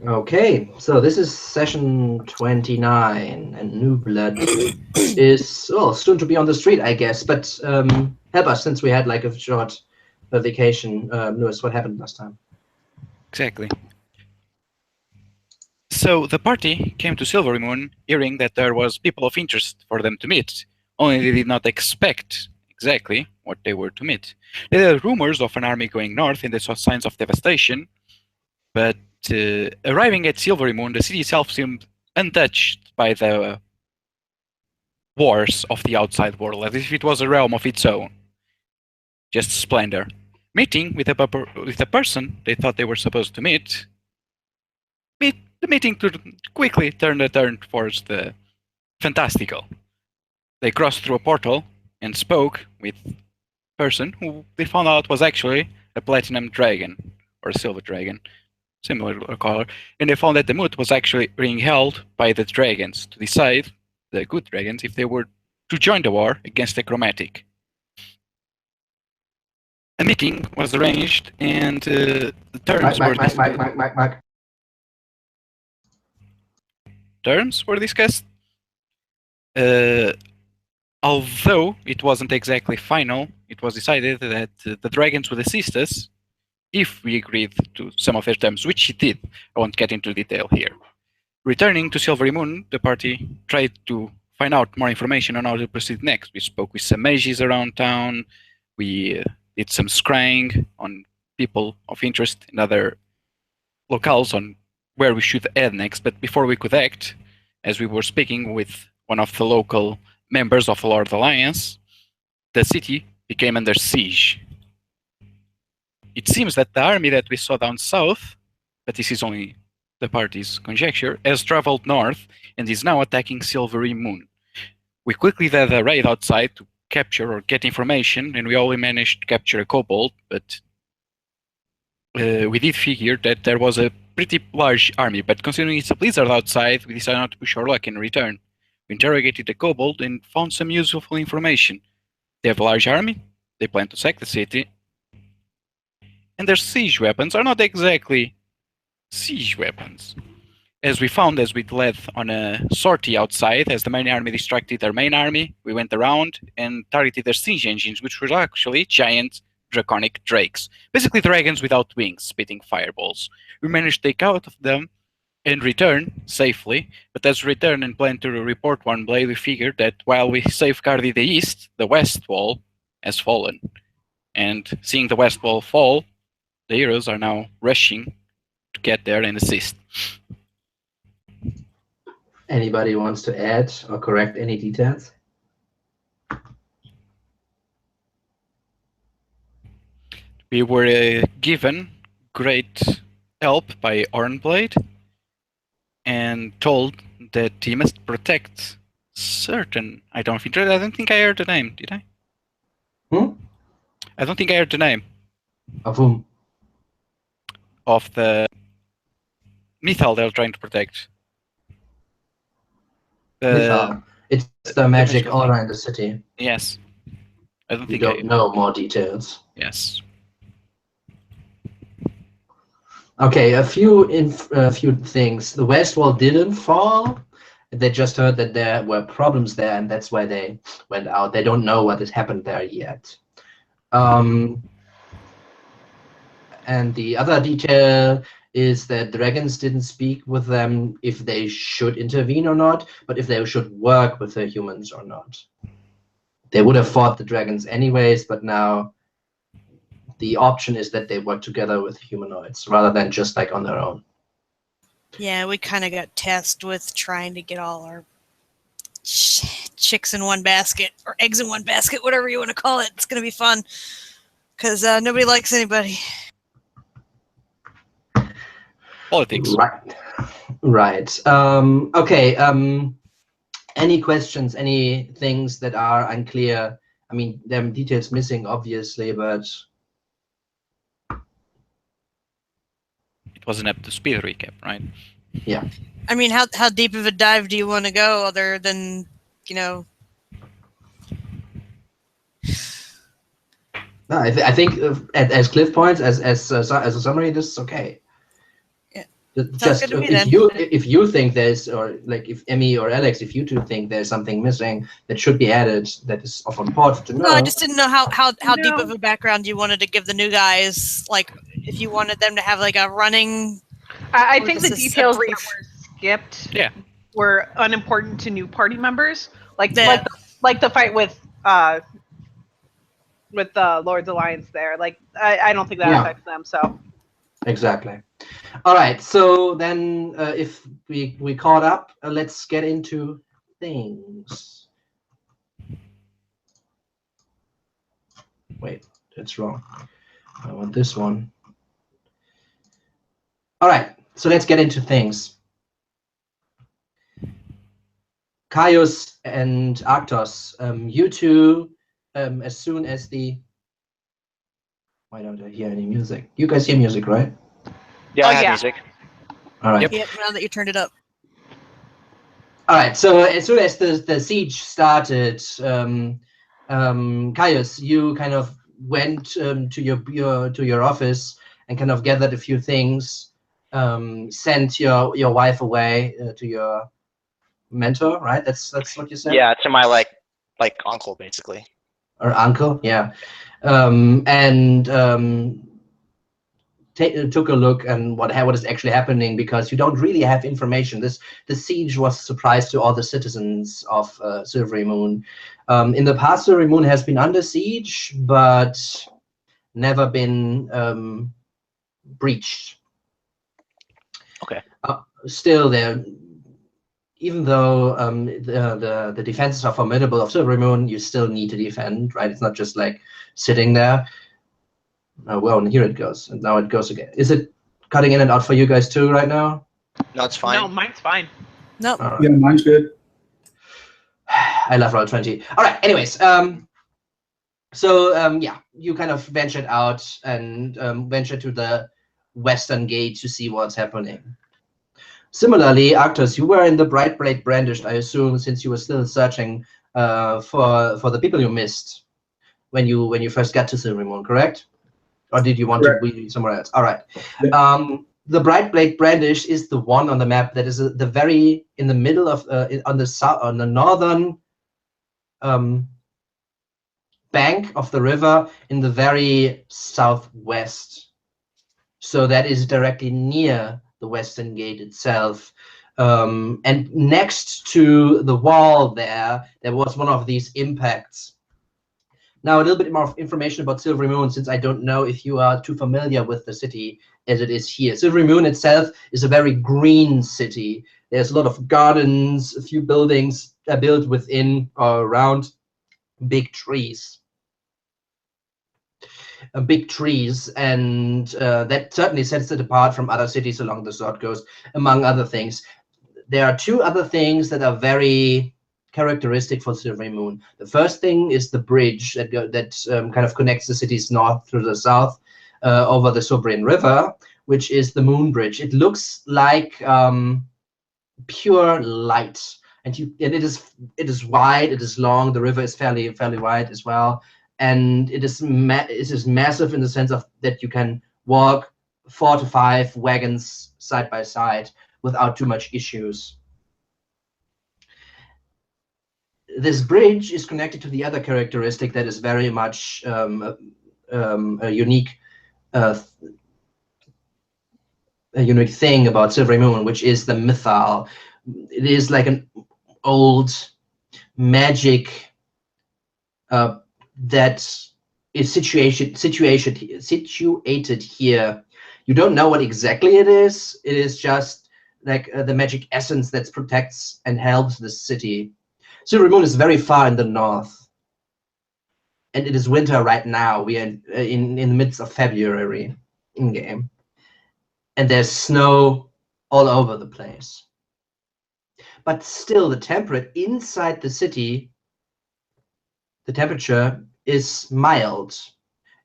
Okay, so this is session 29, and New Blood is soon to be on the street, I guess. But help us, since we had like a short vacation. Lewis, what happened last time? Exactly. So the party came to Silvery Moon hearing that there was people of interest for them to meet, only they did not expect exactly what they were to meet. They had rumors of an army going north and they saw signs of devastation, but arriving at Silvery Moon, the city itself seemed untouched by the wars of the outside world, as if it was a realm of its own. Just splendor. Meeting with a person they thought they were supposed to meet, the meeting quickly turned a turn towards the fantastical. They crossed through a portal and spoke with a person who they found out was actually a platinum dragon, or a silver dragon, similar color, and they found that the moot was actually being held by the dragons to decide, the good dragons, if they were to join the war against the chromatic. A meeting was arranged and the terms were discussed. Although it wasn't exactly final, it was decided that the dragons would assist us if we agreed to some of their terms, which it did. I won't get into detail here. Returning to Silvery Moon, the party tried to find out more information on how to proceed next. We spoke with some mages around town. We did some scrying on people of interest in other locales on where we should head next. But before we could act, as we were speaking with one of the local members of the Lord Alliance, the city became under siege. It seems that the army that we saw down south, but this is only the party's conjecture, has traveled north and is now attacking Silvery Moon. We quickly led a raid outside to capture or get information, and we only managed to capture a kobold, but we did figure that there was a pretty large army, but considering it's a blizzard outside, we decided not to push our luck and return. We interrogated the kobold and found some useful information. They have a large army, they plan to sack the city, and their siege weapons are not exactly siege weapons. As we found as we led on a sortie outside, as the main army distracted their main army, we went around and targeted their siege engines, which were actually giant draconic drakes. Basically dragons without wings, spitting fireballs. We managed to take out of them and return safely, but as we returned and planned to report one blade, we figured that while we safeguarded the east, the west wall has fallen. And seeing the west wall fall, the heroes are now rushing to get there and assist. Anybody wants to add or correct any details? We were given great help by Ornblade and told that he must protect certain. I don't think I heard the name, did I? I don't think I heard the name. Of whom? Of the Mythal they're trying to protect. Mythal. It's the magic aura in the city. Yes. I don't think don't know more details. Yes. Okay, a few things. The west wall didn't fall. They just heard that there were problems there, and that's why they went out. They don't know what has happened there yet. And the other detail is that dragons didn't speak with them if they should intervene or not, but if they should work with the humans or not. They would have fought the dragons anyways, but now the option is that they work together with humanoids rather than just like on their own. Yeah, we kind of got tasked with trying to get all our chicks in one basket, or eggs in one basket, whatever you want to call it. It's going to be fun, because nobody likes anybody. Politics. Right. Okay. Any questions, any things that are unclear? I mean, there are details missing, obviously, but... It was an up-to-speed recap, right? Yeah. I mean, how deep of a dive do you want to go other than, you know... No, I think as Cliff points, as a summary, this is okay. Yeah. Just good to me, if then. you think there's, or like if Emmy or Alex, if you two think there's something missing that should be added, that is of important to know. No, I just didn't know how deep No. of a background you wanted to give the new guys. Like, if you wanted them to have like a running. I Or think the just a details that brief. were skipped Yeah. were unimportant to new party members. Like Yeah. like the fight with the Lord's Alliance there. Like I don't think that Yeah. affects them. So Exactly. All right. So then, if we caught up, let's get into things. Wait, that's wrong. I want this one. All right. So let's get into things. Caius and Arctos, you two, as soon as the... Why don't I hear any music? You guys hear music, right? Yeah, Oh, I have yeah. music. All right. Yep. Now that you turned it up. All right. So as soon as the siege started, Caius, you kind of went to your office and kind of gathered a few things, sent your wife away to your mentor, right? That's what you said. Yeah, to my like uncle basically. Or uncle, yeah. Took a look and what is actually happening, because you don't really have information. The siege was a surprise to all the citizens of Silvery Moon. In the past, Silvery Moon has been under siege, but never been breached. Okay. Still, there, even though the defenses are formidable of Silvery Moon, you still need to defend, right? It's not just like sitting there. Well, and here it goes, and now it goes again. Is it cutting in and out for you guys too right now? No, it's fine. no, mine's fine. Nope. All right. Yeah, mine's good. I love Roll20. All right. Anyways, yeah, you kind of ventured out and ventured to the western gate to see what's happening. Similarly, Arctos, you were in the Bright Blade Brandished, I assume, since you were still searching for the people you missed when you first got to Silvery Moon, correct? Or did you want Correct. to be somewhere else? All right. Yeah. The Bright Blade Brandish is the one on the map that is the very in the middle of on the northern bank of the river, in the very southwest. So that is directly near the Western Gate itself. And next to the wall there was one of these impacts. Now, a little bit more information about Silvery Moon, since I don't know if you are too familiar with the city as it is here. Silvery Moon itself is a very green city. There's a lot of gardens, a few buildings are built within or around big trees. Big trees, and that certainly sets it apart from other cities along the Sword Coast, among other things. There are two other things that are very characteristic for Silvery Moon. The first thing is the bridge that kind of connects the cities north to the south over the Sobrian River, which is the Moon Bridge. It looks like pure light, and it is wide, it is long. The river is fairly wide as well, and it is massive in the sense of that you can walk 4 to 5 wagons side by side without too much issues. This bridge is connected to the other characteristic that is very much a unique thing about Silvery Moon, which is the Mythal. It is like an old magic that is situated here. You don't know what exactly it is. It is just like the magic essence that protects and helps the city. Silvery Moon is very far in the north, and it is winter right now. We are in the midst of February in game, and there's snow all over the place. But still, the temperature inside the city, the temperature is mild.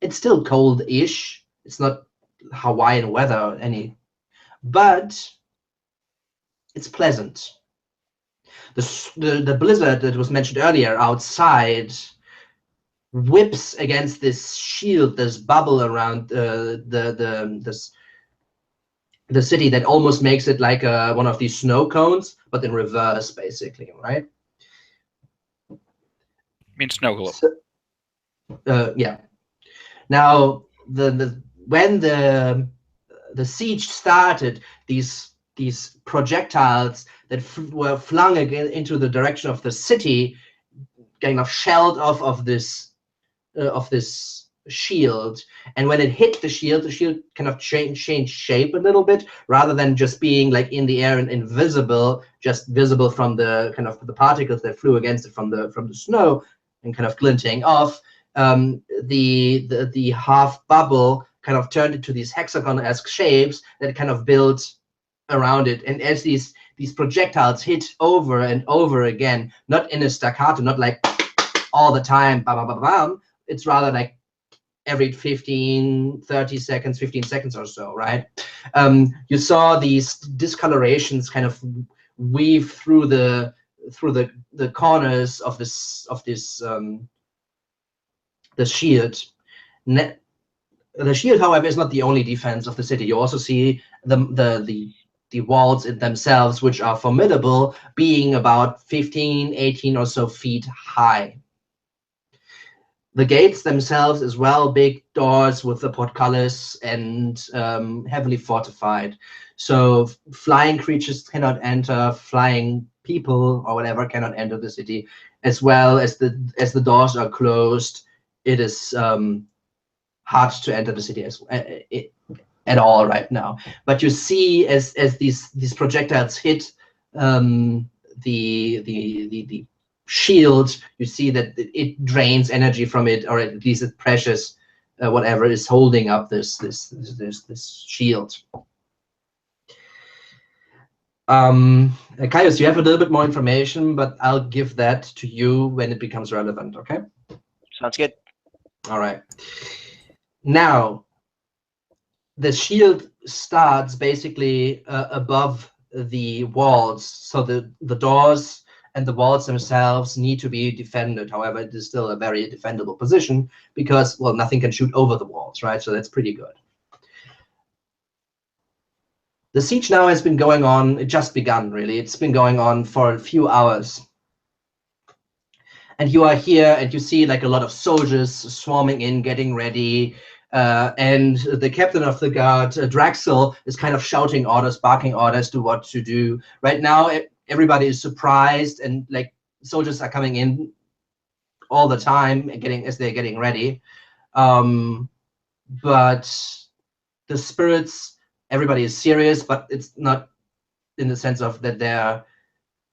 It's still cold-ish. It's not Hawaiian weather or any, but it's pleasant. The blizzard that was mentioned earlier outside whips against this shield, this bubble around this the city that almost makes it like one of these snow cones, but in reverse, basically, right? Means snow globe. So, yeah. Now, when the siege started, these projectiles that were flung again into the direction of the city, kind of shelled off of this shield, and when it hit the shield kind of changed shape a little bit, rather than just being like in the air and invisible, just visible from the kind of the particles that flew against it from the snow and kind of glinting off. The half bubble kind of turned into these hexagon-esque shapes that kind of built around it, and as these projectiles hit over and over again, not in a staccato, not like all the time, bam, bam, bam, bam. It's rather like every 15 seconds or so, right? You saw these discolorations kind of weave through the corners of the shield. The shield, however, is not the only defense of the city. You also see the walls in themselves, which are formidable, being about 15, 18 or so feet high. The gates themselves as well, big doors with the portcullis and heavily fortified. So flying creatures cannot enter, flying people or whatever cannot enter the city, as well as the doors are closed. It is hard to enter the city at all right now. But you see, as these projectiles hit the shield, you see that it drains energy from it, or at least it pressures whatever is holding up this shield. Caius, you have a little bit more information, but I'll give that to you when it becomes relevant, okay? Sounds good. All right. Now, the shield starts basically above the walls, so the doors and the walls themselves need to be defended. However, it is still a very defendable position because, well, nothing can shoot over the walls, right? So that's pretty good. The siege now has been going on, it just begun, really. It's been going on for a few hours. And you are here and you see like a lot of soldiers swarming in, getting ready. And the captain of the guard, Draxel, is kind of shouting orders, barking orders to what to do. Right now, everybody is surprised, and like soldiers are coming in all the time as they're getting ready. But the spirits, everybody is serious, but it's not in the sense of that they're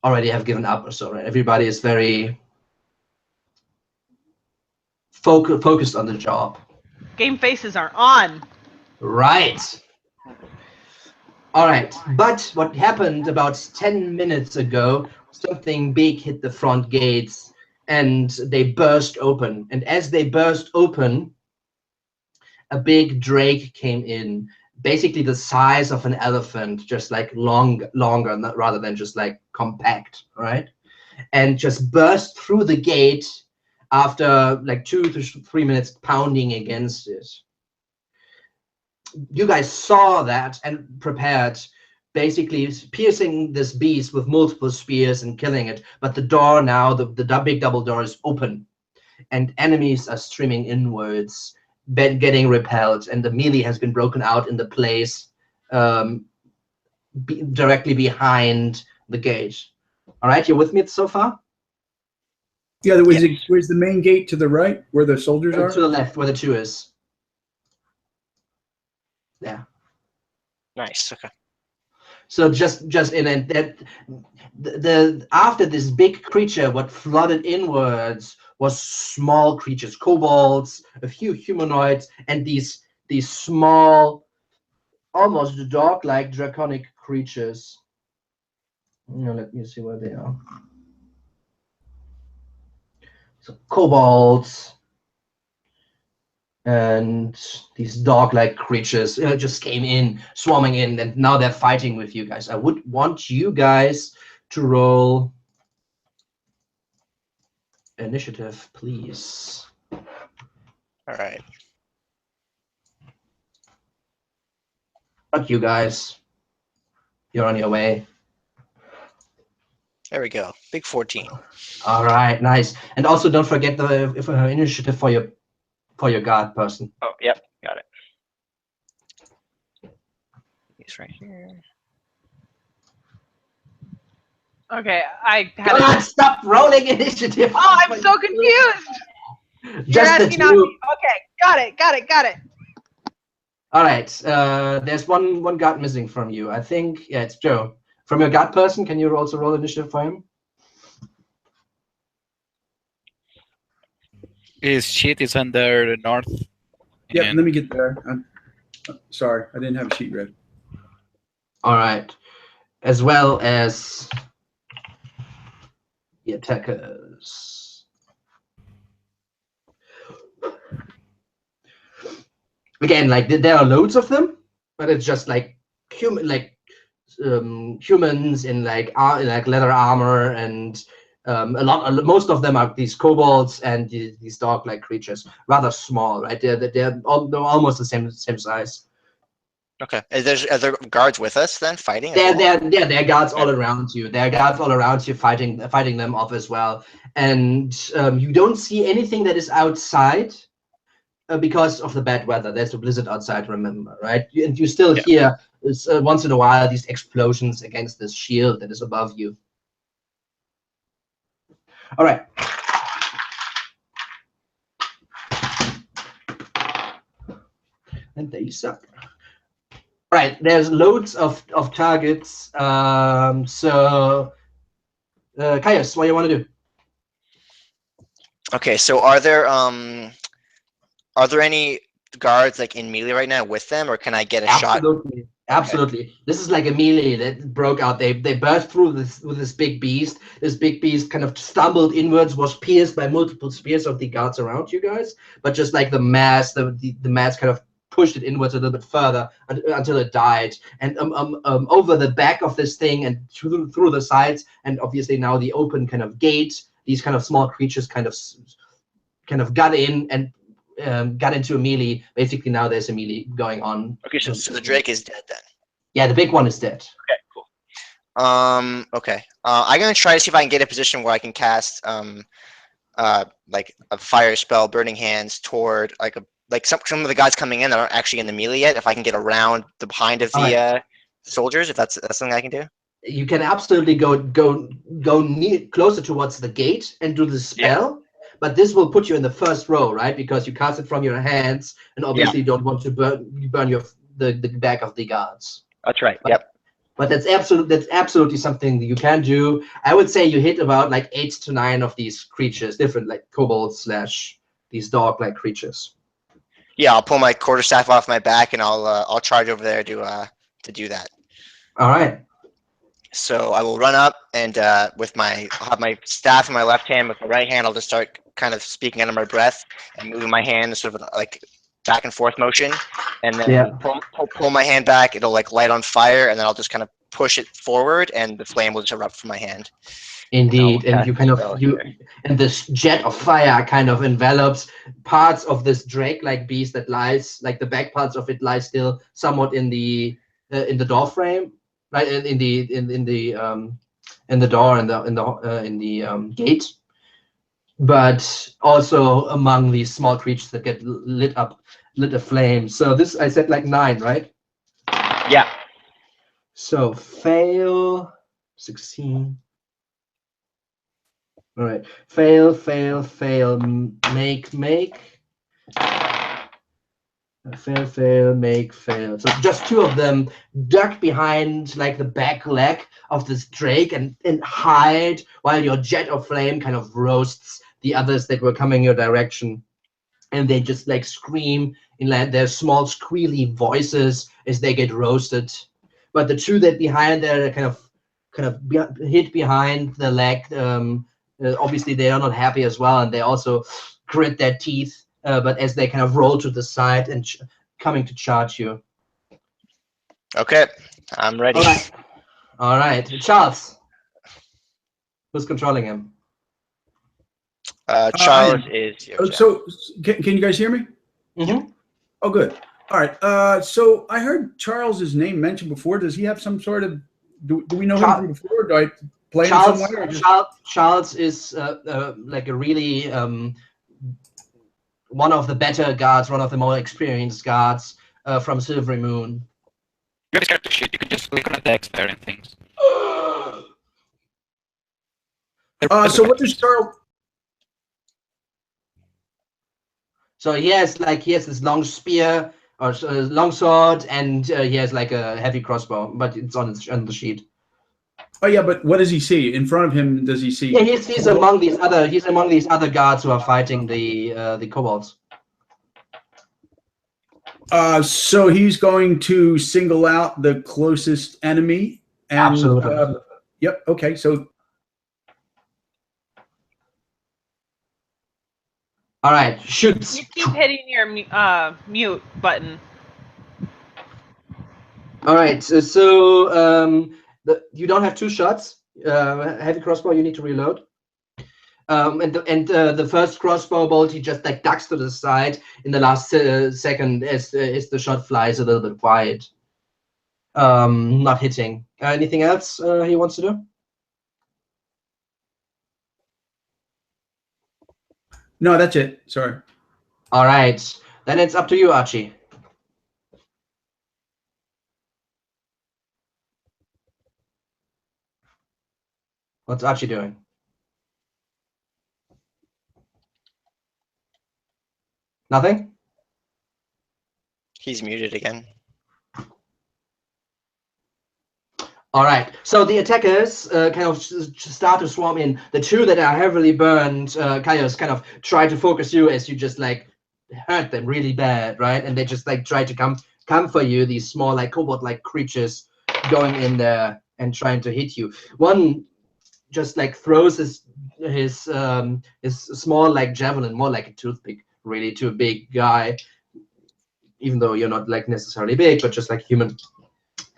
already have given up or so, right? Everybody is very focused on the job. Game faces are on. Right. All right. But what happened about 10 minutes ago, something big hit the front gates and they burst open. And as they burst open, a big drake came in, basically the size of an elephant, just like longer, rather than just like compact, right? And just burst through the gate after like 2 to 3 minutes pounding against it. You guys saw that and prepared, basically piercing this beast with multiple spears and killing it. But the door now, the big double door is open, and enemies are streaming inwards, getting repelled, and the melee has been broken out in the place directly behind the gate. All right, you're with me so far? Yeah, where's the main gate to the right, where the soldiers are? To the left, where the 2 is. Yeah. Nice. Okay. So just in that the after this big creature, what flooded inwards was small creatures, kobolds, a few humanoids, and these small, almost dog-like draconic creatures. Let me see where they are. So kobolds and these dog-like creatures just came in, swarming in, and now they're fighting with you guys. I would want you guys to roll initiative, please. All right. Not you guys. You're on your way. There we go. Big 14. All right, nice. And also don't forget the initiative for your guard person. Oh, yep. Got it. He's right here. Okay, I had Come on, it. stop rolling initiative. Oh, I'm so confused. You're Just the asking not two. me. Okay, got it. All right. There's one guard missing from you. I think, yeah, it's Joe. From your guard person, can you also roll initiative for him? His sheet is under the north. Yep, and- let me get there. Sorry, I didn't have a sheet ready. All right. As well as the attackers. Again, like there are loads of them, but it's just like humans in like leather armor, and most of them are these kobolds and these dog-like creatures, rather small, right? They're almost the same size. Okay. Are there guards with us then fighting? There are guards all around you. There are guards all around you fighting them off as well. And you don't see anything that is outside because of the bad weather. There's a blizzard outside, remember, right? And you still hear once in a while these explosions against this shield that is above you. All right. And they suck. Right, there's loads of targets. So, Caius, what do you want to do? Okay, so are there any guards like in melee right now with them, or can I get a shot? Absolutely. This is like a melee that broke out. They burst through with this big beast. This big beast kind of stumbled inwards, was pierced by multiple spears of the guards around you guys, but just like the mass kind of pushed it inwards a little bit further until it died. And over the back of this thing and through the sides, and obviously now the open kind of gate, these kind of small creatures kind of got in and got into a melee. Basically now there's a melee going on. Okay, so the Drake is dead then. Yeah, the big one is dead. Okay, cool. Okay. I'm gonna try to see if I can get a position where I can cast like a fire spell, Burning Hands, toward like some of the guys coming in that aren't actually in the melee yet. If I can get around the behind of the soldiers, if that's something I can do. You can absolutely go closer towards the gate and do the spell, but this will put you in the first row, right? Because you cast it from your hands, and obviously you don't want to burn the back of the guards. That's right. Yep. But that's absolutely something that you can do. I would say you hit about like 8 to 9 of these creatures, different like kobolds / these dog-like creatures. Yeah, I'll pull my quarterstaff off my back and I'll charge over there to do that. All right. So I will run up and I'll have my staff in my left hand. With my right hand, I'll just start kind of speaking under my breath and moving my hand sort of like back and forth motion, and then pull my hand back. It'll like light on fire, and then I'll just kind of push it forward, and the flame will just erupt from my hand. Indeed, and you kind of and this jet of fire kind of envelops parts of this drake-like beast that lies, like the back parts of it lie still somewhat in the door frame, right? In the door and in the gate, but also among these small creatures that get lit aflame. So this, I said like 9, right? Yeah. So fail, 16. All right, fail, make, fail, make, fail. So just 2 of them duck behind like the back leg of this drake and hide while your jet of flame kind of roasts the others that were coming your direction. And they just like scream in like their small squealy voices as they get roasted. But the 2 that behind there kind of hit behind the leg. Obviously, they are not happy as well, and they also grit their teeth. But as they kind of roll to the side and coming to charge you. Okay, I'm ready. All right. Charles, who's controlling him? Charles is. So, can you guys hear me? Mm-hmm. Oh, good. All right. So I heard Charles's name mentioned before. Does he have some sort of Do we know him Char- from before? Do I play him Charles, somewhere? Or just... Charles is like a really one of the better guards, one of the more experienced guards from Silvery Moon. You have this character sheet. You can just click on attacks there and things. So what does Charles? So he has this long spear or long sword, and he has like a heavy crossbow, but it's on the sheet. Oh yeah, but what does he see in front of him? Does he see? Yeah, he's among these other guards who are fighting the kobolds. So he's going to single out the closest enemy. And, Absolutely. Yep. Okay. So. All right, shoots. You keep hitting your mute button. All right, so you don't have 2 shots. Heavy crossbow, you need to reload. And the first crossbow bolt, he just like ducks to the side in the last second as the shot flies a little bit wide. Not hitting. Anything else he wants to do? No, that's it. Sorry. All right, then it's up to you, Archie. What's Archie doing? Nothing? He's muted again. All right, so the attackers kind of start to swarm in. The 2 that are heavily burned, Kaios, kind of try to focus you as you just like hurt them really bad, right? And they just like try to come for you, these small like kobold-like creatures going in there and trying to hit you. One just like throws his small like javelin, more like a toothpick, really, to a big guy, even though you're not like necessarily big, but just like human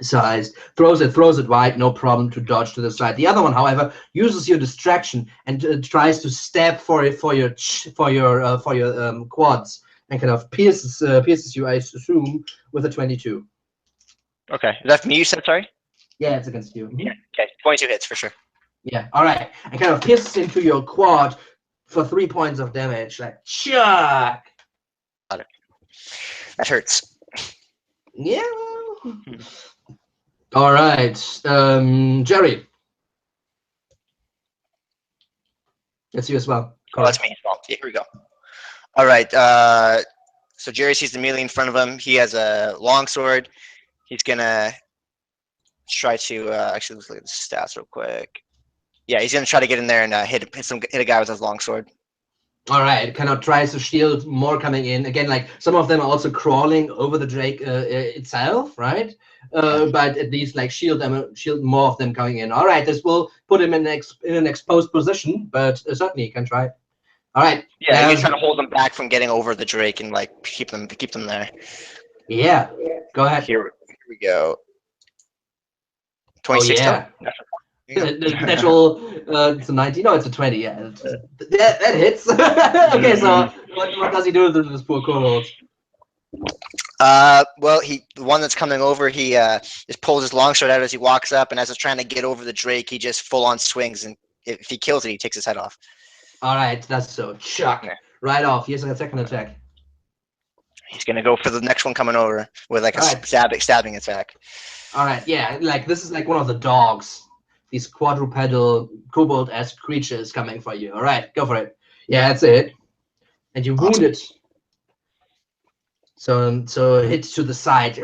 sized. Throws it wide, no problem to dodge to the side. The other one, however, uses your distraction and tries to stab for your quads and kind of pierces you, I assume, with a 22. Okay, is that me? You said sorry. Yeah, it's against you. Yeah. Okay, 22 hits for sure. Yeah. All right, and kind of pierces into your quad for 3 points of damage. Like chuck. Got it. That hurts. Yeah. All right, Jerry. That's you as well. Oh, that's me as well. Yeah, here we go. All right. So Jerry sees the melee in front of him. He has a long sword. He's gonna try to actually let's look at the stats real quick. Yeah, he's gonna try to get in there and hit a guy with his long sword. All right, kind of tries to shield more coming in. Again, like some of them are also crawling over the Drake itself, right? But at least like shield more of them coming in. All right, this will put him in an exposed position, but certainly you can try. All right. Yeah, he's trying to hold them back from getting over the Drake and like keep them there. Yeah, go ahead. Here we go. 26. Yeah. The natural, it's a 19. No, it's a 20. Yeah, that hits. Okay, so what does he do to this poor kobold? Well, the one that's coming over, he just pulls his longsword out as he walks up, and as it's trying to get over the Drake, he just full on swings, and if he kills it, he takes his head off. All right, that's so chuck right off. Here's a second attack. He's gonna go for the next one coming over with like a Right. stabbing attack. All right, yeah, like this is like one of the dogs. These quadrupedal kobold-esque creatures coming for you. All right, go for it. Yeah, that's it. And you wound it. So hit to the side.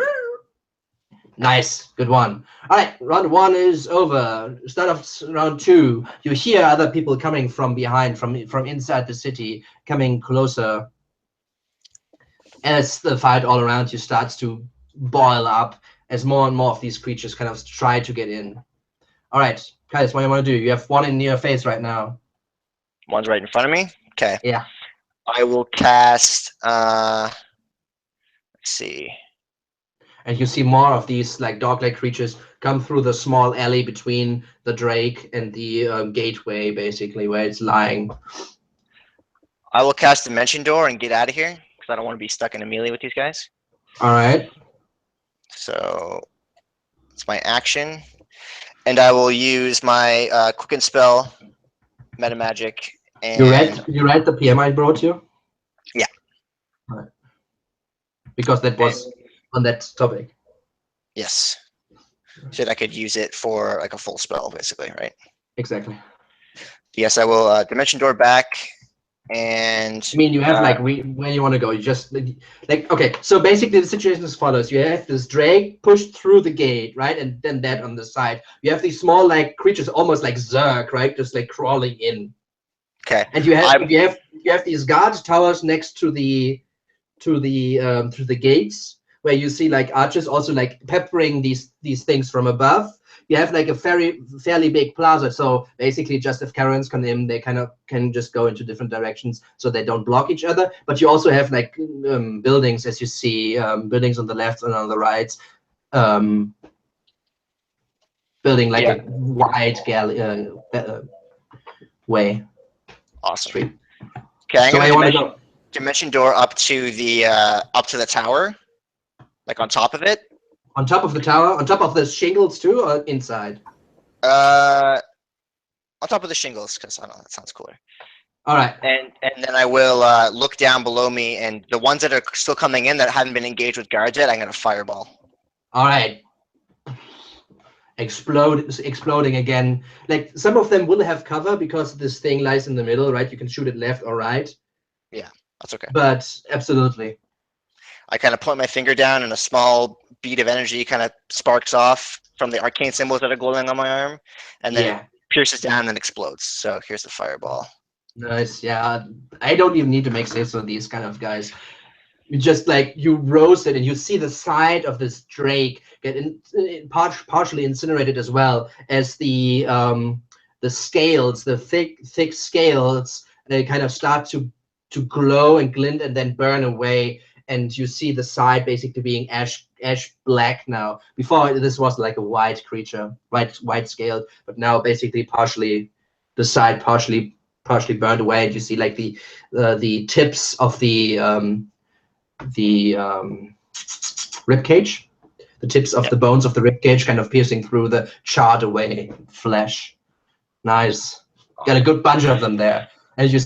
Nice, good one. All right, round 1 is over. Start of round 2. You hear other people coming from behind, from inside the city, coming closer. As the fight all around you starts to boil up, as more and more of these creatures kind of try to get in. All right, guys, what do you want to do? You have one in your face right now. One's right in front of me. Okay. Yeah. I will cast. Let's see. And you see more of these like dog-like creatures come through the small alley between the Drake and the gateway, basically, where it's lying. I will cast Dimension Door and get out of here because I don't want to be stuck in a melee with these guys. All right. So it's my action. and I will use my quicken spell, meta magic, and You read the PM I brought you? Yeah. All right. Because that was on that topic. yes, so that I could use it for like a full spell, basically, right? Exactly. Yes, I will dimension door back, and I mean, you have like where you want to go. You just like okay. So basically, the situation is as follows: you have this drake pushed through the gate, right, and then that on the side. You have these small like creatures, almost like Zerg, right, just like crawling in. okay. And you have these guard towers next to the gates, where you see like archers also like peppering these things from above. You have like a fairly big plaza, so basically just if Karens come in, they kind of can just go into different directions, so they don't block each other. But you also have like buildings, as you see, buildings on the left and on the right, building like a wide way. Awesome. Street. Okay, I'm So gonna I want to go dimension door up to the tower, like on top of it. on top of the tower, on top of the shingles too, or inside. On top of the shingles, because I don't know, that sounds cooler. All right. And then I will look down below me, and the ones that are still coming in that haven't been engaged with guards yet, I'm gonna fireball. All right. Exploding again. Like some of them will have cover because this thing lies in the middle, right? You can shoot it left or right. Yeah, that's okay. But absolutely. I kind of point my finger down, and a small bead of energy kind of sparks off from the arcane symbols that are glowing on my arm, and then it pierces down and explodes. So here's the fireball. Nice. Yeah. I don't even need to make saves on these kind of guys. You just like you roast it, and you see the side of this drake get partially incinerated, as well as the scales, the thick scales. They kind of start to glow and glint and then burn away, and you see the side basically being ash black now. Before this was like a white creature, white scaled, but now basically the side partially burned away, and you see like the tips of the rib cage, the tips of the bones of the rib cage kind of piercing through the charred away flesh. Nice. Got a good bunch of them there. And you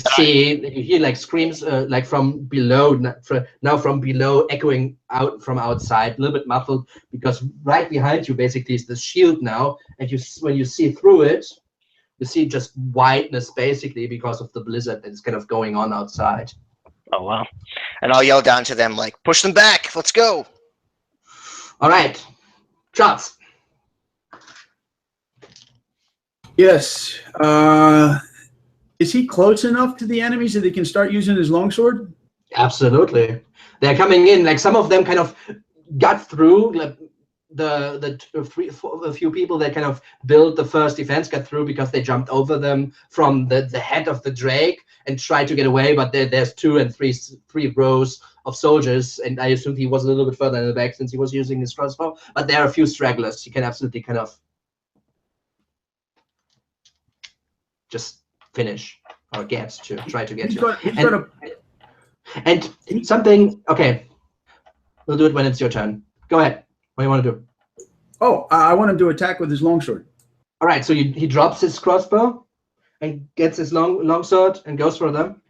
hear like screams like from below, now from below, echoing out from outside, a little bit muffled, because right behind you basically is the shield now, and when you see through it, you see just whiteness basically because of the blizzard that's kind of going on outside. Oh wow! And I'll yell down to them like, "Push them back! Let's go!" All right, shots. Yes. Is he close enough to the enemies that he can start using his longsword? Absolutely. They're coming in. Like some of them kind of got through. Like a few people that kind of built the first defense got through because they jumped over them from the head of the drake and tried to get away. But there's 2 and 3 rows of soldiers, and I assumed he was a little bit further in the back since he was using his crossbow. But there are a few stragglers. You can absolutely kind of just finish or try to get to. And something, okay, we'll do it when it's your turn. Go ahead. What do you want to do? Oh, I want him to attack with his longsword. All right, so he drops his crossbow and gets his longsword and goes for them.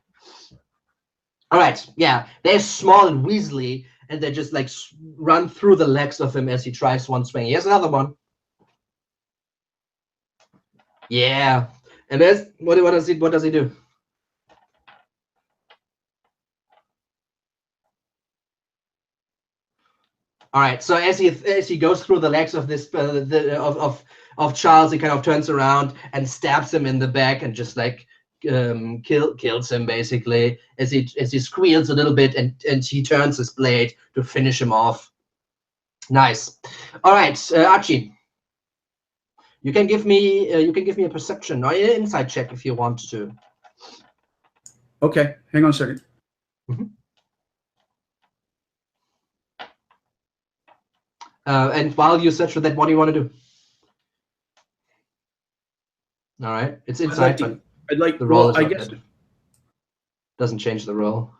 All right, yeah, they're small and weaselly, and they just like run through the legs of him as he tries one swing. Here's another one. Yeah, and there's what does he do? All right, so as he goes through the legs of this of Charles, he kind of turns around and stabs him in the back and just like kills him basically as he squeals a little bit, and he turns his blade to finish him off. Nice. All right, Archie, you can give me a perception or an insight check if you want to. Okay, hang on a second. Mm-hmm. And while you search for that, what do you want to do? All right, it's inside, I'd like the roll. I guess doesn't change the roll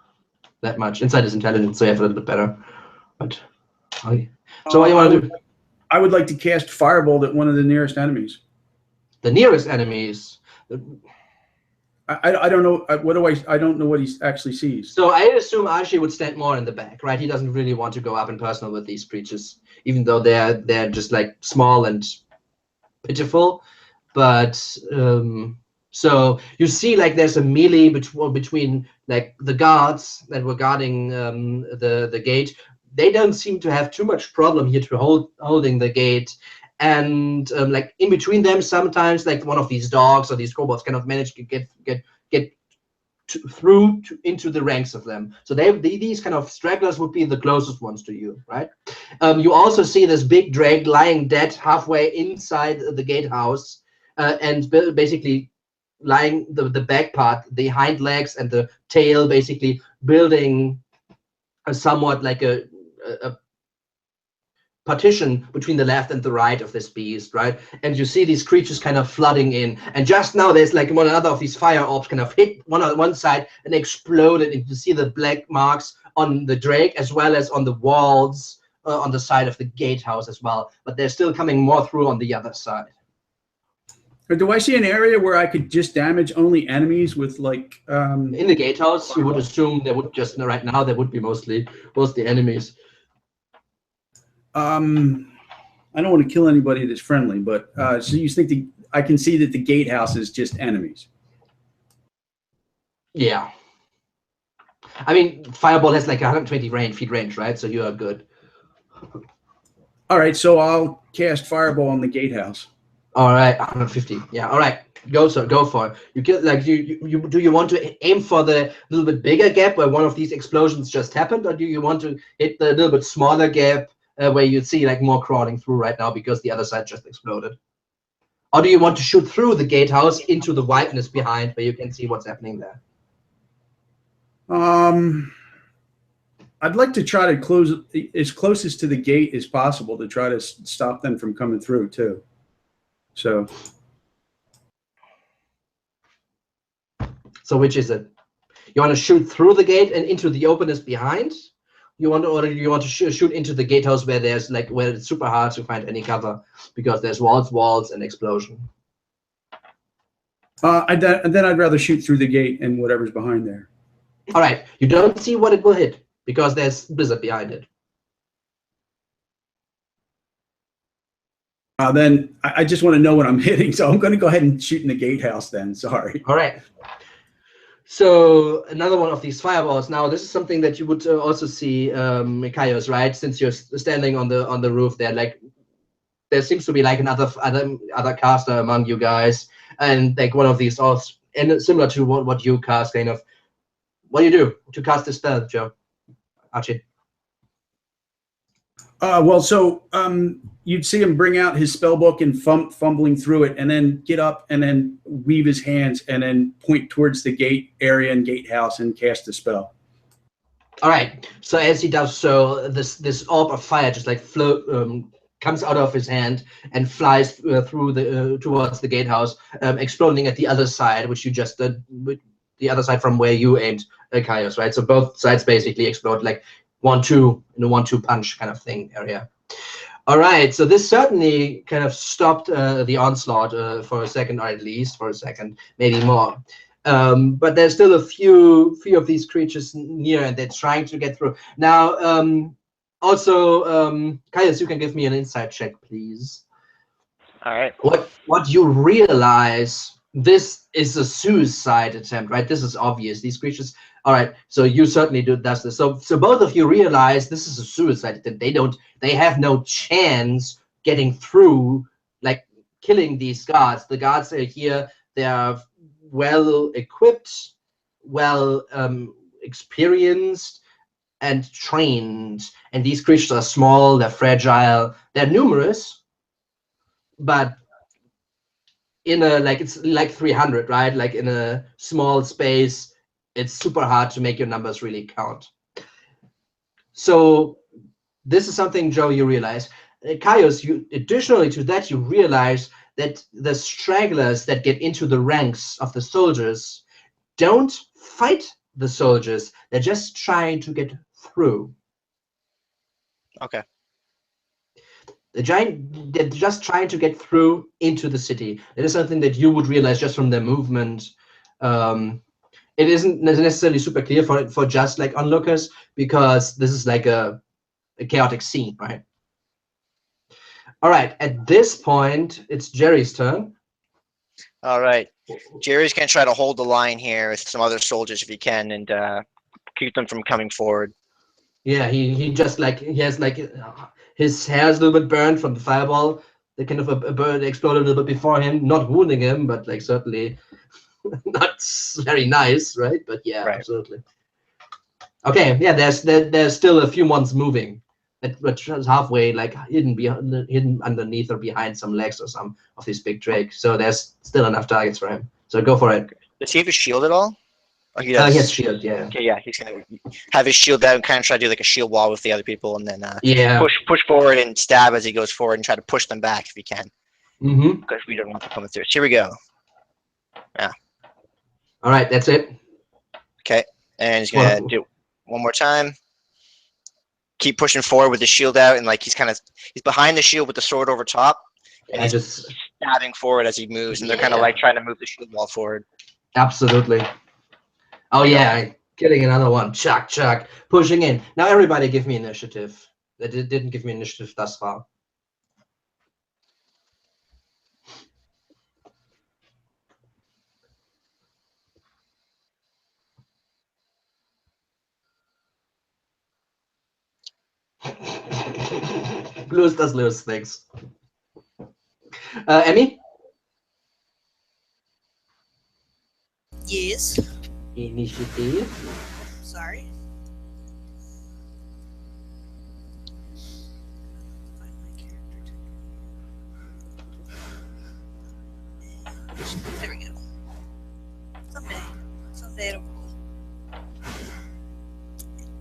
that much. Inside is intelligence, so you have a little bit better. But so what do you want to do? I would like to cast Firebolt at one of the nearest enemies. The nearest enemies. I don't know. I don't know what he actually sees. So I assume Archie would stand more in the back, right? He doesn't really want to go up in personal with these creatures, even though they're just like small and pitiful. But so you see, like there's a melee between like the guards that were guarding the gate. They don't seem to have too much problem here to holding the gate. And like in between them, sometimes like one of these dogs or these kobolds cannot manage to get through into the ranks of them. So these kind of stragglers would be the closest ones to you, right? You also see this big drake lying dead halfway inside the gatehouse, and basically lying the back part, the hind legs and the tail, basically building a somewhat like a partition between the left and the right of this beast, right? And you see these creatures kind of flooding in, and just now there's like another of these fire orbs kind of hit one on one side and exploded, and you see the black marks on the drake as well as on the walls on the side of the gatehouse as well, but they're still coming more through on the other side. Or do I see an area where I could just damage only enemies with like in the gatehouse? You would assume there would just right now there would be mostly enemies. I don't want to kill anybody that's friendly, but so you think I can see that the gatehouse is just enemies? Yeah. I mean, Fireball has like 120 feet range, right? So you are good. All right, so I'll cast Fireball on the gatehouse. All right, 150. Yeah. All right. Go for it. You kill like you do you want to aim for the little bit bigger gap where one of these explosions just happened, or do you want to hit the little bit smaller gap where you see like more crawling through right now because the other side just exploded? Or do you want to shoot through the gatehouse into the whiteness behind where you can see what's happening there? I'd like to try to close as closest to the gate as possible to try to stop them from coming through too. So which is it? You want to shoot through the gate and into the openness behind? You want to shoot into the gatehouse where there's like where it's super hard to find any cover because there's walls, and explosion. And then I'd rather shoot through the gate and whatever's behind there. All right, you don't see what it will hit because there's blizzard behind it. Then I just want to know what I'm hitting, so I'm going to go ahead and shoot in the gatehouse then. Sorry. All right. So another one of these fireballs. Now this is something that you would also see, Mikaios, right? Since you're standing on the roof there, like there seems to be like another caster among you guys, and like one of these also, and similar to what you cast, kind of. What do you do to cast this spell, Joe? Archie. Well, so you'd see him bring out his spell book and fumbling through it, and then get up and then weave his hands and then point towards the gate area and gatehouse and cast the spell. All right. So as he does so, this orb of fire just like comes out of his hand and flies through towards the gatehouse, exploding at the other side, which you just did. The other side from where you aimed, Kaios, right? So both sides basically explode like 1-2 in a 1-2 punch kind of thing area. All right, so this certainly kind of stopped the onslaught for a second, or at least for a second, maybe more. But there's still a few of these creatures near, and they're trying to get through. Now, also, Kaios, you can give me an insight check, please. All right. What you realize, this is a suicide attempt, right? This is obvious. These creatures. All right, so you certainly does this. So both of you realize this is a suicide attempt. They have no chance getting through, like killing these guards. The guards are here. They are well equipped, well experienced, and trained. And these creatures are small. They're fragile. They're numerous, but in a it's like 300, right? Like in a small space, it's super hard to make your numbers really count. So this is something, Joe, you realize. Kaios, additionally to that, you realize that the stragglers that get into the ranks of the soldiers don't fight the soldiers. They're just trying to get through. Okay. They're just trying to get through into the city. It is something that you would realize just from their movement. It isn't necessarily super clear for just like onlookers, because this is like a chaotic scene, right? All right, at this point, it's Jerry's turn. All right. Jerry's going to try to hold the line here with some other soldiers if he can, and keep them from coming forward. Yeah, he just like, he has like, his hair is a little bit burned from the fireball. The kind of a bird exploded a little bit before him, not wounding him, but like certainly not very nice, right? But yeah, Right. absolutely. Okay, yeah, there's still a few ones moving. But halfway, like hidden underneath or behind some legs or some of these big drake. So there's still enough targets for him. So go for it. Does he have his shield at all? Oh, he He does. has shield, yeah. Okay, yeah, he's gonna have his shield out and kind of try to do like a shield wall with the other people, and then Yeah. push forward and stab as he goes forward and try to push them back if he can, Mm-hmm. because we don't want them coming through. So here we go. All right, that's it. And he's gonna Well- do it one more time. Keep pushing forward with the shield out, and like he's behind the shield with the sword over top, and I he's just stabbing forward as he moves, and they're kind of Yeah. like trying to move the shield wall forward. absolutely. Oh yeah, getting another one. Chuck, pushing in. Now everybody give me initiative. They didn't give me initiative thus far. Blues does lose things. Emmy? Yes. Initiative. Sorry. Find my character. There we go. Someday it'll roll.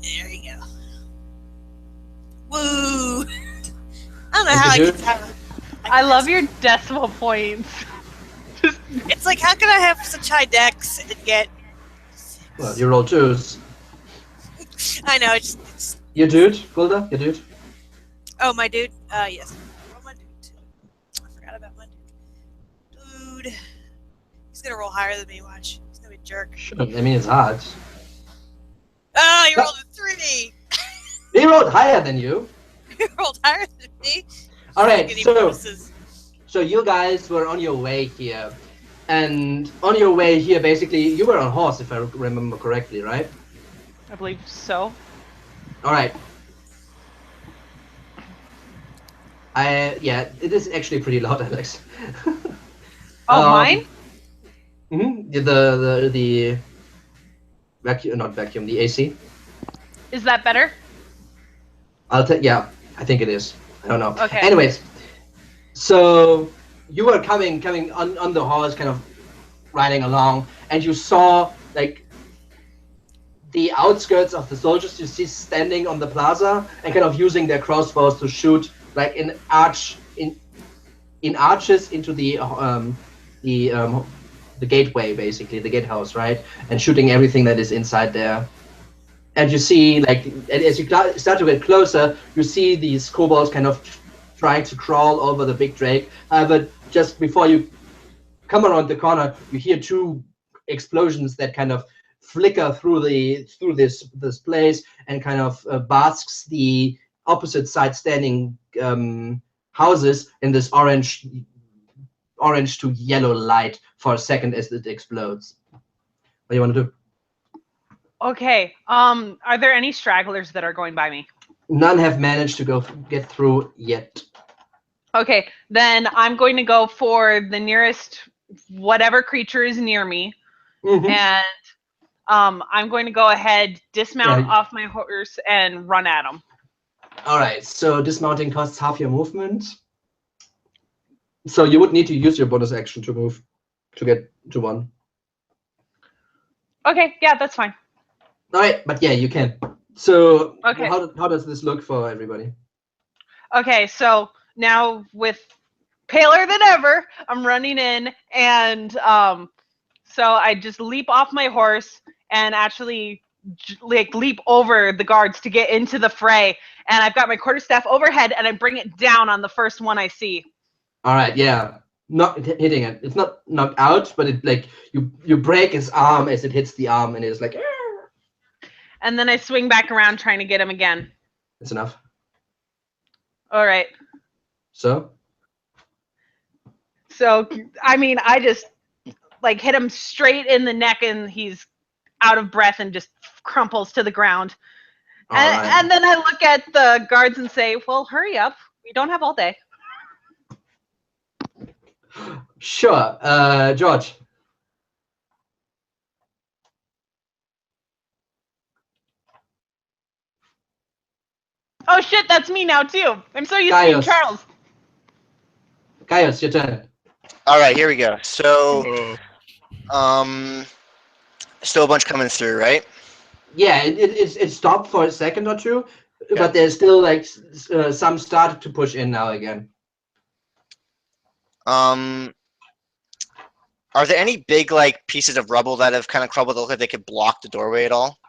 There you go. Woo! I don't know how I Did can you? have. I love your decimal points. It's like, how can I have such high decks and get? Well, you roll twos. I know. It's You dude, Gulda? You dude? oh, my dude. Yes. Roll my dude too. I forgot about my dude. Dude, he's gonna roll higher than me. Watch. He's gonna be a jerk. Sure. I mean, it's hard. Oh, he rolled a 3. He rolled higher than you. He rolled higher than me. All right, Getting so bonuses. you guys were on your way here, and on your way here, basically, you were on horse, if I remember correctly, right? I believe so. All right. Yeah, it is actually pretty loud, Alex. Oh, mine? Mm-hmm. The vacuum, not vacuum, the AC. Is that better? Yeah, I think it is. I don't know. Okay. Anyways, so you were coming on the horse, kind of riding along, and you saw like the outskirts of the soldiers you see standing on the plaza and kind of using their crossbows to shoot like in arches into the gateway, basically the gatehouse, right? And shooting everything that is inside there. And you see, like, as you start to get closer, you see these kobolds kind of trying to crawl over the big drake. But just before you come around the corner, you hear 2 explosions that kind of flicker through this place and kind of basks the opposite side standing houses in this orange to yellow light for a second as it explodes. What do you want to do? Okay. Are there any stragglers that are going by me? None have managed to get through yet. Okay, then I'm going to go for the nearest whatever creature is near me, Mhm. and I'm going to go ahead, dismount Yeah. off my horse, and run at him. All right, so dismounting costs half your movement. So you would need to use your bonus action to move to get to 1. Okay, yeah, that's fine. All right, but yeah, you can. So Okay. how does this look for everybody? Okay, so now with paler than ever, I'm running in, and so I just leap off my horse and actually like leap over the guards to get into the fray, and I've got my quarterstaff overhead, and I bring it down on the first one I see. All right, yeah, not hitting it. It's not knocked out, but it like you break his arm as it hits the arm, and it's like. And then I swing back around trying to get him again. That's enough. All right. So. So I mean, I just like hit him straight in the neck, and he's out of breath and just crumples to the ground. And then I look at the guards and say, well, hurry up. We don't have all day. Sure. George. Oh, shit, that's me now, too. I'm so used to being Charles. Gaius, your turn. All right, here we go. So, still a bunch coming through, right? Yeah, it stopped for a second or two, but there's still like some started to push in now again. Are there any big like pieces of rubble that have kind of crumbled that look like they could block the doorway at all?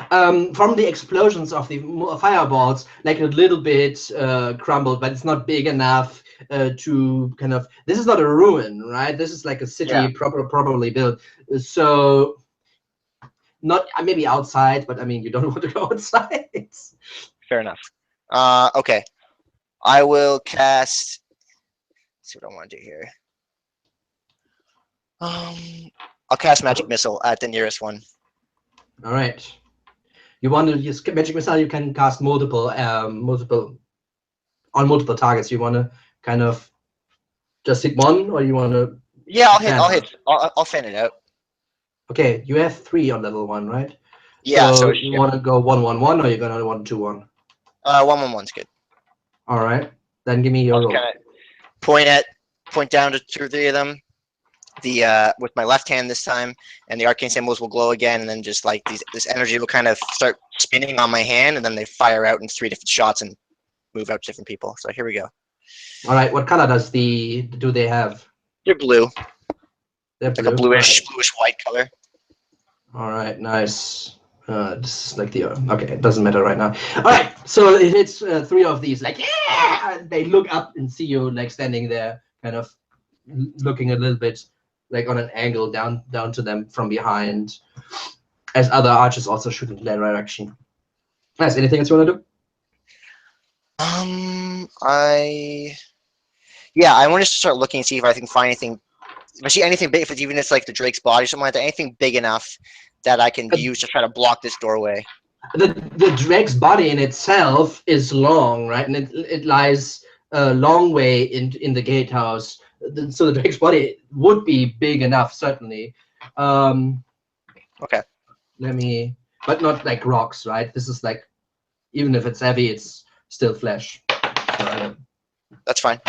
From the explosions of the fireballs, like a little bit crumbled, but it's not big enough to kind of. This is not a ruin, right? This is like a city probably built. So, not maybe outside, but I mean, you don't want to go outside. Fair enough. Okay, I will cast. Let's see what I want to do here. I'll cast Magic Missile at the nearest one. All right. You want to use Magic Missile? You can cast multiple on multiple targets. You want to kind of just hit one, or you want to? Yeah, I'll fan it out. Okay, you have 3 on level 1, right? Yeah. So you want to go 1-1-1, or you're gonna 1-2-1? 1-1-1's good. All right. Then give me your roll. Point down to 2 or 3 of them. The with my left hand this time, and the arcane symbols will glow again, and then just like this energy will kind of start spinning on my hand, and then they fire out in 3 different shots and move out to different people. So here we go. All right. What color do they have? They're blue. They're like blue. A bluish white color. All right. Nice. This is like the okay. It doesn't matter right now. All right. So it hits 3 of these. Like yeah, they look up and see you like standing there, kind of looking a little bit. Like on an angle down to them from behind, as other archers also shoot in their direction. Nice. Anything else you want to do? I want to start looking and see if I can find anything. If I see anything big, even if it's like the Drake's body or something like that, anything big enough that I can use to try to block this doorway. The Drake's body in itself is long, right, and it lies a long way in the gatehouse. So the Drake's body would be big enough, certainly. Okay. But not like rocks, right? This is like, even if it's heavy, it's still flesh. That's fine.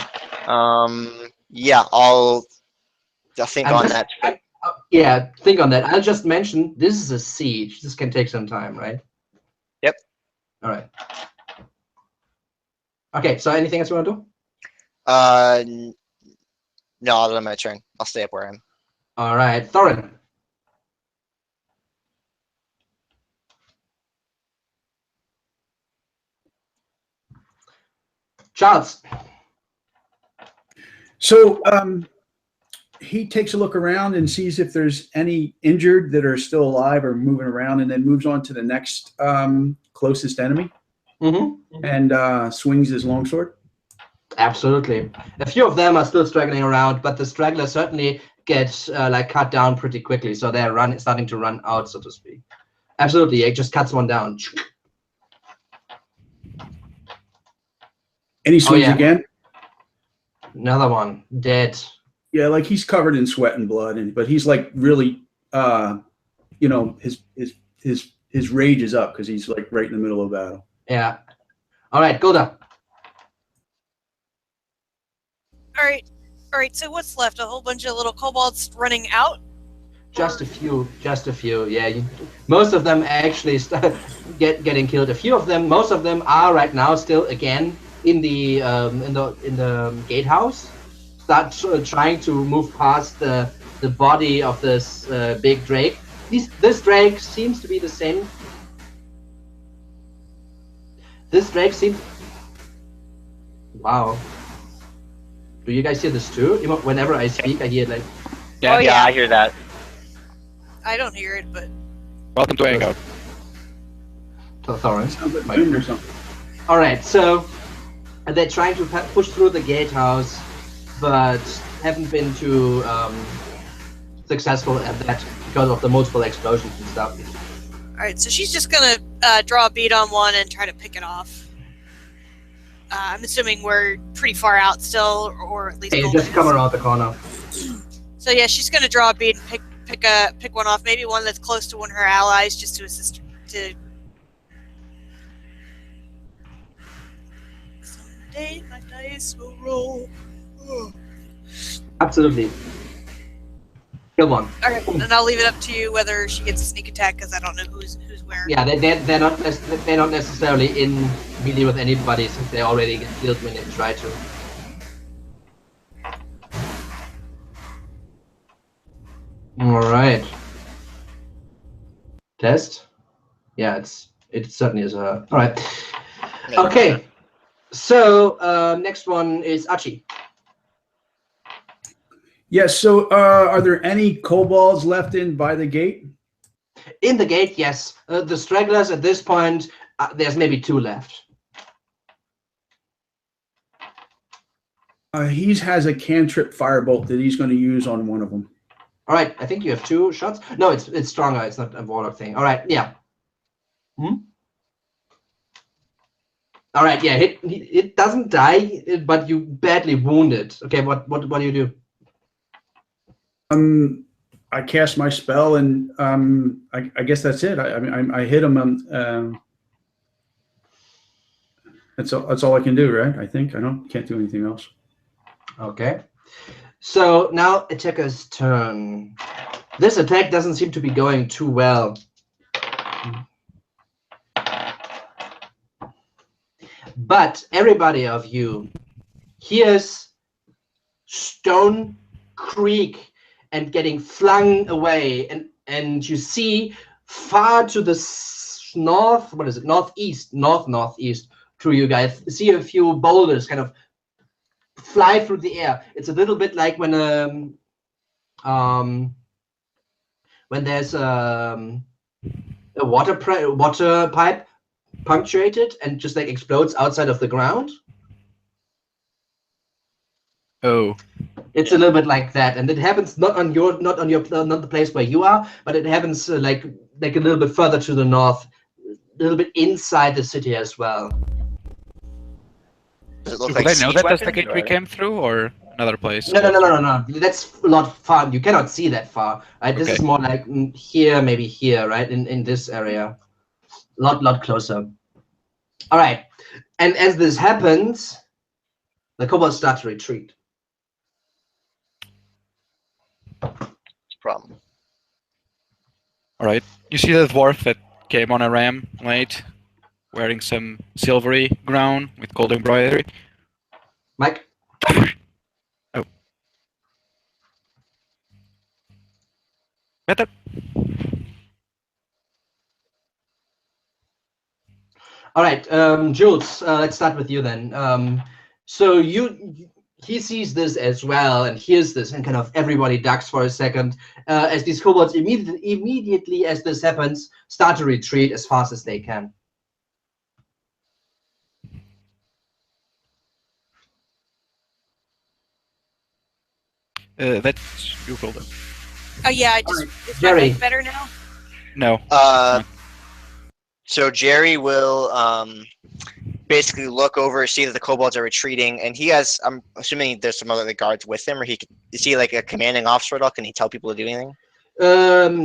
Yeah, I'll think on that. Yeah, think on that. I'll just mention this is a siege. This can take some time, right? Yep. All right. Okay. So anything else you want to do? No, I'll let my turn. I'll stay up where I am. All right, Thorin. Charles. So he takes a look around and sees if there's any injured that are still alive or moving around, and then moves on to the next closest enemy and swings his longsword. Absolutely. A few of them are still straggling around, but the stragglers certainly get like cut down pretty quickly, so they're starting to run out, so to speak. Absolutely, it just cuts one down. And he swings again. Another one dead. Yeah, like he's covered in sweat and blood, but he's like really, his rage is up because he's like right in the middle of battle. Yeah. All right, Golda. All right. So what's left? A whole bunch of little kobolds running out? Just a few. Yeah, most of them actually start getting killed. A few of them, most of them are right now still again in the gatehouse. Start trying to move past the body of this big drake. This drake seems to be the same This Drake seems... Wow. Do you guys hear this too? Whenever I speak, I hear like... Yeah. Oh, Yeah, yeah. I hear that. I don't hear it, but Welcome to Hangout. Thorin. Sounds like Doom or something. Alright, so they're trying to push through the gatehouse, but haven't been too successful at that because of the multiple explosions and stuff. alright, so she's just gonna draw a bead on one and try to pick it off. I'm assuming we're pretty far out still, or at least Hey, Golden just come is. around the corner. So yeah, she's gonna draw a bead and pick one off, maybe one that's close to one of her allies, just to assist her to. Someday my dice will roll. Absolutely. Kill one. Alright, and I'll leave it up to you whether she gets a sneak attack, because I don't know who's where. Yeah, they're not necessarily in melee with anybody since they already get killed when they try to. Alright. Test? Yeah, it certainly is a... Alright. Okay. So, next one is Archie. Yes. So, are there any kobolds left in by the gate? In the gate, yes. The stragglers at this point, there's maybe 2 left. He has a cantrip firebolt that he's going to use on one of them. All right, I think you have 2 shots. No, it's stronger. It's not a warlock thing. All right, yeah. All right, yeah. It doesn't die, but you badly wound it. Okay, what do you do? I cast my spell, and I guess that's it. I hit him. That's all I can do, right? I think can't do anything else. Okay. So now attacker's turn. This attack doesn't seem to be going too well. But everybody of you hears stone creak and getting flung away, and you see far to the north, what is it, northeast through you guys, see a few boulders kind of fly through the air. It's a little bit like when there's a water pipe punctuated and just like explodes outside of the ground. Oh. It's a little bit like that, and it happens not on the place where you are, but it happens like a little bit further to the north, a little bit inside the city as well. Does it look Would like I know siege that that's the weapons, gate we or- came through, or another place? No. That's a lot far. You cannot see that far, right? This Okay. is more like here, maybe here, right? In this area, lot closer. All right, and as this happens, the kobolds start to retreat. Problem. All right. You see the dwarf that came on a ram late, wearing some silvery gown with gold embroidery. Mike? Oh. Better. All right, Jules, let's start with you then. So he sees this as well and hears this, and kind of everybody ducks for a second as these kobolds immediately as this happens start to retreat as fast as they can. That's you told them. Oh yeah, I just Alright, is my Jerry. mic better now? No. So Jerry will basically look over, see that the kobolds are retreating, and he has. I'm assuming there's some other guards with him, or is he like a commanding officer at all? Can he tell people to do anything?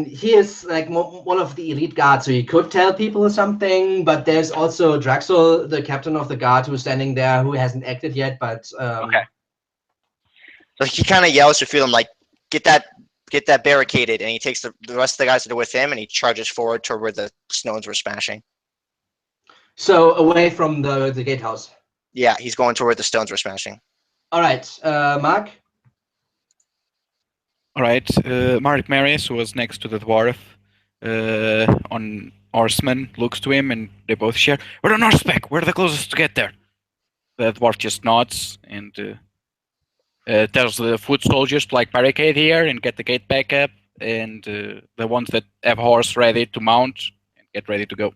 He is like one of the elite guards, so he could tell people something. But there's also Draxel, the captain of the guard, who's standing there, who hasn't acted yet. But Okay. So he kind of yells to Phelan, like, get that barricaded, and he takes the rest of the guys that are with him, and he charges forward toward where the stones were smashing. So away from the gatehouse. Yeah, he's going toward where the stones were smashing. All right, Mark. All right. Mark Marius, who was next to the dwarf, horseman looks to him, and they both share. We're on horseback. We're the closest to get there. The dwarf just nods and tells the foot soldiers to like barricade here and get the gate back up, and the ones that have horse ready to mount and get ready to go.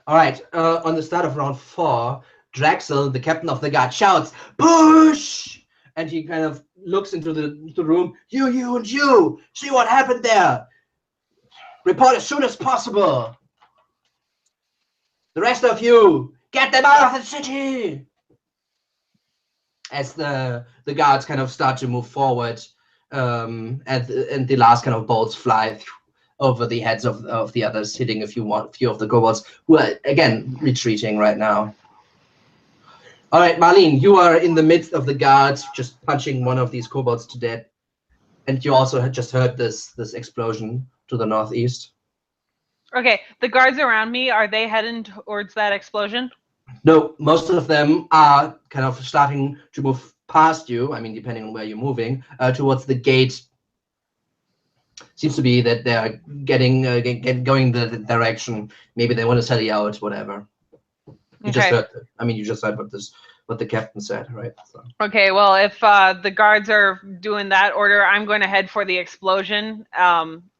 All right. On the start of round 4, Draxel, the captain of the guard, shouts, "Push!" And he kind of looks into the room. You, and you! See what happened there! Report as soon as possible! The rest of you, get them out of the city! As the guards kind of start to move forward, and the last kind of bolts fly over the heads of the others, hitting a few of the kobolds, who are, again, retreating right now. All right, Marlene, you are in the midst of the guards, just punching one of these kobolds to death. And you also had just heard this explosion to the northeast. Okay, the guards around me, are they heading towards that explosion? No, most of them are kind of starting to move past you, I mean, depending on where you're moving, towards the gate. Seems to be that they're going the direction. Maybe they want to sell you out, whatever. You just heard. You just heard what the captain said, right? So. Okay. Well, if the guards are doing that order, I'm going to head for the explosion.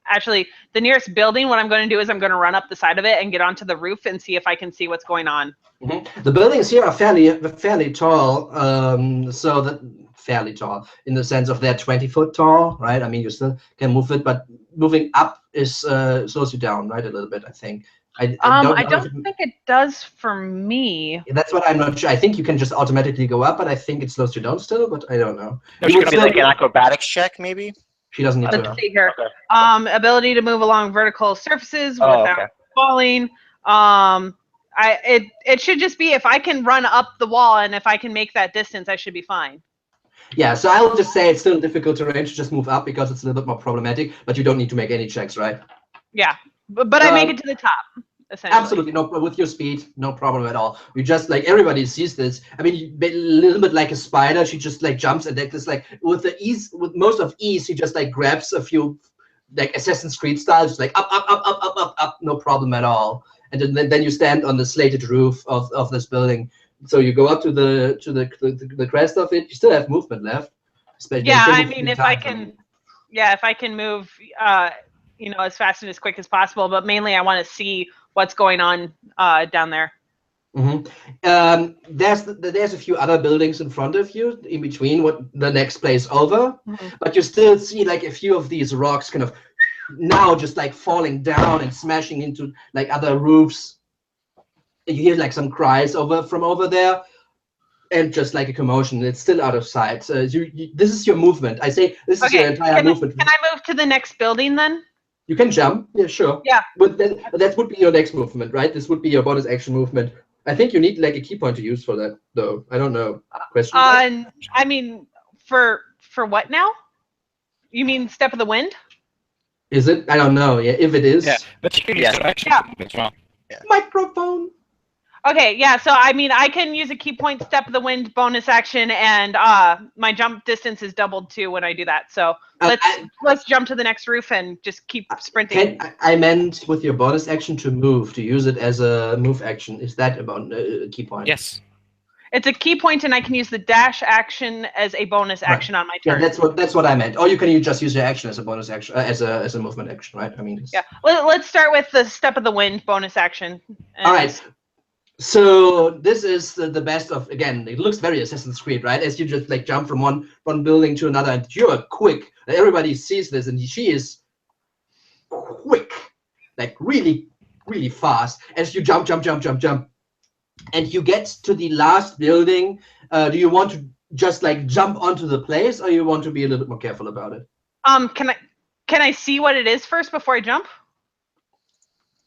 Actually, the nearest building. What I'm going to do is I'm going to run up the side of it and get onto the roof and see if I can see what's going on. Mm-hmm. The buildings here are fairly tall. Fairly tall in the sense of they're 20-foot tall, right? I mean, you still can move it, but moving up is slows you down, right? A little bit, I think. I don't think it does for me. That's what I'm not sure. I think you can just automatically go up, but I think it slows you down still, but I don't know. There's going to be like an acrobatics check, maybe? She doesn't need to. Let's see here. Okay. Ability to move along vertical surfaces without falling. It should just be if I can run up the wall and if I can make that distance, I should be fine. Yeah, so I'll just say it's still difficult terrain to just move up because it's a little bit more problematic, but you don't need to make any checks, right? Yeah, but I make it to the top, essentially. Absolutely, no, with your speed, no problem at all. You just, like, everybody sees this. I mean, a little bit like a spider, she just, like, jumps and like this, like, with most of ease, she just, like, grabs a few, like, Assassin's Creed style, just like up, no problem at all. And then you stand on the slated roof of this building. So you go up to the crest of it. You still have movement left. Yeah, I mean, if I can move, as fast and as quick as possible. But mainly, I want to see what's going on down there. Mm-hmm. There's a few other buildings in front of you, in between what the next place over. Mm-hmm. But you still see like a few of these rocks kind of now just like falling down and smashing into like other roofs. You hear like some cries from over there, and just like a commotion. It's still out of sight. This is your movement. I say this is your entire movement. Can I move to the next building then? You can jump. Yeah, sure. Yeah. But that would be your next movement, right? This would be your bonus action movement. I think you need like a key point to use for that, though. I don't know. Question? I mean, for what now? You mean Step of the Wind? Is it? I don't know. Yeah, if it is. Yeah, but you can use action as well. Yeah. Microphone. Okay, yeah, so I mean, I can use a key point, Step of the Wind, bonus action, and my jump distance is doubled too when I do that. So let's jump to the next roof and just keep sprinting. I meant with your bonus action to move, to use it as a move action. Is that about a key point? Yes. It's a key point, and I can use the dash action as a bonus action on my turn. Yeah, that's what I meant. Or you can just use your action as a bonus action, as a movement action, right? I mean. Yeah. Let's start with the Step of the Wind bonus action. All right. So this is the best of, again, it looks very Assassin's Creed, right? As you just like jump from one building to another, and you're quick. Everybody sees this, and she is quick, like really, really fast. As you jump, and you get to the last building. Do you want to just like jump onto the place, or you want to be a little bit more careful about it? Can I see what it is first before I jump?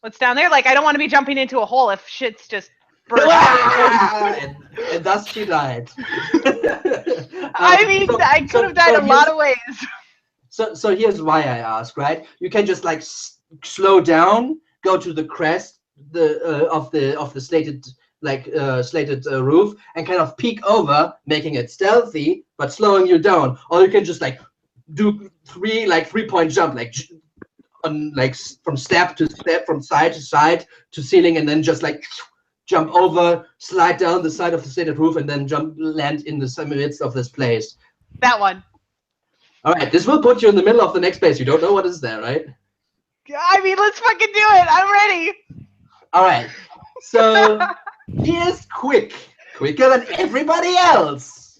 What's down there? Like, I don't want to be jumping into a hole if shit's just burst. and thus she died. I mean, I could have died a lot of ways. So here's why I ask, right? You can just like slow down, go to the crest of the slated roof, and kind of peek over, making it stealthy but slowing you down. Or you can just like do 3 3-point jump, like on like from step to step, from side to side to ceiling, and then just like jump over, slide down the side of the slated roof, and then land in the midst of this place. That one. All right, this will put you in the middle of the next place. You don't know what is there, right? I mean, let's fucking do it. I'm ready. All right. So he is quicker than everybody else.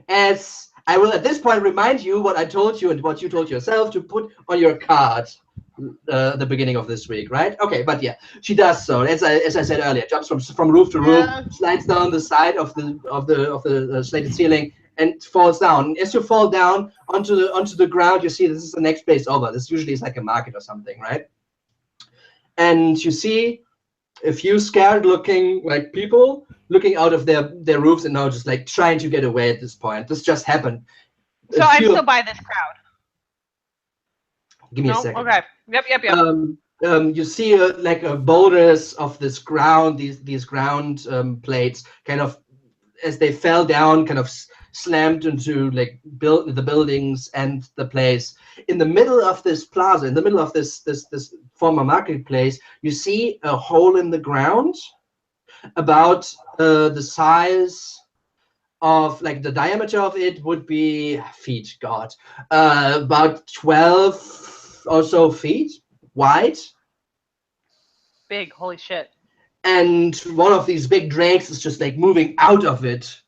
As I will at this point remind you what I told you and what you told yourself to put on your card the beginning of this week, right? Okay, but yeah, she does so. As I said earlier, jumps from roof to roof, slides down the side of the slated ceiling, and falls down. As you fall down onto the ground, you see this is the next place over. This usually is like a market or something, right? And you see a few scared-looking like people looking out of their roofs and now just like trying to get away at this point. This just happened. So I'm still by this crowd. Give me a second. Okay. Yep. You see like boulders of this ground, these ground plates, kind of as they fell down, kind of slammed into like the buildings and the place. In the middle of this plaza, in the middle of this former marketplace, you see a hole in the ground about the size of, like, the diameter of it would be feet, God, about 12 or so feet wide. Big, holy shit. And one of these big drakes is just like moving out of it.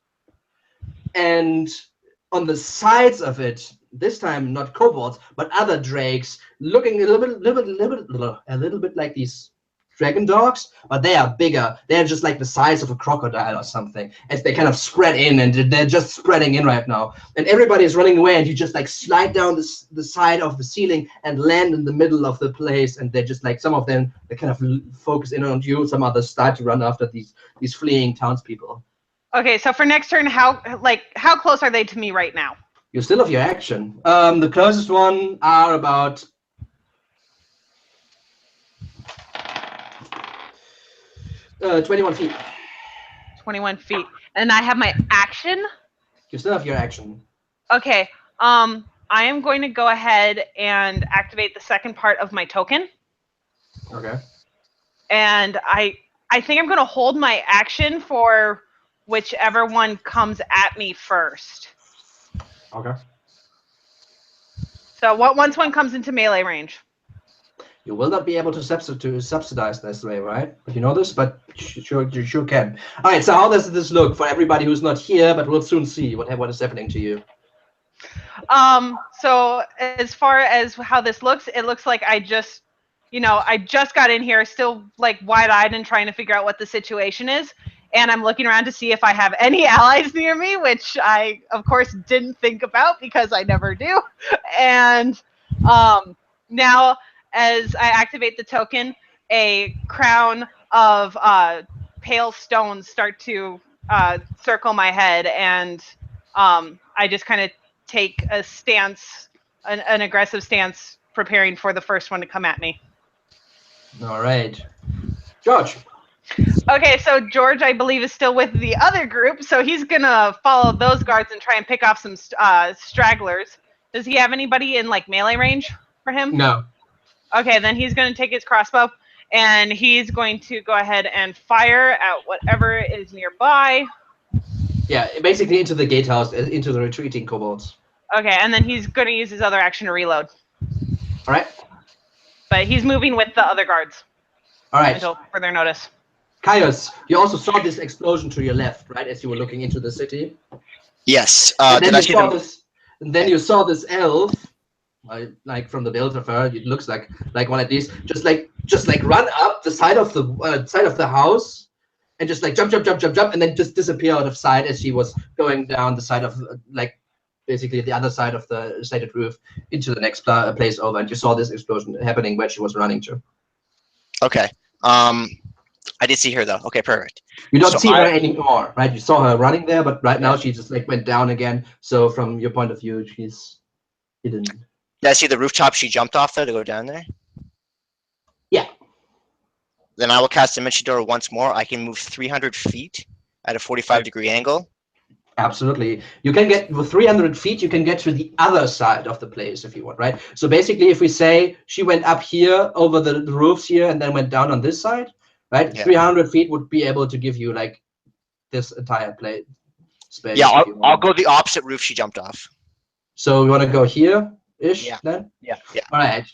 And on the sides of it, this time not kobolds, but other drakes, looking a little bit like these dragon dogs, but they are bigger. They're just like the size of a crocodile or something, as they kind of spread in, and they're just spreading in right now. And everybody is running away, and you just like slide down the side of the ceiling and land in the middle of the place. And they're just like, some of them, they kind of focus in on you. Some others start to run after these fleeing townspeople. Okay, so for next turn, how close are they to me right now? You still have your action. The closest one are about 21 feet. 21 feet. And I have my action? You still have your action. Okay. I am going to go ahead and activate the second part of my token. Okay. And I think I'm going to hold my action for whichever one comes at me first. Okay. So once one comes into melee range. You will not be able to subsidize this way, right? But you know this, but you sure can. All right, so how does this look for everybody who's not here, but we'll soon see what is happening to you? So as far as how this looks, it looks like I just got in here still like wide-eyed and trying to figure out what the situation is. And I'm looking around to see if I have any allies near me, which I, of course, didn't think about because I never do. And now, as I activate the token, a crown of pale stones start to circle my head, and I just kind of take a stance, an aggressive stance, preparing for the first one to come at me. All right. George. Okay, so George, I believe, is still with the other group, so he's going to follow those guards and try and pick off some stragglers. Does he have anybody in, like, melee range for him? No. Okay, then he's going to take his crossbow, and he's going to go ahead and fire at whatever is nearby. Yeah, basically into the gatehouse, into the retreating kobolds. Okay, and then he's going to use his other action to reload. All right. But he's moving with the other guards. All right. Until further notice. Caius, you also saw this explosion to your left, right, as you were looking into the city? Yes. Did I see them? And then you saw this elf, like from the build of her, it looks like one of these, just like run up the side of the house, and just like jump, and then just disappear out of sight as she was going down the side of basically the other side of the slated roof into the next place over, and you saw this explosion happening where she was running to. Okay. I did see her though. Okay, perfect. You don't see her anymore, right? You saw her running there, but right now she just like went down again. So from your point of view, she's hidden. Did I see the rooftop she jumped off though to go down there? Yeah. Then I will cast Dimension Door once more. I can move 300 feet at a 45-degree angle. Absolutely. You can get with 300 feet, you can get to the other side of the place if you want, right? So basically, if we say she went up here over the roofs here and then went down on this side, right? Yeah. 300 feet would be able to give you like this entire play space. Yeah, if you I'll want. go the opposite roof she jumped off. So we want to go here-ish Yeah. then? Yeah. All right.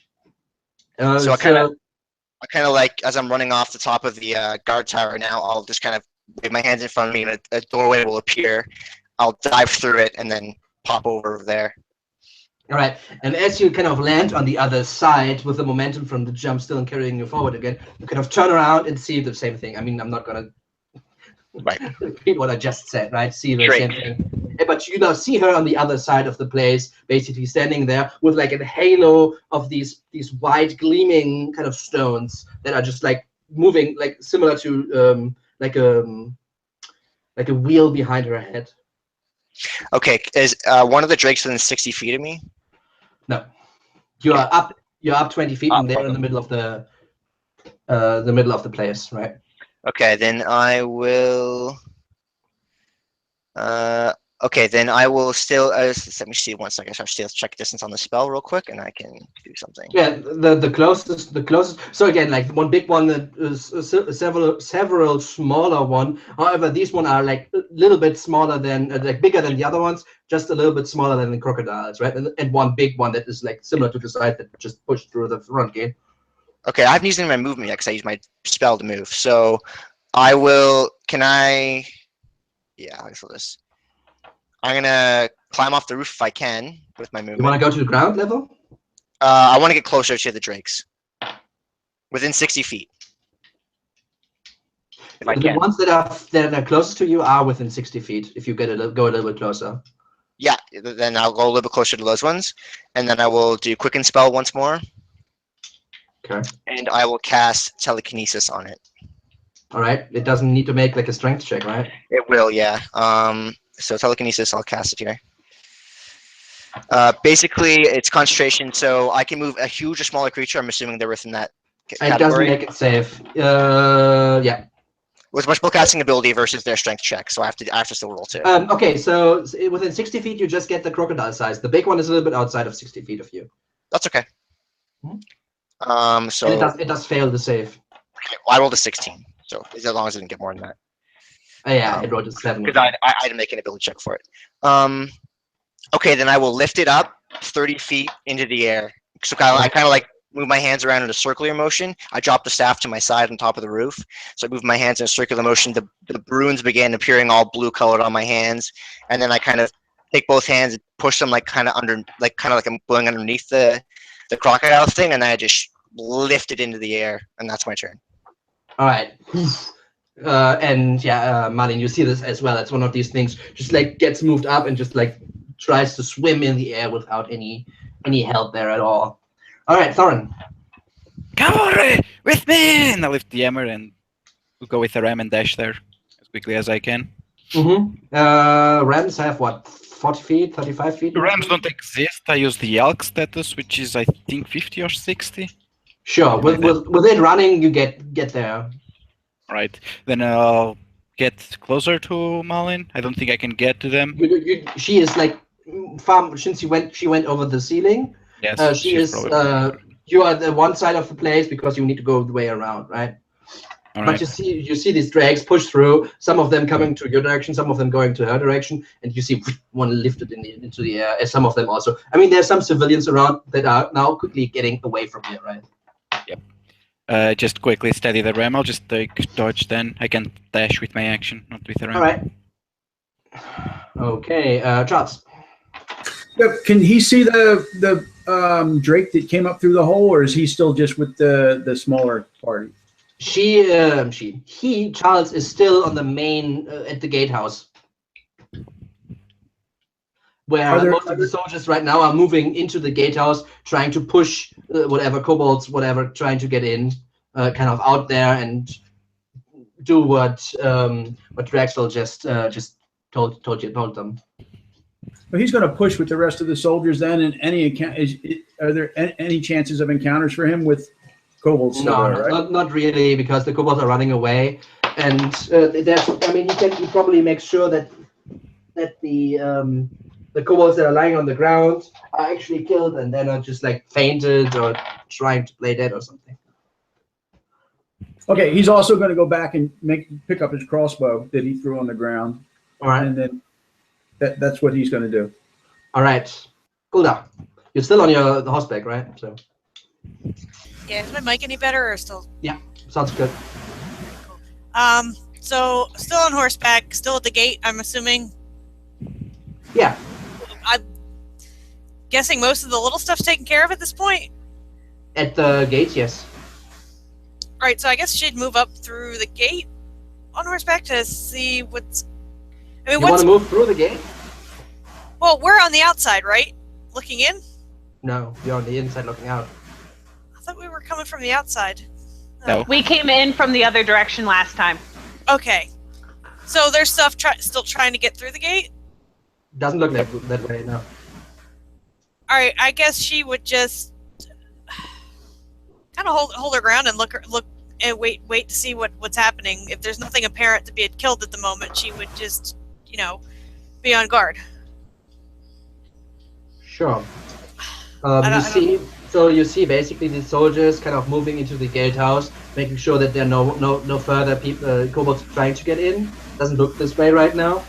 So I kind of like, as I'm running off the top of the guard tower now, I'll just kind of wave my hands in front of me and a doorway will appear. I'll dive through it and then pop over there. All right, and as you kind of land on the other side with the momentum from the jump still carrying you forward again, you kind of turn around and see the same thing. I mean, I'm not gonna repeat what I just said, right? See the same thing. But you now see her on the other side of the place, basically standing there with like a halo of these white gleaming kind of stones that are just like moving, like similar to like a wheel behind her head. Okay, is one of the drakes within 60 feet of me? No, you're up 20 feet, and they're in the middle of the place, right? Okay, then I will. Okay, then I will still. Let me see 1 second. I'll still check distance on the spell real quick, and I can do something. Yeah, the closest. So again, like one big one that is several smaller one. However, these one are like a little bit smaller than like bigger than the other ones, just a little bit smaller than the crocodiles, right? And one big one that is like similar to the side that just pushed through the front gate. Okay, I haven't used any of my movement yet because I used my spell to move. So I will. Can I? Yeah, I'll do this. I'm gonna climb off the roof if I can with my movement. You want to go to the ground level? I want to get closer to the drakes, within 60 feet. If I The can. ones that are closest to you are within 60 feet. If you go a little bit closer. Yeah, then I'll go a little bit closer to those ones, and then I will do Quicken Spell once more. Okay. And I will cast Telekinesis on it. All right. It doesn't need to make like a strength check, right? It will, yeah. So Telekinesis, I'll cast it here. Basically, it's concentration, so I can move a huge or smaller creature. I'm assuming they're within that category. It doesn't make it safe. Yeah. With my spellcasting ability versus their strength check, so I have to still roll too. Okay, so within 60 feet, you just get the crocodile size. The big one is a little bit outside of 60 feet of you. That's okay. Hmm? So and it does fail the save. Okay, well, I rolled a 16, so as long as I didn't get more than that. Yeah, it rolled a 7. Because I didn't make an ability check for it. Okay, then I will lift it up 30 feet into the air. So I kind of like move my hands around in a circular motion. I drop the staff to my side on top of the roof. So I move my hands in a circular motion. The runes began appearing all blue colored on my hands, and then I kind of take both hands and push them like I'm going underneath the crocodile thing, and then I just lift it into the air, and that's my turn. All right. And yeah, Martin, you see this as well. It's one of these things, just like gets moved up and just like tries to swim in the air without any help there at all. All right, Thorin. Cavalry with me! And I lift the hammer and we'll go with the ram and dash there as quickly as I can. Rams have what, 40 feet, 35 feet? The rams don't exist. I use the elk status, which is I think 50 or 60. Sure. Within running, you get there. Right. Then I'll get closer to Malin. I don't think I can get to them. She is like far since she went over the ceiling. Yes. She is. You are the one side of the place because you need to go the way around, right? All But right. you see these drags push through. Some of them coming to your direction, some of them going to her direction, and you see one lifted into the air. And some of them also. I mean, there's some civilians around that are now quickly getting away from here, right? Yep. Just quickly steady the ram. I'll just take dodge then. I can dash with my action, not with the ram. All right. Okay, Charles. Yeah, can he see the drake that came up through the hole, or is he still just with the smaller party? Charles is still on the main at the gatehouse, where most of the soldiers right now are moving into the gatehouse, trying to push whatever kobolds, whatever, trying to get in, kind of out there and do what Draxel just told them. But he's going to push with the rest of the soldiers then. And are there any chances of encounters for him with kobolds? Not really, because the kobolds are running away, and he probably makes sure that that the kobolds that are lying on the ground are actually killed and they're not just like fainted or trying to play dead or something. Okay, he's also going to go back and pick up his crossbow that he threw on the ground. All right. And then that's what he's going to do. All right. Cool down. You're still on the horseback, right? So. Yeah, is my mic any better or still? Yeah, sounds good. So still on horseback, still at the gate, I'm assuming. Yeah. I'm guessing most of the little stuff's taken care of at this point. At the gate, yes. All right, so I guess she'd move up through the gate on horseback to see what's. I mean, you want to move through the gate? Well, we're on the outside, right? Looking in? No, you're on the inside looking out. I thought we were coming from the outside. No. We came in from the other direction last time. Okay. So there's stuff still trying to get through the gate? Doesn't look like that way, no. All right, I guess she would just kind of hold her ground and look and wait to see what's happening. If there's nothing apparent to be killed at the moment, she would just, be on guard. Sure. You see basically the soldiers kind of moving into the gatehouse, making sure that there are no further kobolds trying to get in. Doesn't look this way right now.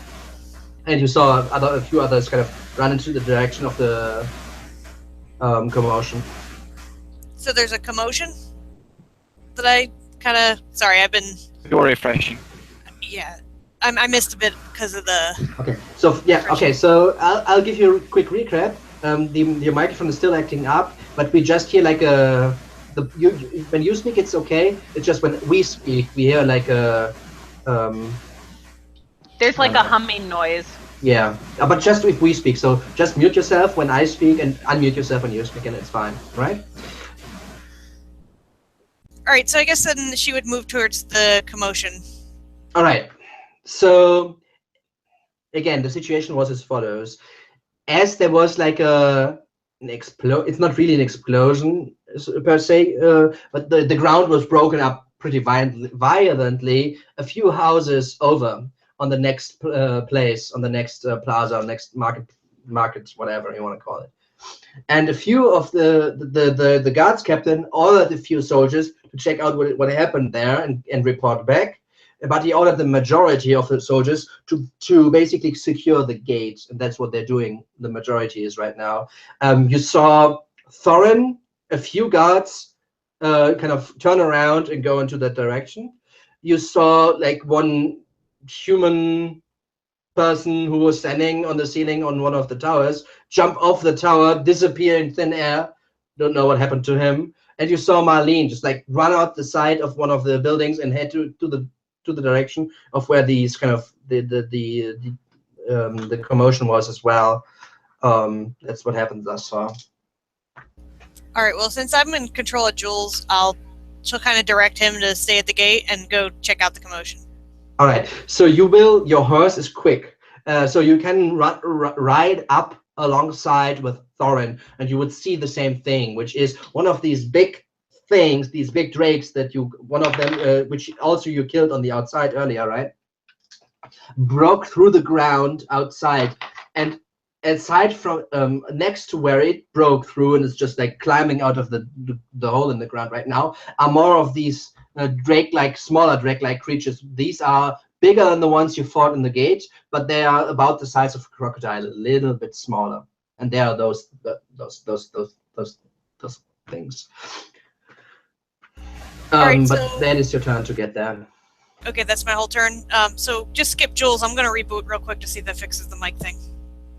And you saw a few others kind of run into the direction of the commotion. So there's a commotion? That I kind of... Sorry, I've been... You're refreshing. Yeah. I missed a bit because of the... Okay. So, yeah, okay. So I'll give you a quick recap. Your microphone is still acting up, but we just hear like when you speak, it's okay. It's just when we speak, we hear like a... There's like a humming noise. Yeah, but just if we speak. So just mute yourself when I speak and unmute yourself when you speak, and it's fine, right? All right, so I guess then she would move towards the commotion. All right. So again, the situation was as follows. As there was like an explosion, it's not really an explosion per se, but the ground was broken up pretty violently a few houses over on the next place, on the next plaza, next market, whatever you want to call it. And a few of the guards captain ordered a few soldiers to check out what happened there and report back. But he ordered the majority of the soldiers to basically secure the gate, and that's what they're doing. The majority is right now. You saw Thorin, a few guards kind of turn around and go into that direction. You saw like one human person who was standing on the ceiling on one of the towers jump off the tower, disappear in thin air. Don't know what happened to him. And you saw Marlene just like run out the side of one of the buildings and head to the direction of where these kind of the commotion was as well. That's what happened thus far. All right. Well, since I'm in control of Jules, she'll kind of direct him to stay at the gate and go check out the commotion. All right. So your horse is quick, so you can ride up alongside with Thorin, and you would see the same thing, which is one of these big things, these big drakes that one of them, which also you killed on the outside earlier, right? Broke through the ground outside, and aside from next to where it broke through and it's just like climbing out of the hole in the ground right now, are more of these smaller drake-like creatures. These are bigger than the ones you fought in the gate, but they are about the size of a crocodile, a little bit smaller. And they are those things. Right, but then it's your turn to get there. Okay, that's my whole turn. So just skip Jules. I'm gonna reboot real quick to see if that fixes the mic thing.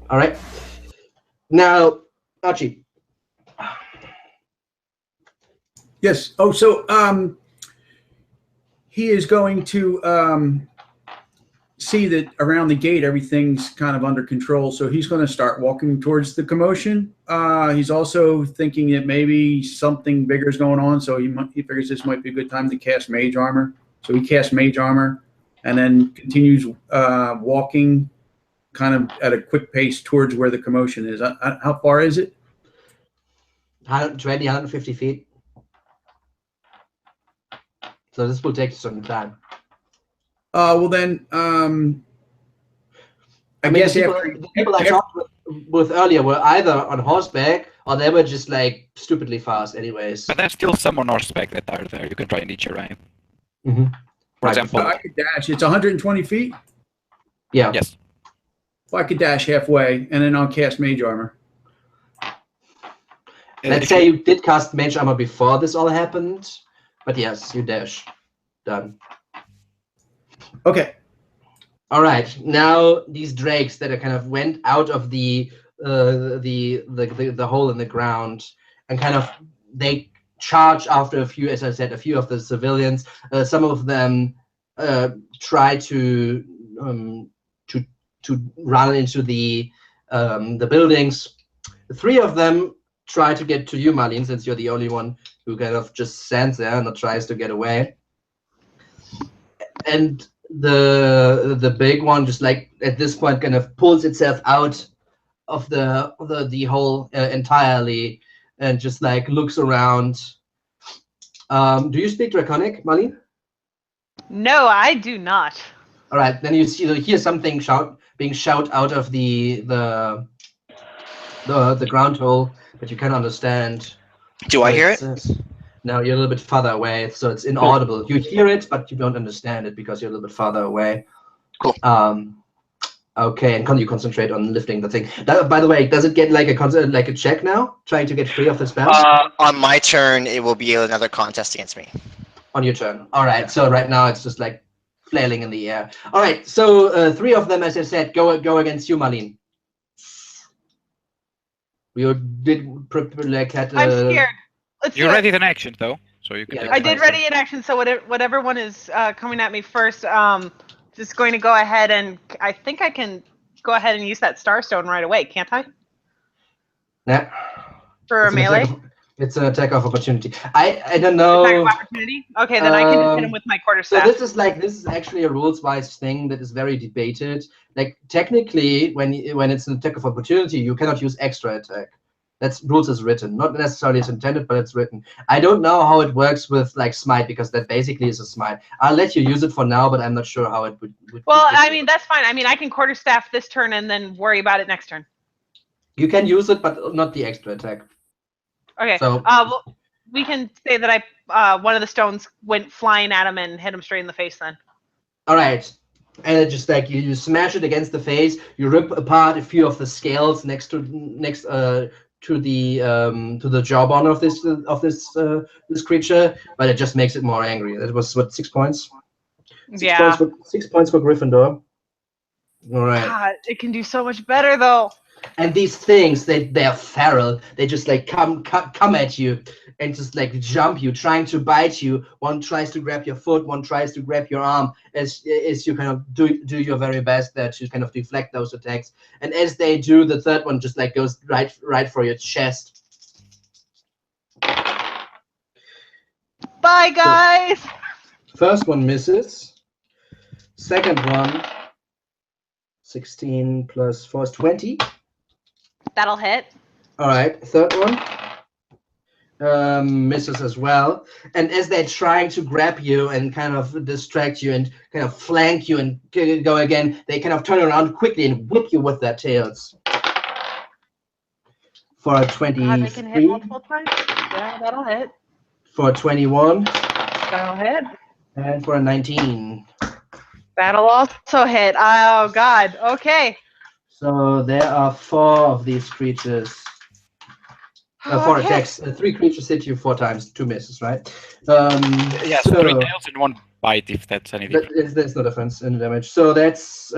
All right. Now, Archie. Yes. Oh, so he is going to see that around the gate everything's kind of under control. So he's going to start walking towards the commotion. He's also thinking that maybe something bigger is going on. So he figures this might be a good time to cast Mage Armor. So he casts Mage Armor and then continues walking kind of at a quick pace towards where the commotion is. How far is it? 120, 150 feet. So this will take some time. Well then, I mean, guess the people I talked with earlier were either on horseback or they were just like stupidly fast, anyways. But there's still some on horseback that are there. You can try and each right? Mm-hmm. For example. I could dash. It's 120 feet. Yeah. Yes. Well, I could dash halfway, and then I'll cast Mage Armor. Let's say you did cast Mage Armor before this all happened, but yes, you dash. Done. Okay. All right. Now these drakes that are kind of went out of the hole in the ground and kind of they charge after a few, as I said, a few of the civilians. Some of them try to run into the buildings. 3 of them try to get to you, Marlene, since you're the only one who kind of just stands there and tries to get away. And the big one just like at this point kind of pulls itself out of the hole entirely and just like looks around. Do you speak Draconic, Marlene? No, I do not. All right, then you hear something being shout out of the ground hole, but you can't understand. Do I hear it? No, you're a little bit farther away, so it's inaudible. You hear it, but you don't understand it because you're a little bit farther away. Cool. Okay, and can you concentrate on lifting the thing? By the way, does it get like a check now? Trying to get free of the spell? On my turn, it will be another contest against me. On your turn. All right, so right now it's just like flailing in the air. All right, so 3 of them, as I said, go against you, Marlene. You did like had. I'm scared. Let's You readied an action though, so you can. Yeah, take I it. did ready an action, so whatever one is coming at me first, just going to go ahead and I think I can go ahead and use that Starstone right away, can't I? Yeah. For a melee? It's an attack of opportunity. I don't know. Attack of opportunity? Okay, then I can just hit him with my quarterstaff. So this is actually a rules-wise thing that is very debated. Like technically, when it's an attack of opportunity, you cannot use extra attack. That's rules as written, not necessarily as intended, but it's written. I don't know how it works with like smite because that basically is a smite. I'll let you use it for now, but I'm not sure how it would. Well, I mean that's fine. I mean I can quarterstaff this turn and then worry about it next turn. You can use it, but not the extra attack. Okay. So well, we can say that I one of the stones went flying at him and hit him straight in the face. Then. all right, and it just like you smash it against the face. You rip apart a few of the scales next to the jawbone of this creature, but it just makes it more angry. That was what 6 points. 6 points for Gryffindor. All right. God, it can do so much better though. And these things, they're feral. They just like come at you and just like jump you, trying to bite you. One tries to grab your foot, one tries to grab your arm as you kind of do your very best there to kind of deflect those attacks. And as they do, the third one just like goes right for your chest. Bye guys. So, first one misses. Second one, 16 plus 4 is 20. That'll hit. All right, third one misses as well. And as they're trying to grab you and kind of distract you and kind of flank you and go again, they kind of turn around quickly and whip you with their tails. For a 23. God, they can hit multiple times. Yeah, that'll hit. For a 21. That'll hit. And for a 19. That'll also hit. Oh God. Okay. So there are 4 of these creatures. 4 attacks. 3 creatures hit you 4 times, 2 misses, right? Yes, so 3 tails and 1 bite, if that's any different. There's no difference in the damage. So that's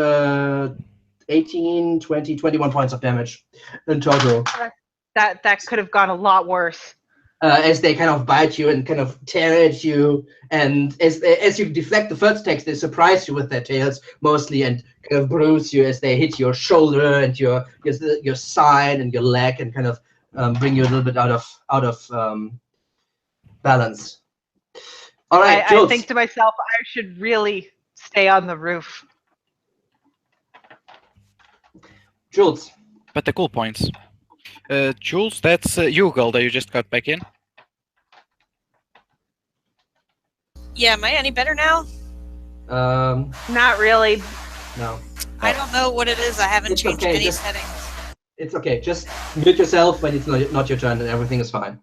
18, 20, 21 points of damage in total. That could have gone a lot worse. As they kind of bite you and kind of tear at you, and as you deflect the first attacks, they surprise you with their tails mostly and kind of bruise you as they hit your shoulder and your side and your leg and kind of bring you a little bit out of balance. All right, I think to myself, I should really stay on the roof. Jules. But the cool points. Jules, that's Yugal that you just got back in. Yeah, am I any better now? Not really. No. I don't know what it is. I haven't It's changed okay, any just- settings. It's okay. Just mute yourself when it's not your turn, and everything is fine.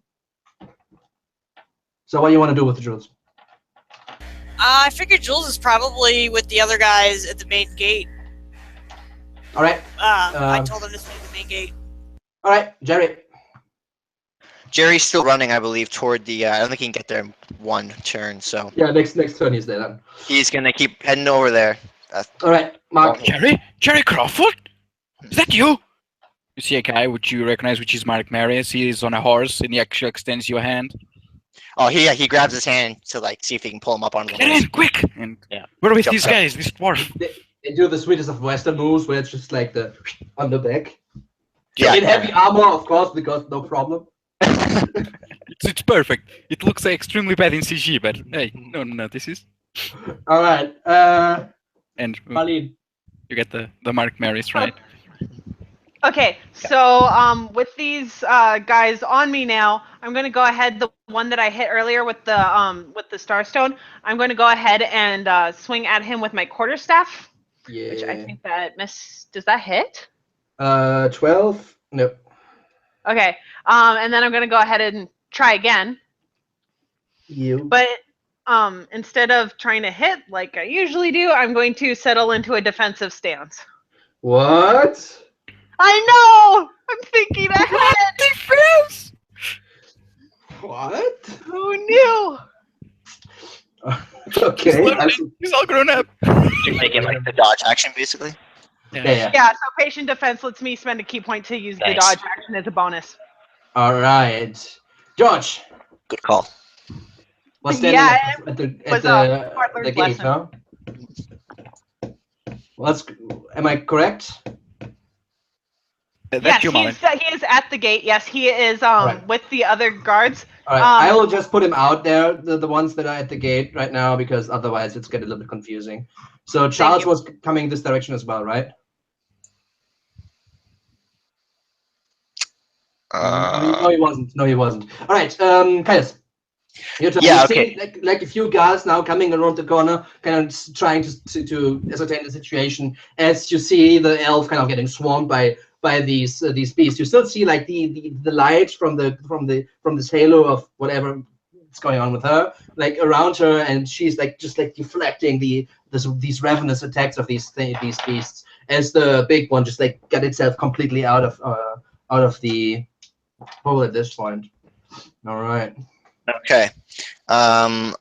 So what do you want to do with the Jules? I figured Jules is probably with the other guys at the main gate. All right. I told him to stay at the main gate. All right, Jerry. Jerry's still running, I believe, toward the. I don't think he can get there in one turn, so Yeah, next turn he's there then. he's gonna keep heading over there. All right, Mark. Jerry Crawford? Is that you? You see a guy which you recognize, which is Mark Marius. He is on a horse, and he actually extends you a hand. Oh, he grabs his hand to like see if he can pull him up on the Get horse. in, quick! And Yeah. we're with Jump these up. guys, this dwarf. They do the sweetest of Western moves, where it's just like the on the back. Yeah. In heavy armor, of course, because no problem. It's perfect. It looks extremely bad in CG, but hey, no, this is. All right, And Marlene. you get the Mark Marius, right? Okay, so with these guys on me now, I'm going to go ahead. The one that I hit earlier with the Starstone, I'm going to go ahead and swing at him with my quarterstaff, Yeah. which I think that does that hit? 12. No. Okay, and then I'm going to go ahead and try again. But instead of trying to hit like I usually do, I'm going to settle into a defensive stance. What? I know! I'm thinking ahead! Defense! What? Who knew? Okay. He's all grown up. You're making like the dodge action, basically. Yeah. Yeah, so patient defense lets me spend a key point to use the Nice. dodge action as a bonus. All right, George. Good call. Was standing Yeah, at the was a smart the learned gate, lesson. huh? Well, am I correct? That's Yes, your moment. he is at the gate. Yes, he is Right. with the other guards. All right, I will just put him out there, the ones that are at the gate right now, because otherwise it's getting a little bit confusing. So Charles you. was coming this direction as well, right? No, he wasn't. No, he wasn't. All right, Caius. Your turn. Yeah, You see, okay. like a few guards now coming around the corner, kind of trying to ascertain the situation. As you see the elf kind of getting swarmed by these beasts. You still see like the light from this halo of whatever is going on with her, like around her, and she's like just like deflecting these ravenous attacks of these beasts. As the big one just like got itself completely out of the hole at this point. All right. Okay. I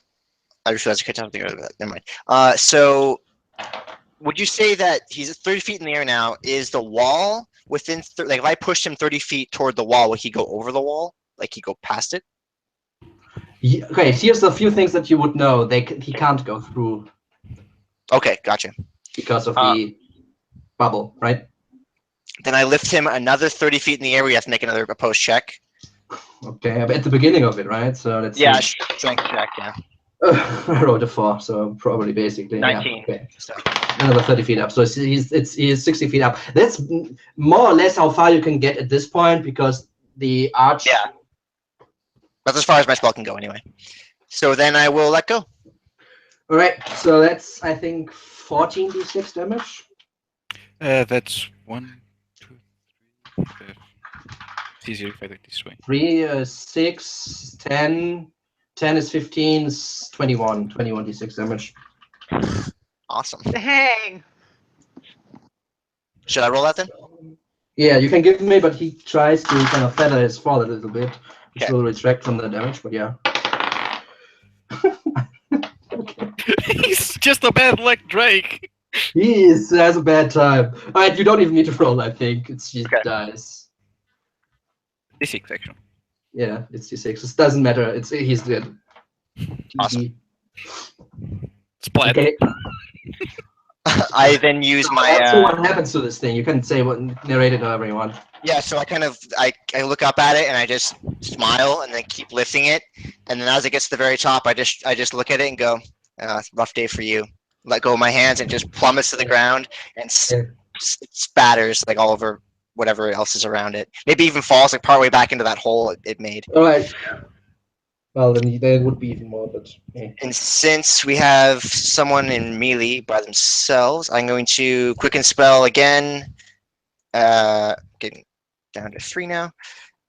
just realized I couldn't tell the never mind. So would you say that he's 30 feet in the air now? Is the wall within like if I pushed him 30 feet toward the wall, would he go over the wall? Like he go past it? Yeah, okay, here's a few things that you would know. He can't go through Okay, gotcha. because of the bubble, right? Then I lift him another 30 feet in the air. We have to make another opposed check. Okay, at the beginning of it, right? So let's Yeah, see. strength check. Yeah, I wrote a 4, so probably basically 19. Yeah, okay. So Another 30 feet up. So he's 60 feet up. That's more or less how far you can get at this point because the arch. yeah, that's as far as my spell can go anyway. So then I will let go. All right. So that's I think 14d6 damage. That's 1, 2, 3, 4. It's easier if I do it this way. 3, 6, 10. 10 is 15, is 21. 21d6 damage. Awesome. Dang. Should I roll that then? Yeah, you can give me, but he tries to kind of feather his fall a little bit, which Okay. will retract from the damage, but yeah. He's just a bad luck Drake. Has a bad time. All right, you don't even need to roll, I think. It's just Okay. dice. D6 actually. Yeah, it's d6. It doesn't matter. He's dead. Awesome. Splat. Okay. I then use So my that's what happens to this thing. You can say what narrate it however you want. yeah. So I look up at it and I just smile and then keep lifting it. And then as it gets to the very top, I just look at it and go, it's a rough day for you. Let go of my hands and just plummets to the ground and Yeah. spatters like all over whatever else is around it. Maybe even falls like partway back into that hole it made. All right. Well, then there would be even more, but yeah. And since we have someone in melee by themselves, I'm going to quicken spell again. Getting down to 3 now.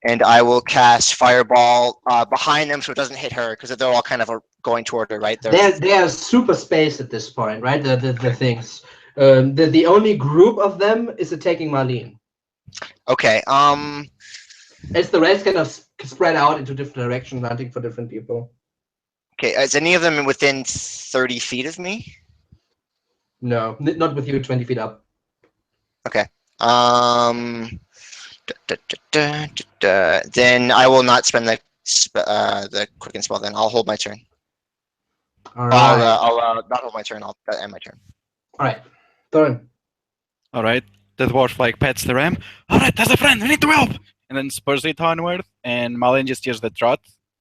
And I will cast Fireball behind them so it doesn't hit her, because they're all kind of going toward her, right? They are super spaced at this point, right? The things. The only group of them is attacking Marlene. Okay. As the rest kind of spread out into different directions, hunting for different people. Okay. Is any of them within 30 feet of me? No, not with you 20 feet up. Okay. Then I will not spend the quicken spell. Then I'll hold my turn. All right. I'll not hold my turn. I'll end my turn. All right. Thorin. All right. The dwarf like pets the ram. All right, that's a friend. We need to help. And then spurs it onward, and Malin just hears the trot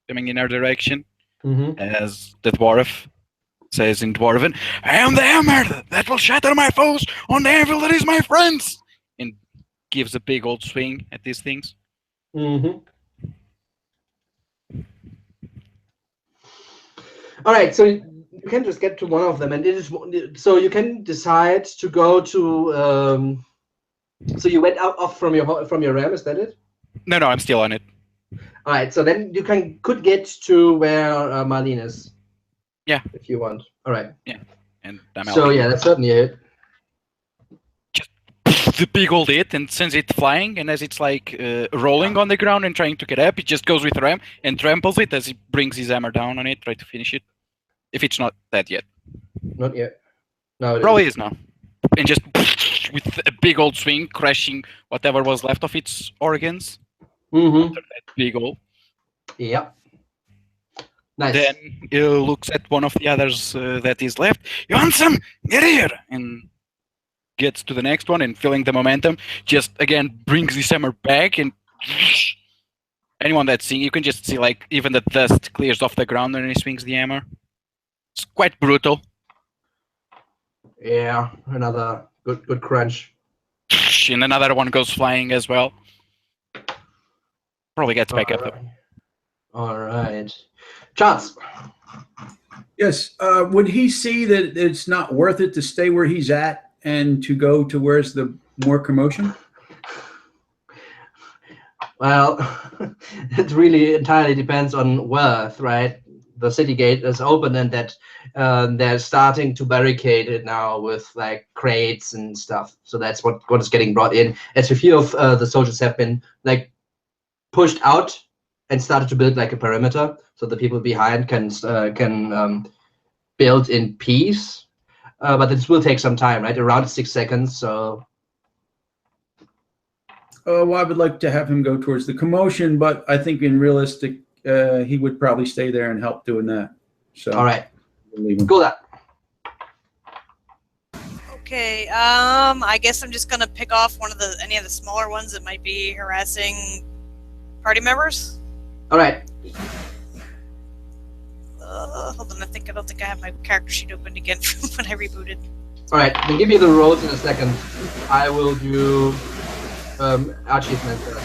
coming in our direction. As the dwarf says in Dwarven, "I am the hammer that will shatter my foes on the anvil that is my friends," and gives a big old swing at these things. All right, so you can just get to one of them, and it is so you can decide to go to. So you went off from your ram, is that it? No, I'm still on it. All right, so then you could get to where Marlene is. Yeah. If you want. All right. Yeah. And so yeah, that's certainly it. Just the big old hit and sends it flying, and as it's like rolling on the ground and trying to get up, it just goes with ram and tramples it as he brings his hammer down on it, try to finish it. If it's not dead yet. Not yet. No, it probably is now. And just with a big old swing, crashing whatever was left of its organs. After that big old. Yeah. Nice. Then he looks at one of the others that is left. Johansson, get here! And gets to the next one, and feeling the momentum, just again brings his hammer back, and anyone that's seeing, you can just see like even the dust clears off the ground when he swings the hammer. It's quite brutal. Yeah, another good crunch. And another one goes flying as well. Probably gets back up. All right. Chance. Yes. Would he see that it's not worth it to stay where he's at and to go to where's the more commotion? Well, it really entirely depends on Worth, right? The city gate is open, and that they're starting to barricade it now with like crates and stuff. So that's what is getting brought in. As a few of the soldiers have been like pushed out and started to build like a perimeter, so the people behind can build in peace. But this will take some time, right? Around 6 seconds. So. Well, I would like to have him go towards the commotion, but I think in realistic, he would probably stay there and help doing that. So. All right. Go that. Okay. I guess I'm just gonna pick off any of the smaller ones that might be harassing party members. All right. Hold on, I don't think I have my character sheet opened again from when I rebooted. All right, I'll give you the rolls in a second. I will do Archie's men first.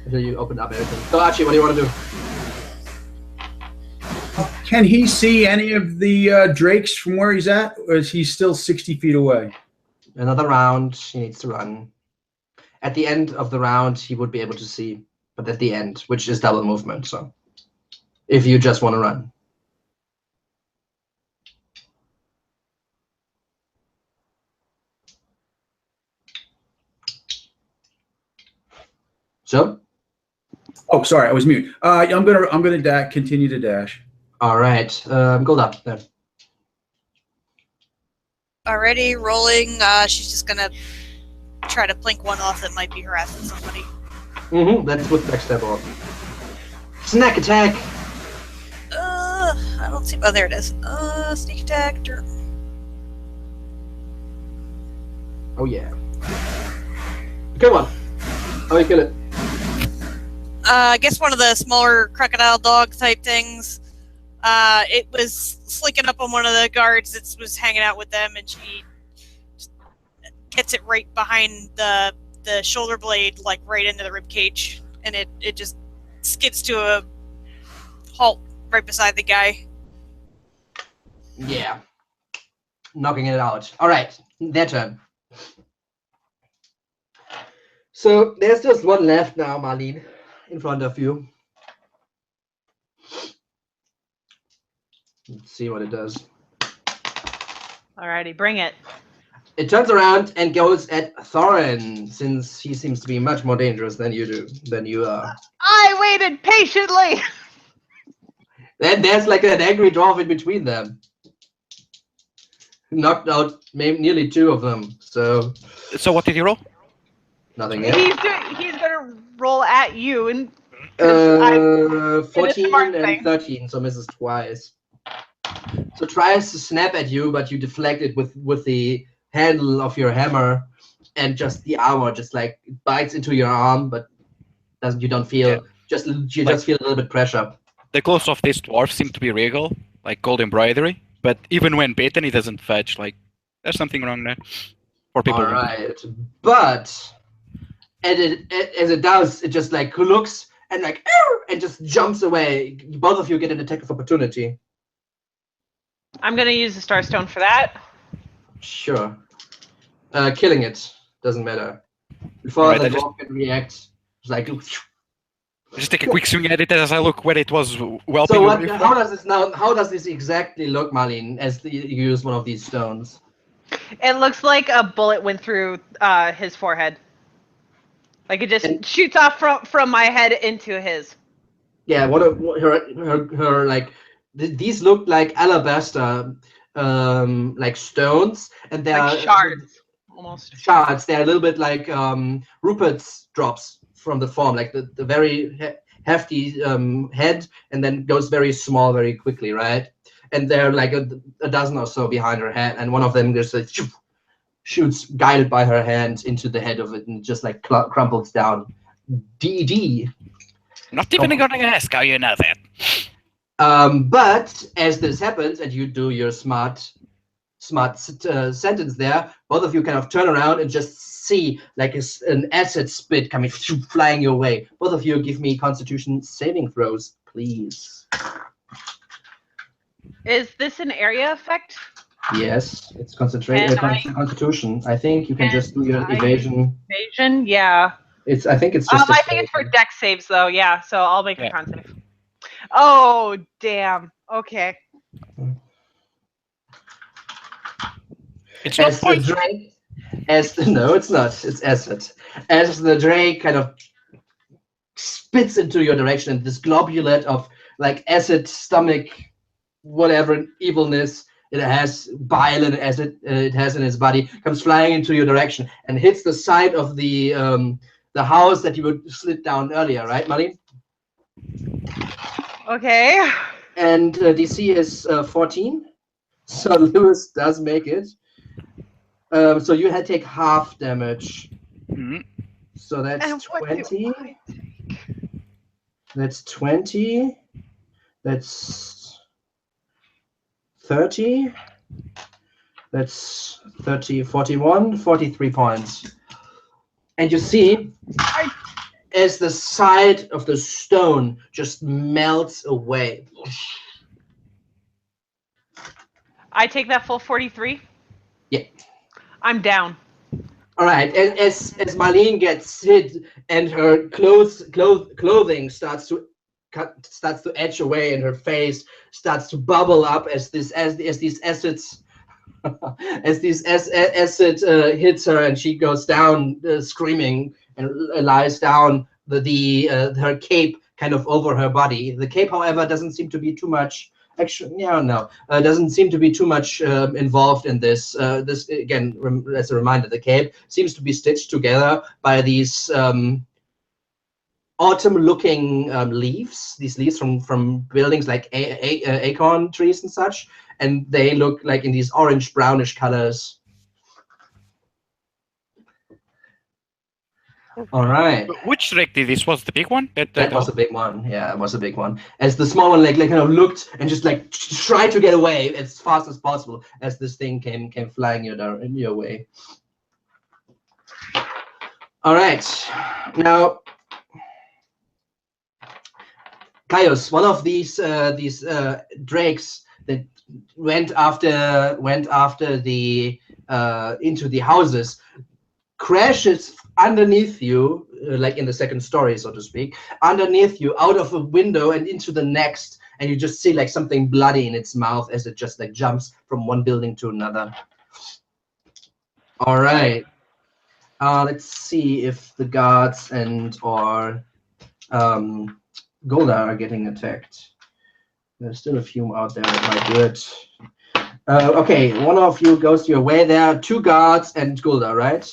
Until you open up everything. So Archie, what do you want to do? Can he see any of the drakes from where he's at, or is he still 60 feet away? Another round, he needs to run. At the end of the round, he would be able to see, but at the end, which is double movement, so if you just want to run. So? Oh, sorry, I was mute. I'm gonna continue to dash. All right, Golda then. Already rolling. She's just gonna try to blink one off that might be harassing somebody. That's with backstab off. Snack attack. I don't see. Oh, there it is. Sneak attack. Oh yeah. Come on. How you kill it? I guess one of the smaller crocodile dog type things. It was slinking up on one of the guards that was hanging out with them, and she gets it right behind the shoulder blade, like right into the rib cage, and it just skids to a halt right beside the guy. Yeah. Knocking it out. All right, their turn. So there's just one left now, Marlene, in front of you. Let's see what it does. Alrighty, bring it. It turns around and goes at Thorin, since he seems to be much more dangerous than you are. I waited patiently. Then there's like an angry dwarf in between them. Knocked out maybe nearly 2 of them. So what did you roll? nothing yet. He's gonna roll at you and 14 smart and thing. 13, so misses twice. So tries to snap at you, but you deflect it with the handle of your hammer, and just the armor just like bites into your arm, but you don't feel just feel a little bit pressure. The clothes of this dwarf seem to be regal, like gold embroidery, but even when bitten, it doesn't fetch. Like there's something wrong there. For people. All right, but as it does, it just like looks and like and just jumps away. Both of you get an attack of opportunity. I'm gonna use the Starstone for that. Sure. Killing it doesn't matter. Before the dwarf can react, it's like. Just take a quick swing at it as I look where it was well. So how does this now? How does this exactly look, Marlene? As you use one of these stones. It looks like a bullet went through his forehead. Like it just shoots off from my head into his. Yeah. Her like these look like alabaster like stones, and they're like shards almost. Shards. They're a little bit like Rupert's drops from the form, like the very hefty head, and then goes very small very quickly, right? And they're like a dozen or so behind her head, and one of them just like, shoots, guided by her hand, into the head of it, and just like crumples down. DD. Not even gonna ask how you know that. But as this happens, and you do your smart sentence there, both of you kind of turn around and just see like an acid spit coming flying your way. Both of you give me Constitution saving throws, please. Is this an area effect? Yes, it's Constitution. I think you can just do your evasion. Evasion, yeah. I think it's just. I think it's for dex saves though. Yeah, so I'll make a con save. Oh damn. Okay. It's not poison. No, it's not. It's acid. As the drake kind of spits into your direction, and this globulate of like acid stomach, whatever evilness it has, bile and acid it has in its body, comes flying into your direction and hits the side of the house that you would slid down earlier, right, Marlene? Okay. And DC is 14, so Lewis does make it. So you had take half damage. Mm-hmm. So that's 20. That's 20. That's 30. That's 30, 41, 43 points. And you see, as the side of the stone just melts away. I take that full 43? Yeah. I'm down. All right, and as Marlene gets hit and her clothing starts to etch away, and her face starts to bubble up as these acids acid hits her, and she goes down screaming and lies down. Her cape kind of over her body. The cape, however, doesn't seem to be too much. Actually, doesn't seem to be too much involved in this. This again, as a reminder, the cape seems to be stitched together by these autumn-looking leaves. These leaves from buildings like acorn trees and such, and they look like in these orange-brownish colors. All right. Which drake did this? Was the big one? That was a big one. Yeah, it was a big one. As the small one like kind of looked and just like tried to get away as fast as possible as this thing came flying your way. All right. Now, Caius, one of these drakes that went after the into the houses, crashes underneath you, like in the second story, so to speak, underneath you, out of a window and into the next, and you just see like something bloody in its mouth as it just like jumps from one building to another. All right. Let's see if the guards and or Golda are getting attacked. There's still a few out there that might do it. Okay, one of you goes your way. There are 2 guards and Golda, right?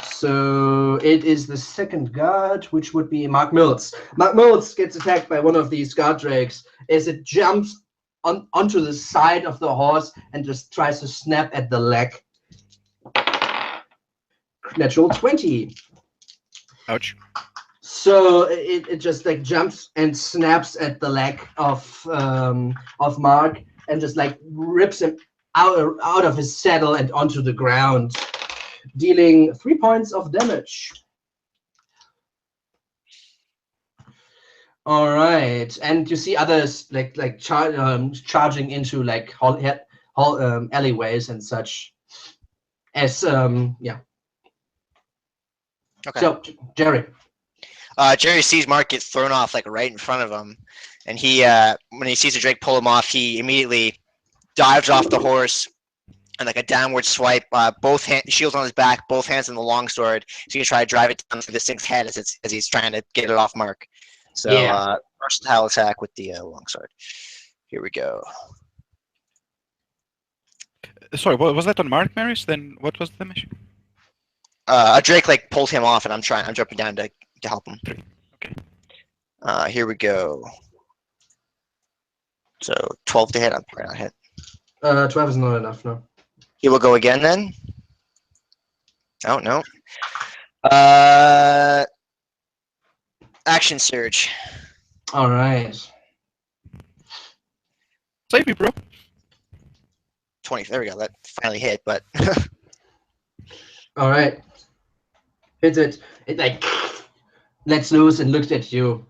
So it is the second guard, which would be Mark Mills. Mark Mills gets attacked by one of these guard drakes as it jumps onto the side of the horse and just tries to snap at the leg. Natural 20. Ouch. So it just like jumps and snaps at the leg of Mark and just like rips him out of his saddle and onto the ground, dealing 3 points of damage. All right, and you see others like charging into like alleyways and such. As yeah. Okay. So Jerry. Jerry sees Mark get thrown off like right in front of him, and he when he sees the drake pull him off, he immediately dives off the horse and like a downward swipe, both shields on his back, both hands in the longsword. So he's gonna try to drive it down through this thing's head as he's trying to get it off Mark. So Yeah. versatile attack with the longsword. Here we go. Sorry, what was that on Mark, Maris? Then what was the mission? A drake like pulled him off, and I'm jumping down to help him. Okay. Here we go. So 12 to hit. I'm probably not hit. 12 is not enough, no. He will go again then. Oh no. Action surge. All right. Save me, bro. 20. There we go. That finally hit, but All right. Hits it. It like lets loose and looks at you,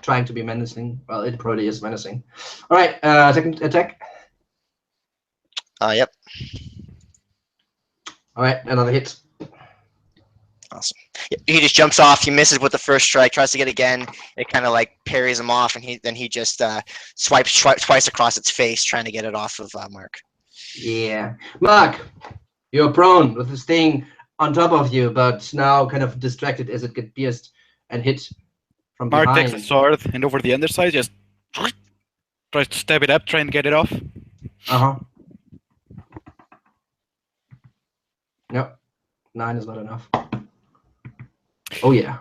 trying to be menacing. Well, it probably is menacing. All right. Second attack. yep. All right. Another hit. Awesome. He just jumps off. He misses with the first strike. Tries to get again. It kind of like parries him off, and he just swipes twice across its face, trying to get it off of Mark. Yeah. Mark, you're prone with this thing on top of you, but now kind of distracted as it gets pierced and hit from Mark behind. takes the sword and over the underside just tries to stab it up, try and get it off. Uh-huh. Yep. 9 is not enough. Oh, yeah.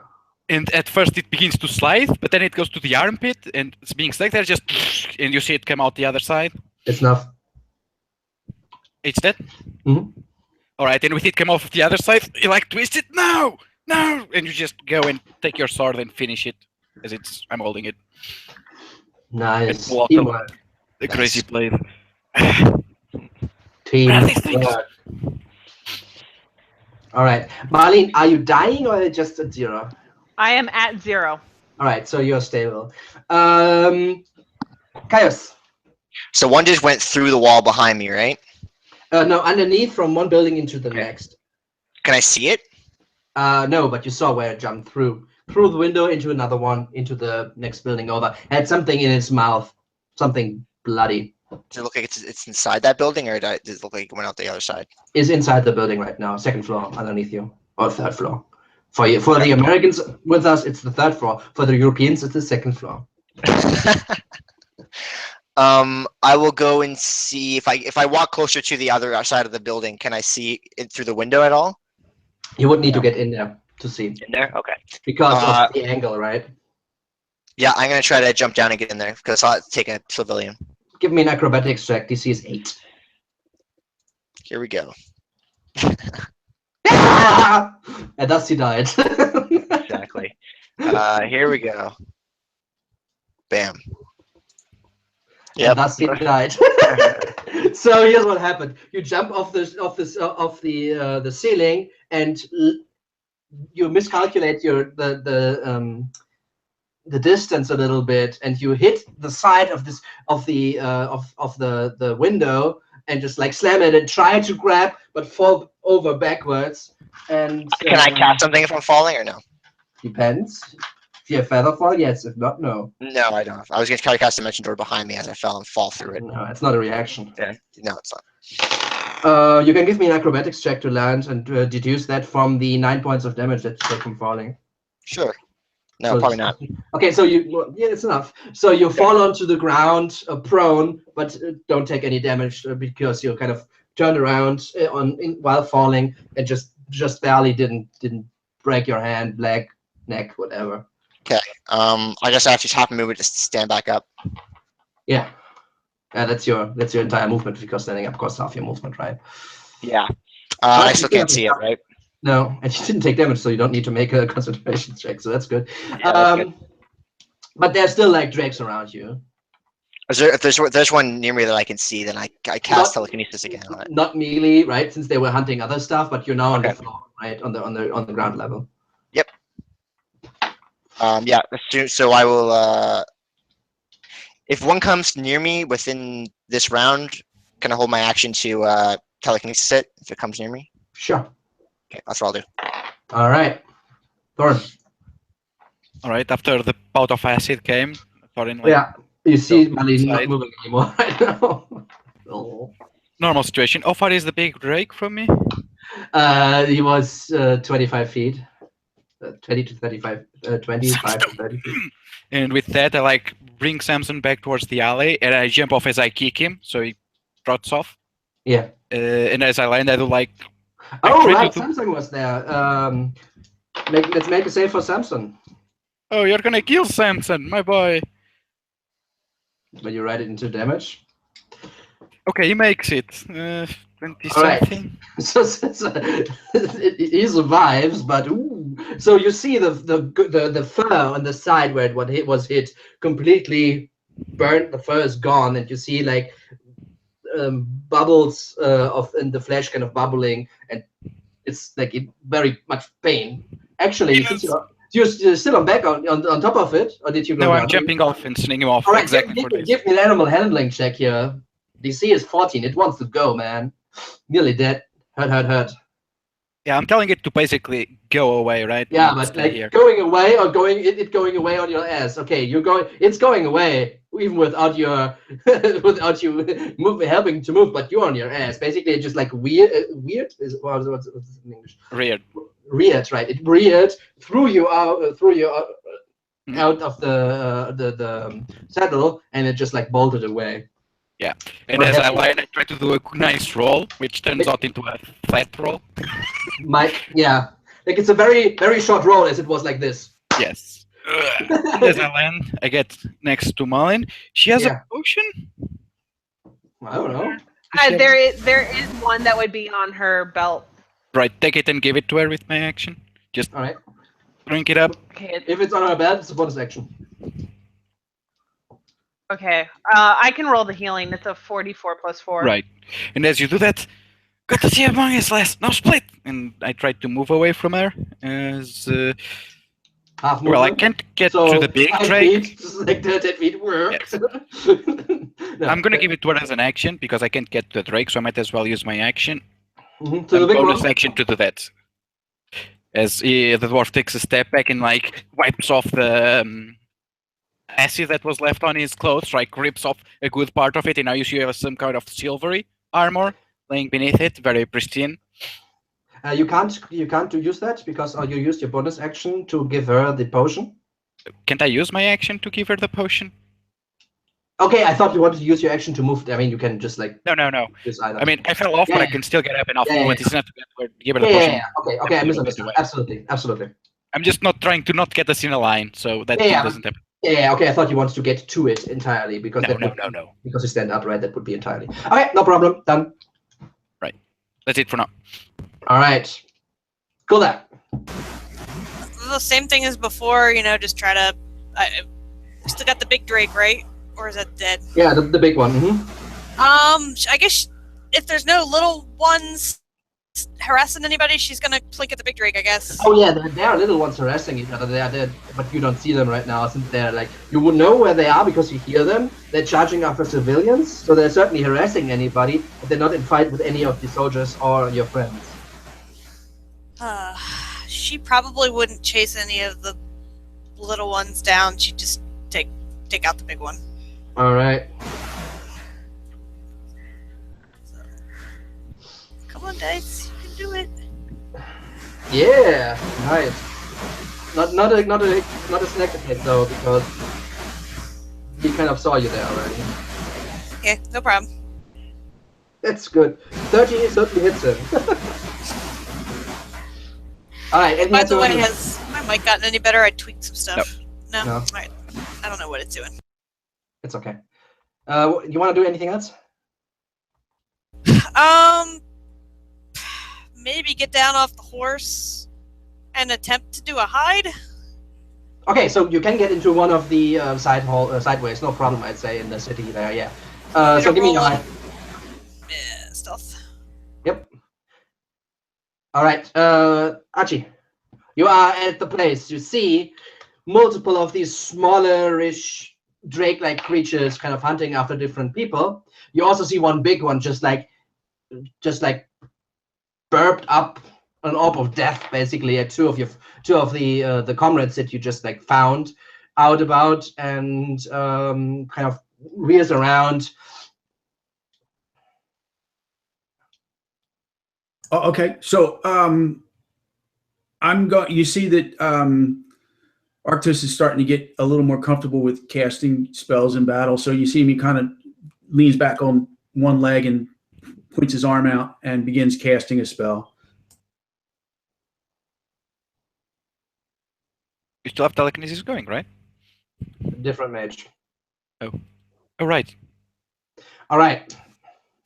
And at first it begins to slide, but then it goes to the armpit and it's being stuck there, just and you see it come out the other side. It's enough. It's dead? Mhm. Alright, and with it come off of the other side, you like twist it, no! And you just go and take your sword and finish it, as I'm holding it. Nice. Block Teamwork. The crazy blade. Teamwork. All right. Marlene, are you dying or just at 0? I am at 0. All right, so you're stable. Caius. So one just went through the wall behind me, right? No, underneath from one building into the next. Can I see it? No, but you saw where it jumped through the window into another one, into the next building over. It had something in its mouth, something bloody. Does it look like it's inside that building, or does it look like it went out the other side? Is inside the building right now, 2nd floor underneath you, or 3rd floor. For the Americans with us, it's the 3rd floor. For the Europeans, it's the 2nd floor. I will go and see if I walk closer to the other side of the building. Can I see it through the window at all? You would need to get in there to see. In there, okay. Because of the angle, right? Yeah, I'm gonna try to jump down and get in there because I'll take a civilian. Give me an acrobatics check. DC is 8. Here we go. And thus he died. Exactly. Here we go. Bam. Yeah, thus he died. So here's what happened: you jump off the ceiling, and you miscalculate the distance a little bit, and you hit the side of the window, and just like slam it and try to grab, but fall over backwards. And can I cast something if I'm falling or no? Depends. If you have featherfall, yes. If not, no. No, I don't. I was going to try to cast Dimension Door behind me as I fell and fall through it. No, it's not a reaction. Yeah. No, it's not. You can give me an acrobatics check to land and deduce that from the 9 points of damage that you take from falling. Sure. No, probably not. Okay, so yeah, it's enough. So you fall onto the ground, prone, but don't take any damage because you kind of turned around while falling and just barely didn't break your hand, leg, neck, whatever. Okay. I guess I have to top and move it just to stand back up. Yeah. That's your entire movement, because standing up costs half your movement, right? Yeah. I still can't see it, right? No, and you didn't take damage, so you don't need to make a concentration check, so that's good. Yeah, that's good. But there's still like drakes around you. If there's one near me that I can see, then I cast telekinesis again on it. Not melee, right? Since they were hunting other stuff, but you're now on Okay. the floor, right? On the ground level. Yep. Yeah. So I will. If one comes near me within this round, can I hold my action to telekinesis it if it comes near me? Sure. Okay, that's what I'll do. All right. Thorn. All right. After the bout of acid came, Thorin Yeah. You see Mali not side. moving anymore right now. Oh. normal situation. How far is the big drake from me? He was 25 feet. 20 to 35, 25 to 30 feet. And with that, I like bring Samson back towards the alley, and I jump off as I kick him, so he trots off. Yeah. And as I land, I do like. Oh, try right. to- Samson was there. Let's make a save for Samson. Oh, you're gonna kill Samson, my boy. When you write it into damage. Okay, he makes it. 20 All right. something. So he survives, but ooh. So you see the fur on the side where it was hit completely burnt. The fur is gone, and you see like bubbles in the flesh kind of bubbling, and it's like in very much pain. Actually, Yes. since you're still on top of it, or did you go No, I'm down? jumping off and sending him off All right, exactly for this. give me an animal handling check here. DC is 14. It wants to go, man. Nearly dead. Hurt. Yeah, I'm telling it to basically go away, right? Yeah, Not but stay like here. going away or it going away on your ass. Okay, it's going away even without you helping to move, but you're on your ass. Basically, it's just like weird is what's in English? Reared. Reared, right? It reared threw you out out of the saddle, and it just like bolted away. And as I land, I try to do a nice roll, which turns out into a flat roll. Yeah, like it's a very very short roll, as it was like this. Yes. And as I land, I get next to Malin. She has Yeah. a potion? I don't know. There is one that would be on her belt. Right, take it and give it to her with my action. Just All right. drink it up. Okay. If it's on her bed, it's a bonus action. Okay. I can roll the healing. It's a 44 plus 4. Right. And as you do that, good to see you among us, lass. Now split! And I try to move away from her. As Half well, I movement. can't get So to the big 5 drake. feet, just like 10 feet work. Yes. No. I'm gonna give it to her as an action because I can't get to the drake, so I might as well use my action. Mhm. So the And big bonus one. action to do that. As the dwarf takes a step back and like wipes off the acid that was left on his clothes, like rips off a good part of it, and now you see some kind of silvery armor laying beneath it, very pristine. You can't use that because you used your bonus action to give her the potion. Can't I use my action to give her the potion? Okay, I thought you wanted to use your action to move. I mean, you can just like No. use either. I mean, I fell off, but I Yeah. can still get up enough Yeah, movement. yeah. It's not to get her, give her the yeah, potion. yeah. Okay, I a little bit misunderstood. away. Absolutely. I'm just not trying to not get us in a line, so that Yeah, yeah. doesn't happen. Yeah, okay. I thought you wanted to get to it entirely because No. because you stand upright. That would be entirely. Okay, no problem. Done. That's it for now. All right. Cool. That. The same thing as before, just try to. We still got the big drake, right? Or is that dead? Yeah, the big one. I guess if there's no little ones harassing anybody, she's gonna blink at the big drake, I guess. Oh yeah, there are little ones harassing each other. They are dead, but you don't see them right now since they're like, you would know where they are because you hear them. They're charging after civilians, so they're certainly harassing anybody, but they're not in fight with any of the soldiers or your friends. She probably wouldn't chase any of the little ones down. She'd just take out the big one. All right. Come on, Dice, you can do it. Yeah, nice. Not a snack attack though, because he kind of saw you there already. Okay, no problem. That's good. 30 certainly hits him. All right. And By the way, has my mic gotten any better? I tweaked some stuff. No. No. All right. I don't know what it's doing. It's okay. You want to do anything else? Maybe get down off the horse and attempt to do a hide. Okay, so you can get into one of the sideways, no problem. I'd say in the city there. Yeah. So give me your hide. Yeah, stealth. Yep. All right, Archie, you are at the place. You see multiple of these smallerish drake-like creatures kind of hunting after different people. You also see one big one just like burped up an orb of death, basically, at two of the comrades that you just like found out about, and kind of rears around. Oh, okay, so you see that Arctos is starting to get a little more comfortable with casting spells in battle. So you see him, he kind of leans back on one leg and points his arm out and begins casting a spell. You still have telekinesis going, right? Different mage. Oh, right. All right.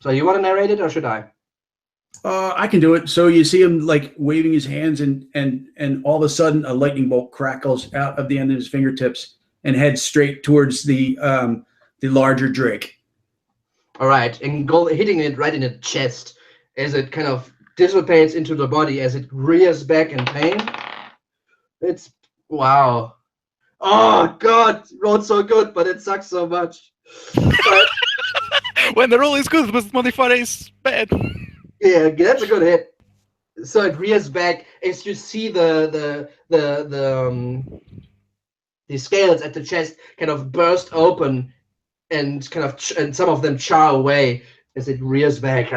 So you want to narrate it, or should I? I can do it. So you see him like waving his hands, and all of a sudden a lightning bolt crackles out of the end of his fingertips and heads straight towards the larger drake. All right, and hitting it right in the chest as it kind of dissipates into the body as it rears back in pain. It's wow. Oh God, rolled so good, but it sucks so much. When the roll is good, but the modifier is bad. Yeah, that's a good hit. So it rears back as you see the scales at the chest kind of burst open and and some of them char away as it rears back.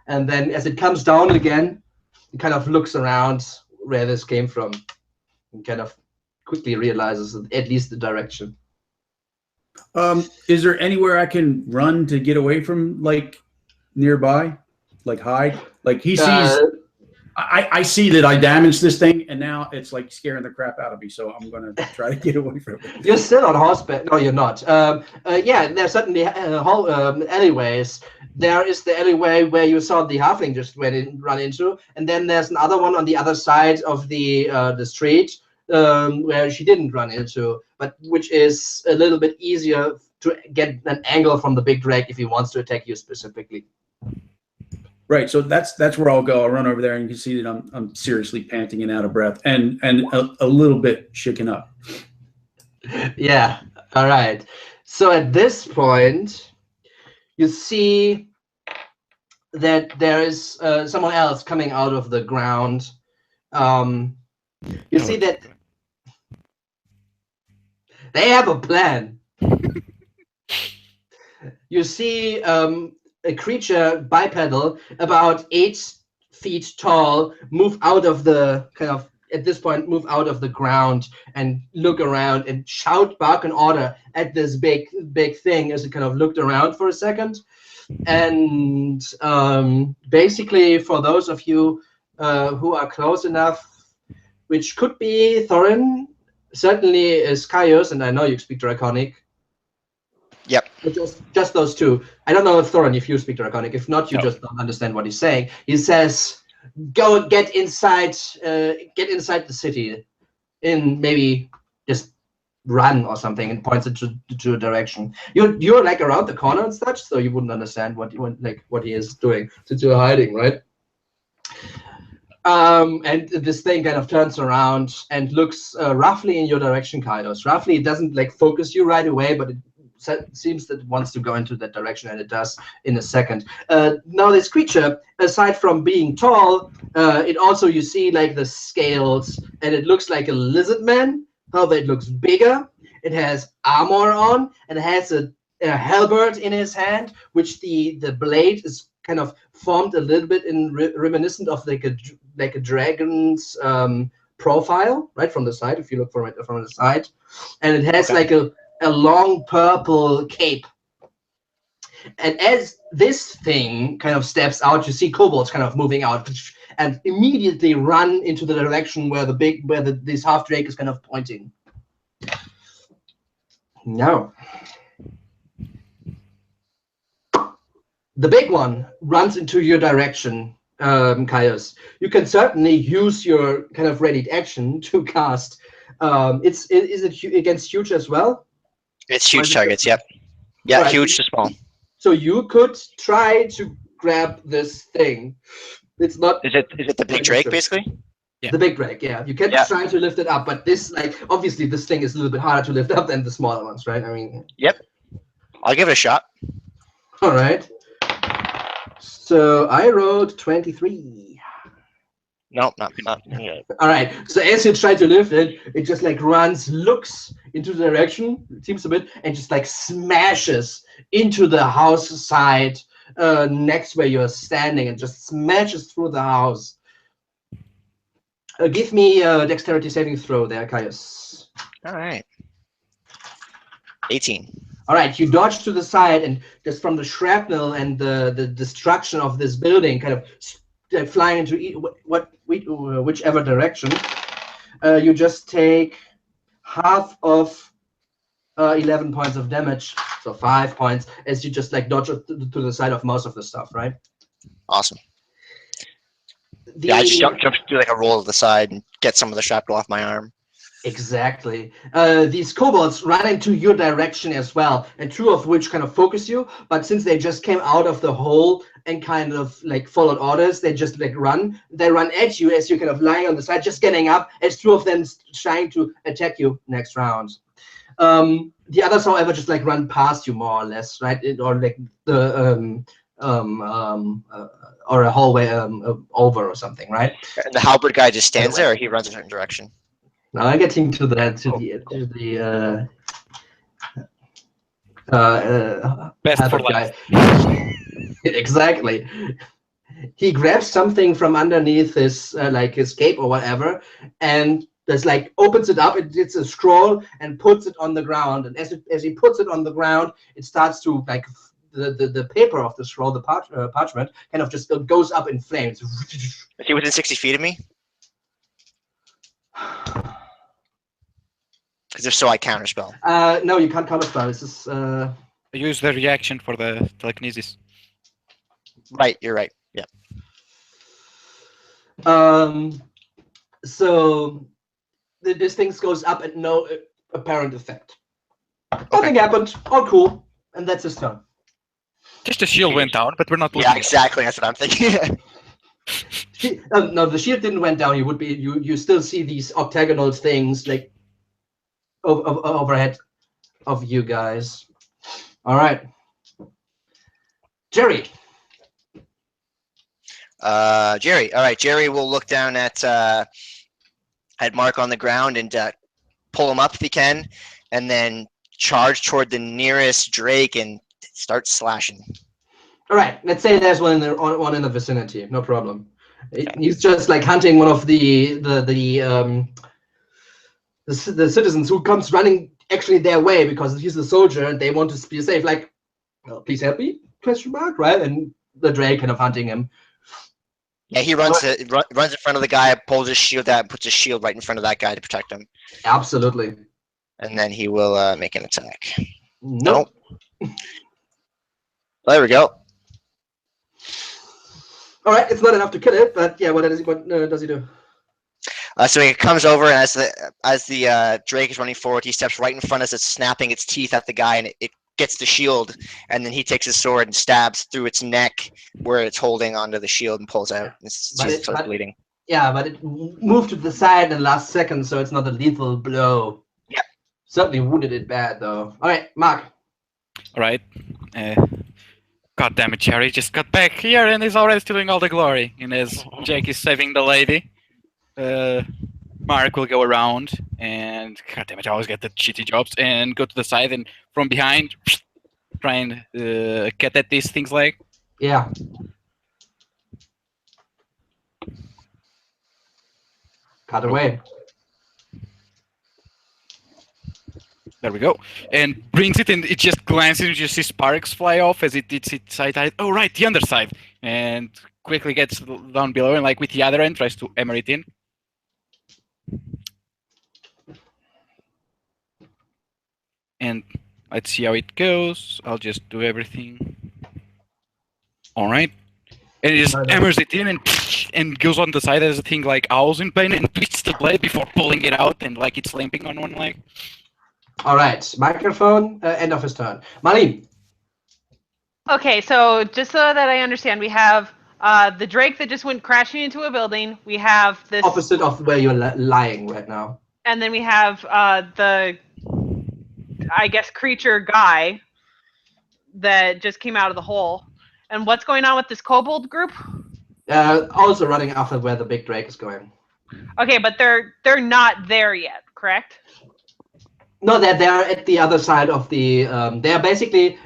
And then as it comes down again, it kind of looks around where this came from and kind of quickly realizes at least the direction. Is there anywhere I can run to get away from, like, nearby? Like hide? Like he sees I see that I damaged this thing, and now it's like scaring the crap out of me, so I'm gonna try to get away from it. You're still on horseback. No, you're not. Yeah, there's certainly alleyways. There is the alleyway where you saw the halfling just run into, and then there's another one on the other side of the street where she didn't run into, but which is a little bit easier to get an angle from the big drake if he wants to attack you specifically. Right, so that's where I'll go. I'll run over there, and you can see that I'm seriously panting and out of breath, and a little bit shaken up. Yeah. All right. So at this point, you see that there is someone else coming out of the ground. You see that they have a plan. You see a creature bipedal about 8 feet tall move out of the move out of the ground and look around and shout bark an order at this big thing as it kind of looked around for a second. And basically, for those of you who are close enough, which could be Thorin, certainly is Caius, and I know you speak Draconic. Yep. Just those two. I don't know if Thorin, if you speak Draconic. If not, you just don't understand what he's saying. He says, "Go get inside the city, in maybe just run or something," and points it to a direction. You're like around the corner and such, so you wouldn't understand what he is doing since you're hiding, right? And this thing kind of turns around and looks roughly in your direction, Kairos. Roughly, it doesn't like focus you right away, but it seems that it wants to go into that direction, and it does in a second. Now, this creature, aside from being tall, it also, you see like the scales, and it looks like a lizard man. However, it looks bigger. It has armor on, and it has a halberd in his hand, which the blade is kind of formed a little bit in reminiscent of like a dragon's profile, right from the side. If you look from it from the side, and it has like a long purple cape. And as this thing kind of steps out, you see kobolds kind of moving out and immediately run into the direction where this half drake is kind of pointing. Now, the big one runs into your direction, Kaios. You can certainly use your kind of readied action to cast. Is it against huge as well? It's huge targets. Yep. Yeah, right. Huge to small. So you could try to grab this thing. It's not. Is it the big drake basically? Yeah. The big drake. Yeah. You can try to lift it up, but this obviously this thing is a little bit harder to lift up than the smaller ones, right? I mean. Yep. I'll give it a shot. All right. So I rolled 23. No, not. All right. So as you try to lift it, it just like runs, looks into the direction, it seems a bit, and just like smashes into the house side next where you're standing, and just smashes through the house. Give me a dexterity saving throw there, Kaios. All right. 18. All right, you dodge to the side, and just from the shrapnel and the destruction of this building, kind of flying into whichever direction, you just take half of 11 points of damage, so 5 points, as you just like dodge to the side of most of the stuff, right? Awesome. I just jump do like a roll to the side and get some of the shrapnel off my arm. Exactly. These kobolds run into your direction as well, and two of which kind of focus you, but since they just came out of the hole and kind of like followed orders, they just like run. They run at you as you're kind of lying on the side, just getting up, as two of them trying to attack you next round. The others, however, just like run past you more or less, right? Or like the or a hallway over or something, right? And the halberd guy just stands there, or he runs a certain direction? Now I'm getting to that, best for life. Exactly. He grabs something from underneath his like his cape or whatever, and just like opens it up. It's a scroll and puts it on the ground. And as he puts it on the ground, it starts to like the paper of the scroll, the parchment, kind of just goes up in flames. Is he within 60 feet of me? Because if so, I counterspell. No, you can't counterspell. This is. Use the reaction for the telekinesis. Right, you're right. Yeah. So this thing goes up and no apparent effect. Nothing happened. All cool, and that's his turn. Just the shield went down, but we're not. Yeah, exactly. That's what I'm thinking. No, the shield didn't went down. You still see these octagonal things like overhead of you guys. All right, Jerry. Jerry. All right, Jerry will look down at Mark on the ground and pull him up if he can, and then charge toward the nearest drake and start slashing. All right, let's say there's one in the vicinity. No problem. He's just like hunting one of the citizens who comes running actually their way because he's a soldier and they want to be safe. Like, oh, please help me? Question mark, right? And the drake kind of hunting him. Yeah, he runs in front of the guy, pulls his shield out, and puts his shield right in front of that guy to protect him. Absolutely. And then he will make an attack. Nope. There we go. All right, it's not enough to kill it, but yeah, what does he do? So he comes over, and as the drake is running forward, he steps right in front as it's snapping its teeth at the guy, and it gets the shield, and then he takes his sword and stabs through its neck where it's holding onto the shield and pulls out. It starts bleeding. Yeah, but it moved to the side in the last second, so it's not a lethal blow. Yep. Certainly wounded it bad, though. All right, Mark. All right. God damn it, Cherry just got back here and is already stealing all the glory. And as Jake is saving the lady, Mark will go around and, god damn it, I always get the shitty jobs, and go to the side and from behind try and get at these things like. Yeah. Cut away. There we go. And brings it, and it just glances, and you see sparks fly off as it hits its side. Oh, right, the underside. And quickly gets down below, and like with the other end, tries to hammer it in. And let's see how it goes. I'll just do everything. All right. And it just hammers it in and goes on the side as a thing like owls in pain and twists the blade before pulling it out and like it's limping on one leg. All right, microphone, end of his turn. Marlene. Okay, so just so that I understand, we have the Drake that just went crashing into a building. We have this Opposite of where you're lying right now. And then we have the, I guess, creature guy that just came out of the hole. And what's going on with this kobold group? Also running after where the big Drake is going. Okay, but they're not there yet, correct? No, they're at the other side of the. They're basically.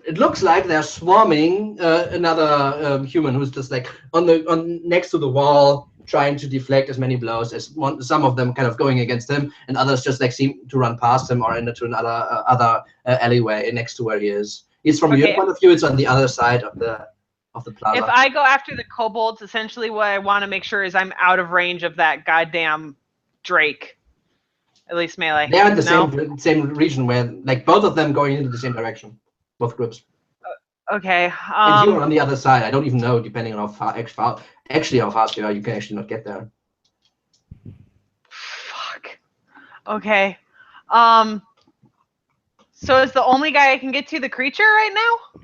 It looks like they're swarming another human who's just like on next to the wall, trying to deflect as many blows as some of them kind of going against him, and others just like seem to run past him or into another alleyway next to where he is. He's from your point of view. It's on the other side of the plaza. If I go after the kobolds, essentially what I want to make sure is I'm out of range of that goddamn Drake. At least melee. They're in the same region where like both of them going into the same direction. Both groups. Okay. And you're on the other side. I don't even know, depending on how fast you are, you can actually not get there. Fuck. Okay. So is the only guy I can get to the creature right now?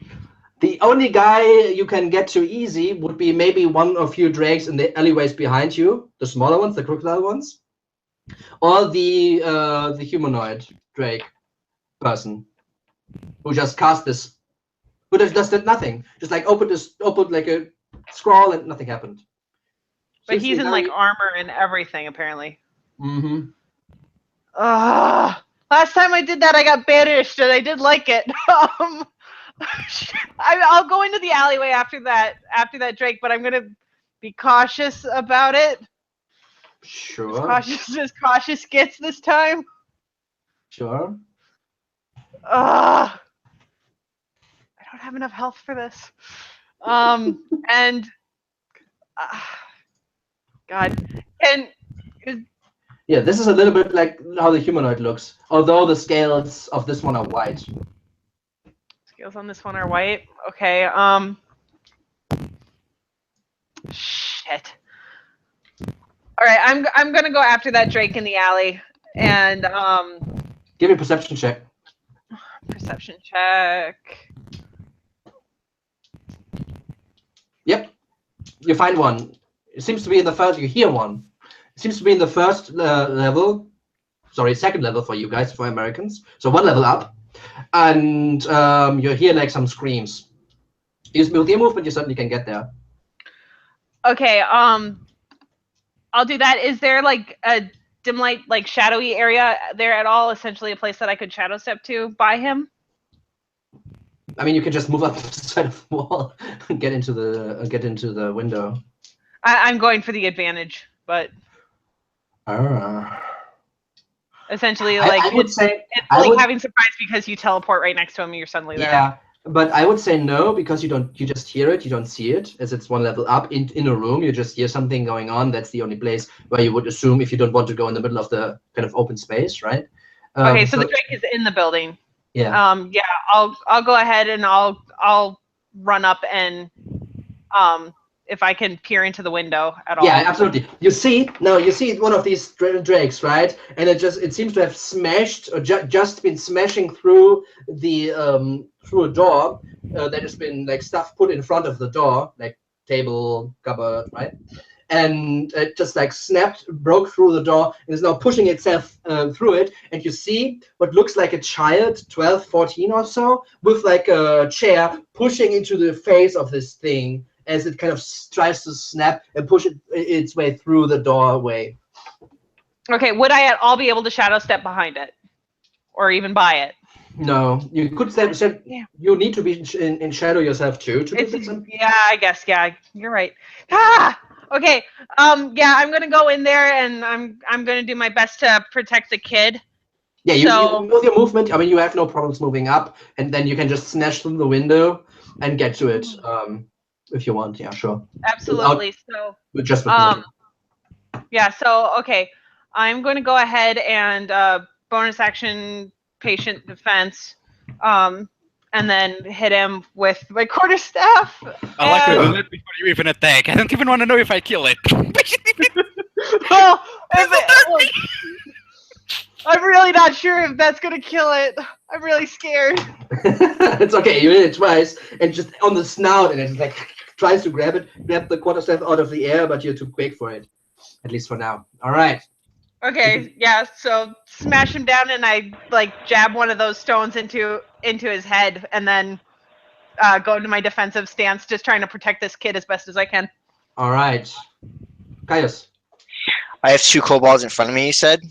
The only guy you can get to easy would be maybe one or few drakes in the alleyways behind you, the smaller ones, the crocodile ones, or the humanoid drake person who just cast this, who just did nothing, just like opened like a scroll and nothing happened. But he's in like armor and everything apparently. Mm-hmm. Last time I did that, I got banished, and I did like it. I'll go into the alleyway after that Drake, but I'm gonna be cautious about it. Sure. As cautious gets this time. Sure. I don't have enough health for this. And God, and. Yeah, this is a little bit like how the humanoid looks, although the scales of this one are white. Scales on this one are white. Okay. Shit. All right, I'm gonna go after that Drake in the alley, and give me a perception check. Perception check. Yep, you find one. It seems to be in the first. You hear one. It seems to be in the first level. Sorry, second level for you guys, for Americans. So one level up, and you hear like some screams. Use your movement, you certainly can get there. Okay. I'll do that. Is there like a dim light, like shadowy area there at all? Essentially, a place that I could shadow step to by him. I mean, you can just move up to the side of the wall and get into the window. I'm going for the advantage, but. Essentially, like I would say it's like having surprise because you teleport right next to him and you're suddenly there. Yeah, but I would say no, because you just hear it, you don't see it, as it's one level up in a room. You just hear something going on. That's the only place where you would assume if you don't want to go in the middle of the kind of open space, right? Okay, so the Drake is in the building. Yeah. Yeah, I'll go ahead and I'll run up and if I can peer into the window at all. Yeah, absolutely. You see one of these drakes, right? And it seems to have smashed or just been smashing through the through a door that has been like stuff put in front of the door, like table, cupboard, right? and it just like snapped, broke through the door, and is now pushing itself through it. And you see what looks like a child, 12, 14 or so, with like a chair pushing into the face of this thing as it kind of tries to snap and push its way through the doorway. Okay, would I at all be able to shadow step behind it? Or even by it? No, you could step. Yeah. You need to be in shadow yourself too to do this. Yeah, I guess. Yeah, you're right. Ah, okay. Yeah, I'm gonna go in there and I'm gonna do my best to protect the kid. Yeah, you with your movement. I mean, you have no problems moving up, and then you can just smash through the window and get to it if you want. Yeah, sure. Absolutely. Just with yeah. So okay, I'm going to go ahead and bonus action patient defense, and then hit him with my quarterstaff. I like to do that before you even attack. I don't even want to know if I kill it. Well, I'm really not sure if that's going to kill it. I'm really scared. It's okay. You hit it twice, and just on the snout, and it just like tries to grab the quarterstaff out of the air, but you're too quick for it. At least for now. All right. Okay, yeah, so smash him down and I like jab one of those stones into his head and then go into my defensive stance, just trying to protect this kid as best as I can. All right. Caius. I have 2 kobolds in front of me, you said?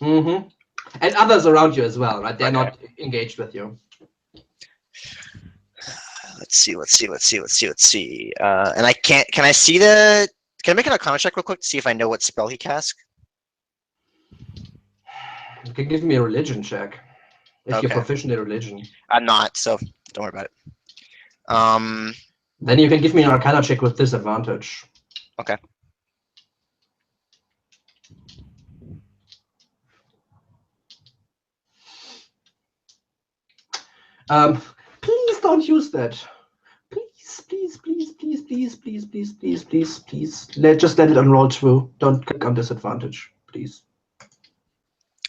Mm-hmm. And others around you as well, right? They're not engaged with you. Let's see. And can I see can I make an Arcana check real quick to see if I know what spell he cast? You can give me a religion check if you're proficient in religion. I'm not, so don't worry about it. Then you can give me an Arcana check with disadvantage. Okay. Please don't use that. Please. Just let it unroll through. Don't click on disadvantage, please.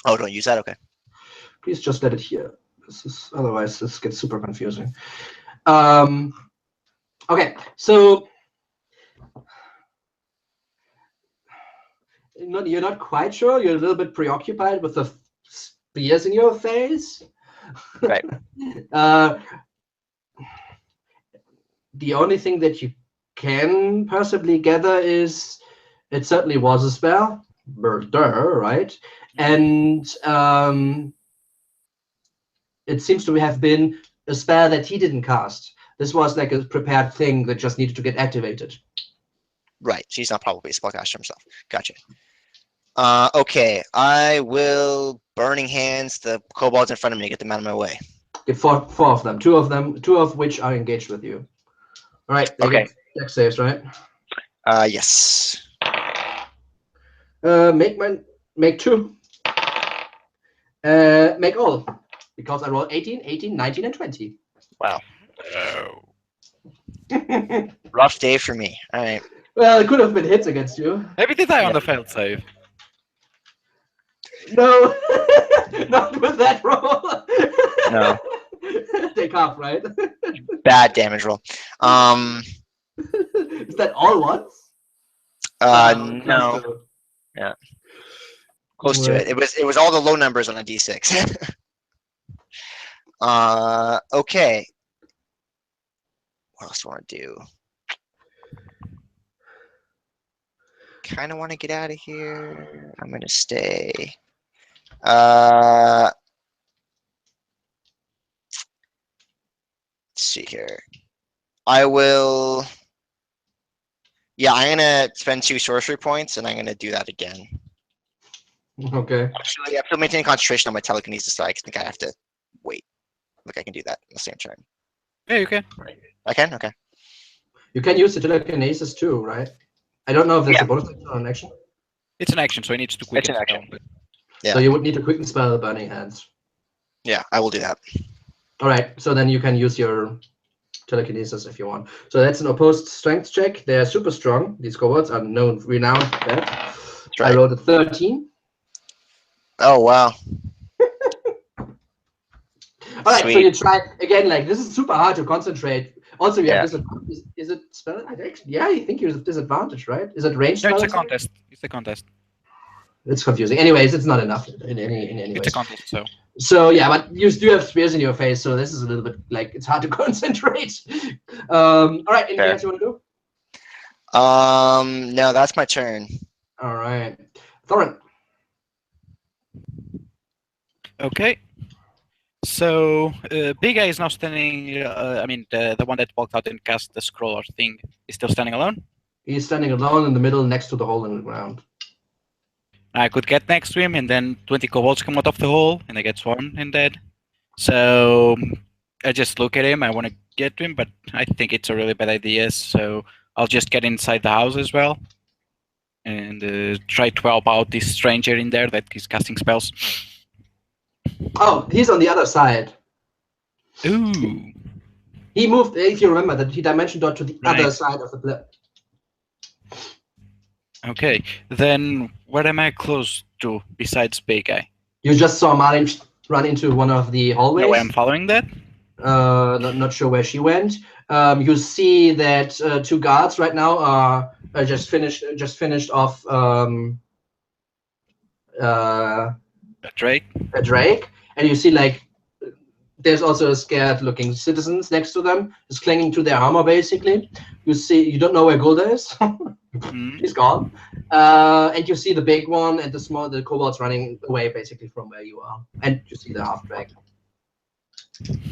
Oh, don't use that? Okay. Please just let it here. Otherwise this gets super confusing. Okay, so you're not quite sure. You're a little bit preoccupied with the spears in your face. Right. The only thing that you can possibly gather is it certainly was a spell, right? And it seems to have been a spell that he didn't cast. This was like a prepared thing that just needed to get activated. Right. She's not probably a spellcaster himself. Gotcha. Okay. I will Burning Hands the kobolds in front of me, get them out of my way. Get four of them. Two of which are engaged with you. All right. Okay. Dex saves, right? Yes. Make 2. Make all. Because I rolled 18, 19, and 20. Wow. Rough day for me. All right. Well, it could have been hits against you. Maybe did I on the failed save? No, not with that roll. No. Take off, right? Bad damage roll. Is that all ones? No. Yeah. Close to it. It was all the low numbers on a D6. Okay. What else do I want to do? Kind of want to get out of here. I'm gonna stay. Let's see here. I will. Yeah, I'm gonna spend 2 sorcery points, and I'm gonna do that again. Okay. Actually, I'm still maintaining concentration on my telekinesis, so I think I have to wait. Look, I can do that in the same turn. Yeah, you can. I can? Okay. You can use the telekinesis too, right? I don't know if that's a bonus action or an action. It's an action, so it needs to quicken. It's an action. Yeah. So you would need to quicken spell the Burning Hands. Yeah, I will do that. All right. So then you can use your telekinesis if you want. So that's an opposed strength check. They are super strong. These kobolds are renowned for that. That's right. I rolled a 13. Oh, wow. All right, Sweet. so you try again. Like this is super hard to concentrate Also, we have Yeah. disadvantage. Is it spell? Yeah, I think you have disadvantage, right? Is it range No, it's a spells? contest. It's a contest. It's confusing. Anyways, it's not enough in any It's ways. a contest, so. So yeah, but you do have spears in your face, so this is a little bit like it's hard to concentrate. All right, anything Fair. else you want to do? No, that's my turn. All right, Thorin. Okay. So, Big Guy is now standing. I mean, the one that walked out and cast the scroller thing is still standing alone. He's standing alone in the middle, next to the hole in the ground. I could get next to him, and then 20 kobolds come out of the hole, and I get swarmed and dead. So I just look at him. I want to get to him, but I think it's a really bad idea. So I'll just get inside the house as well, and try to help out this stranger in there that is casting spells. Oh, he's on the other side. Ooh. He moved, if you remember, that he dimension dot to the other Right. side of the blip. Okay. Then what am I close to besides Big Guy? You just saw Marlin run into one of the hallways. No way I'm following that. Not sure where she went. You see that two guards right now are just finished off Drake. a Drake, and you see like there's also a scared-looking citizens next to them, just clinging to their armor. Basically, you don't know where Gulda is. Hmm. He's gone, and you see the big one and the kobolds running away basically from where you are, and you see the half drag.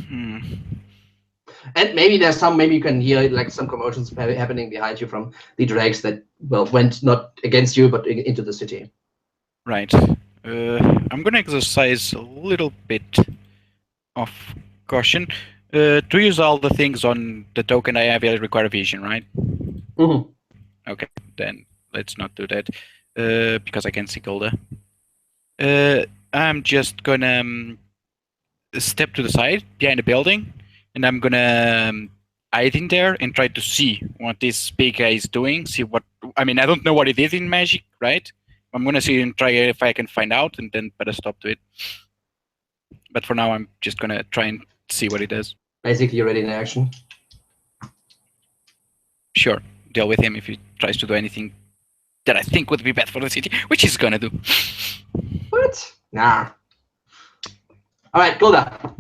Hmm. And maybe maybe you can hear like some commotions happening behind you from the dregs that went not against you but into the city. Right. I'm gonna exercise a little bit of caution. To use all the things on the token I have, I require vision, right? Mm-hmm. Okay, then let's not do that because I can see Golda. I'm just gonna step to the side behind the building, and I'm gonna hide in there and try to see what this big guy is doing. See what I mean. I don't know what it is in magic, right? I'm gonna see and try if I can find out, and then put a stop to it. But for now, I'm just gonna try and see what it does. Basically, you're ready in action. Sure, deal with him if he tries to do anything that I think would be bad for the city, which he's gonna do. What? Nah. All right, Gulda.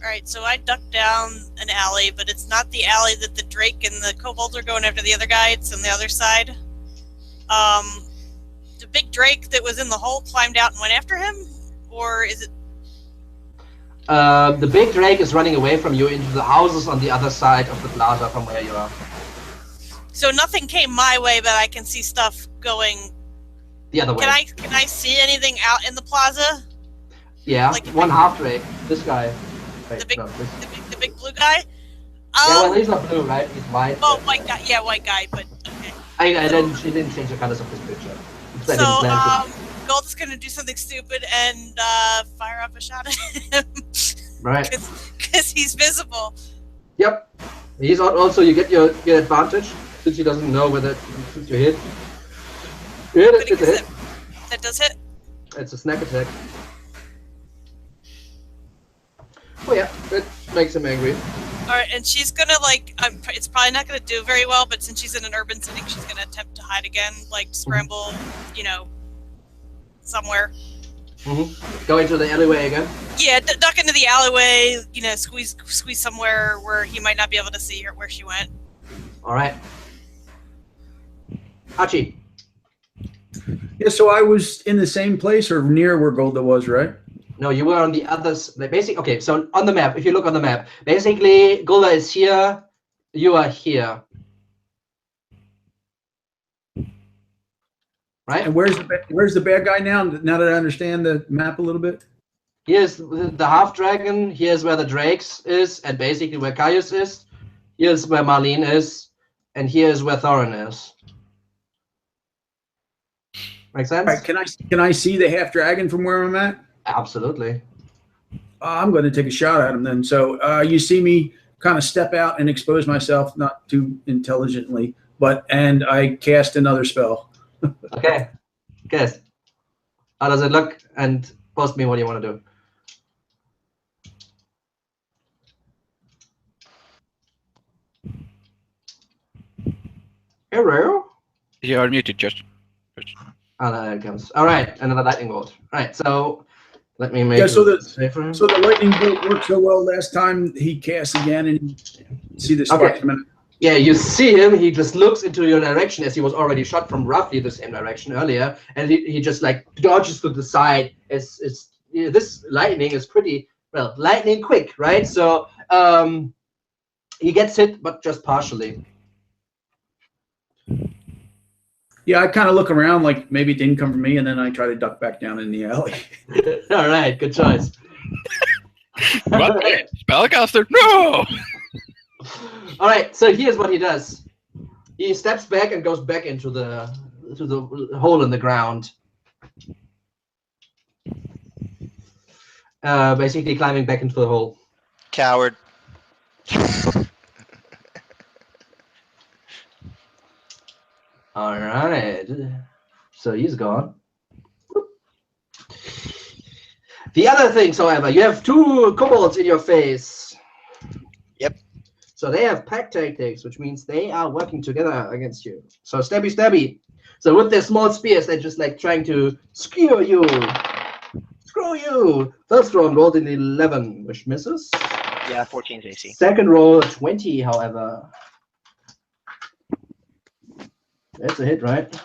Alright, so I ducked down an alley, but it's not the alley that the Drake and the kobolds are going after the other guy, it's on the other side. The big Drake that was in the hole climbed out and went after him? Or is it... The big drake is running away from you into the houses on the other side of the plaza from where you are. So nothing came my way, but I can see stuff going... The other way. Can I see anything out in the plaza? Yeah, like- one half drake. This guy. Wait, The big- no, this. The big blue guy? Yeah, well, he's not blue, right? He's white. Oh, but- white guy. Yeah, white guy, but okay. She didn't change the colors of this picture. I So, didn't plan to. Gold is gonna do something stupid and fire up a shot at him. Right. Because he's visible. Yep. He's also you get your advantage since he doesn't know whether you hit. You hit But it, he it's a gets hit. That does hit. It's a snack attack. Oh yeah, that makes him angry. Alright, and she's gonna it's probably not gonna do very well, but since she's in an urban setting, she's gonna attempt to hide again, like scramble, somewhere. Mm-hmm. Go into the alleyway again. Yeah, duck into the alleyway, squeeze somewhere where he might not be able to see her where she went. All right. Hachi. Yeah, so I was in the same place or near where Golda was, right? No, you were on the other. Okay, so on the map, if you look on the map, basically Gulda is here. You are here. Right? And where's the bad guy now? Now that I understand the map a little bit. Here's the half dragon. Here's where the Drakes is, and basically where Caius is. Here's where Marlene is, and here's where Thorin is. Make sense? All right, can I see the half dragon from where I'm at? Absolutely. I'm going to take a shot at him then. So you see me kind of step out and expose myself, not too intelligently, and I cast another spell. Okay. Guess. How does it look? And post me what you want to do. Hello. You are muted, Josh. Oh, there it comes. All right, another lightning bolt. All right, so let me make Yeah, so it safer. So the lightning bolt worked so well last time. He casts again, and you see the spark Okay. come out. Yeah, you see him. He just looks into your direction as he was already shot from roughly the same direction earlier, and he just like dodges to the side. This lightning is pretty well lightning quick, right? So he gets hit, but just partially. Yeah, I kind of look around like maybe it didn't come from me, and then I try to duck back down in the alley. All right, good choice. What? Spellcaster? No! All right, so here's what he does. He steps back and goes back into the hole in the ground. Basically climbing back into the hole. Coward. All right, so he's gone. The other things, however, you have two kobolds in your face. Yep. So they have pack tactics, which means they are working together against you. So stabby, stabby. So with their small spears, they're just like trying to skewer you. Screw you. First roll rolled an 11, which misses. Yeah, 14's AC. Second roll, 20, however. That's a hit, right?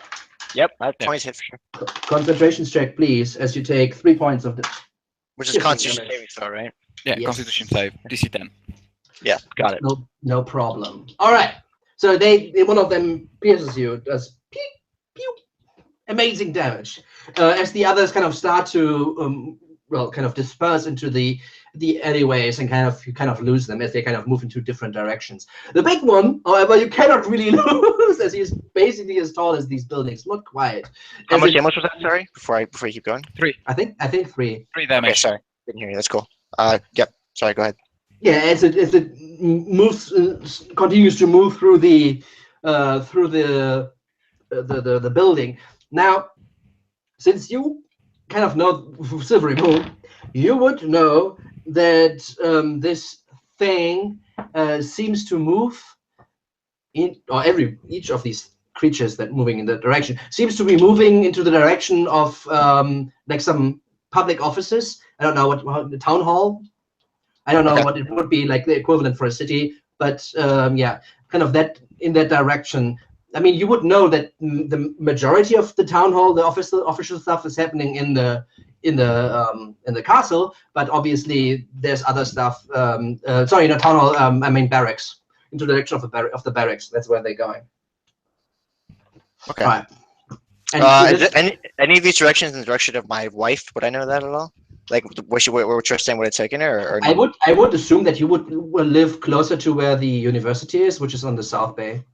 Yep, that 20's hit for sure. Concentrations check, please, as you take 3 points of the. Which is Yes, Constitution damage. saving throw, right? Yeah, Yes. Constitution save, DC 10. Yeah, got it. No problem. All right. So one of them pierces you, does pew, pew, amazing damage. As the others kind of start to kind of disperse into the alleyways and you kind of lose them as they kind of move into different directions. The big one, however, you cannot really lose as he's basically as tall as these buildings. Not quite. How As much it- damage was that? Sorry, before you keep going. 3. I think 3. 3 Okay, damage. sorry, didn't hear you. That's cool. Yep. Sorry, go ahead. Yeah, as it moves, continues to move through the building. Now, since you kind of know Silvery Moon, you would know that this thing seems to move each of these creatures that moving in that direction seems to be moving into the direction of like some public offices. I don't know what the town hall. I don't know what it would be like the equivalent for a city, but yeah, kind of that in that direction. I mean, you would know that the majority of the town hall, the official stuff, is happening in the castle, but obviously there's other stuff. Sorry, not town hall. I mean barracks, into the direction of the barracks. That's where they're going. Okay. All right. And Is there any of these directions in the direction of my wife? Would I know that at all? Like, where Tristan would have taken her? Or no? I would assume that you would live closer to where the university is, which is on the South Bay.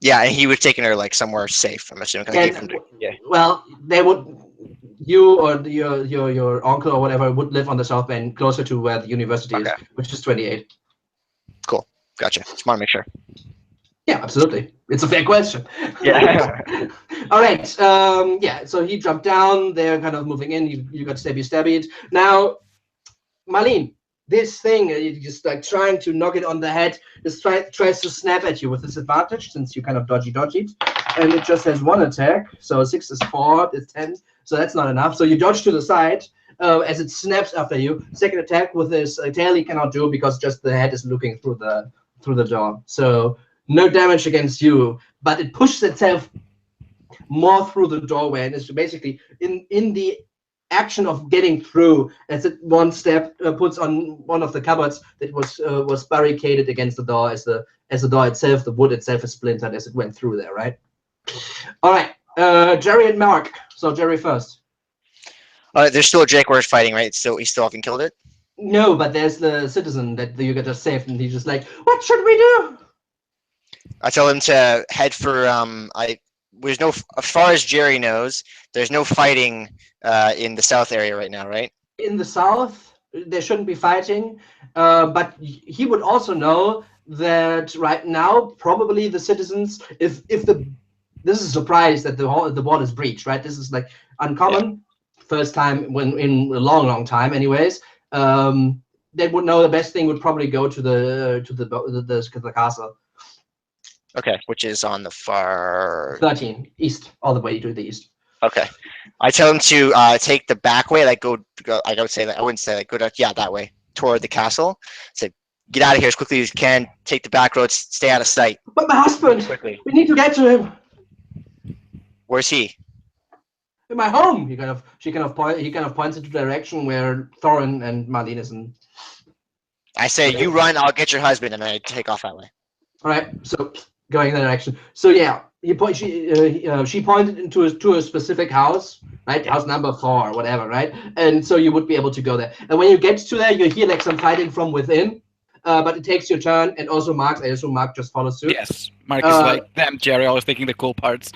Yeah, and he would have taken her like somewhere safe. I'm assuming. 'Cause I gave him yeah. Well, they would. You or your uncle or whatever would live on the South Bay and closer to where the university is, which is 28. Cool. Gotcha. Just want to make sure. Yeah, absolutely. It's a fair question. Yeah. All right. Yeah. So he jumped down. They're kind of moving in. You got stabby. Now, Marlene, this thing, you just like trying to knock it on the head. Just tries to snap at you with disadvantage since you kind of dodgy, and it just has 1 attack. So 6 is 4, it's 10. So that's not enough. So you dodge to the side as it snaps after you. Second attack with this tail he cannot do because just the head is looking through the door. So no damage against you, but it pushes itself more through the doorway, and it's basically in the action of getting through as it one step puts on one of the cupboards that was barricaded against the door as the door itself, the wood itself is splintered as it went through there, right? All right, Jerry and Mark. So Jerry first. There's still a Jake where fighting, right? So he still haven't killed it. No, but there's the citizen that you get just saved, and he's just like, what should we do? I tell him to head for there's no, as far as Jerry knows, there's no fighting in the south area right now, right? In the south, there shouldn't be fighting, but he would also know that right now, probably the citizens, if this is a surprise that the wall is breached, right? This is like uncommon, first time in a long time, anyways. They would know the best thing would probably go to the castle. Okay, which is on the far. 13 east, all the way to the east. Okay, I tell him to take the back way, like go. I would say that I wouldn't say like go down, that way toward the castle. Say, get out of here as quickly as you can. Take the back roads. Stay out of sight. But my husband! Quickly. We need to get to him. Where's he? In my home. He kind of points into the direction where Thorin and Marlene is in. I say, you run. I'll get your husband, and I take off that way. All right, so going in that direction. So yeah, she pointed to a specific house, right? House number 4 or whatever, right? And so you would be able to go there. And when you get to there, you hear like some fighting from within. But it takes your turn, and also Mark. I assume Mark just follows suit. Yes, Mark is like, damn, Jerry, I was taking the cool parts.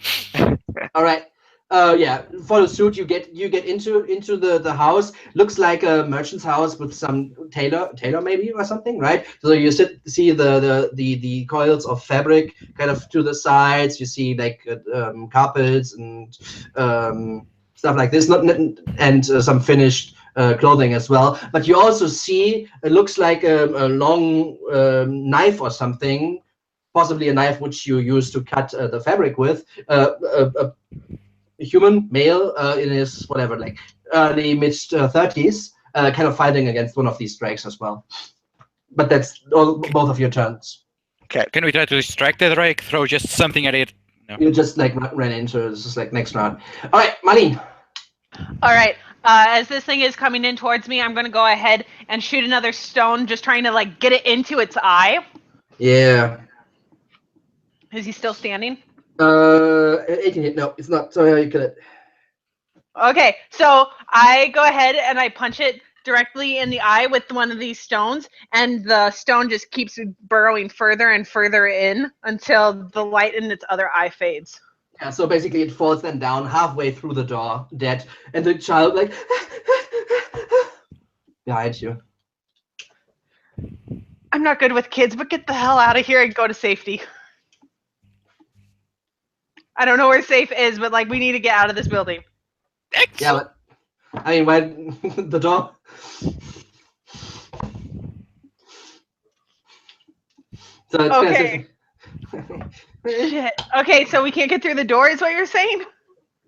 All right. Yeah, follow suit. You get into the house. Looks like a merchant's house with some tailor maybe or something, right? So you see the coils of fabric kind of to the sides. You see like carpets and stuff like this, and some finished clothing as well. But you also see it looks like a long knife or something, possibly a knife which you use to cut the fabric with. A human male in his whatever, like early mid 30s, kind of fighting against one of these drakes as well. But that's both of your turns. Okay. Can we try to distract the drake? Throw just something at it? No. You just like ran into it. It's just like next round. All right, Marlene. All right. As this thing is coming in towards me, I'm going to go ahead and shoot another stone, just trying to like get it into its eye. Yeah. Is he still standing? 18 hit. No, it's not. Sorry, how you kill it. Okay, so I go ahead and I punch it directly in the eye with one of these stones, and the stone just keeps burrowing further and further in until the light in its other eye fades. Yeah, so basically it falls then down halfway through the door, dead, and the child like behind you. I'm not good with kids, but get the hell out of here and go to safety. I don't know where safe is, but like we need to get out of this building. Yeah, but I mean, when the door. So it's okay. Shit. Okay, so we can't get through the door, is what you're saying?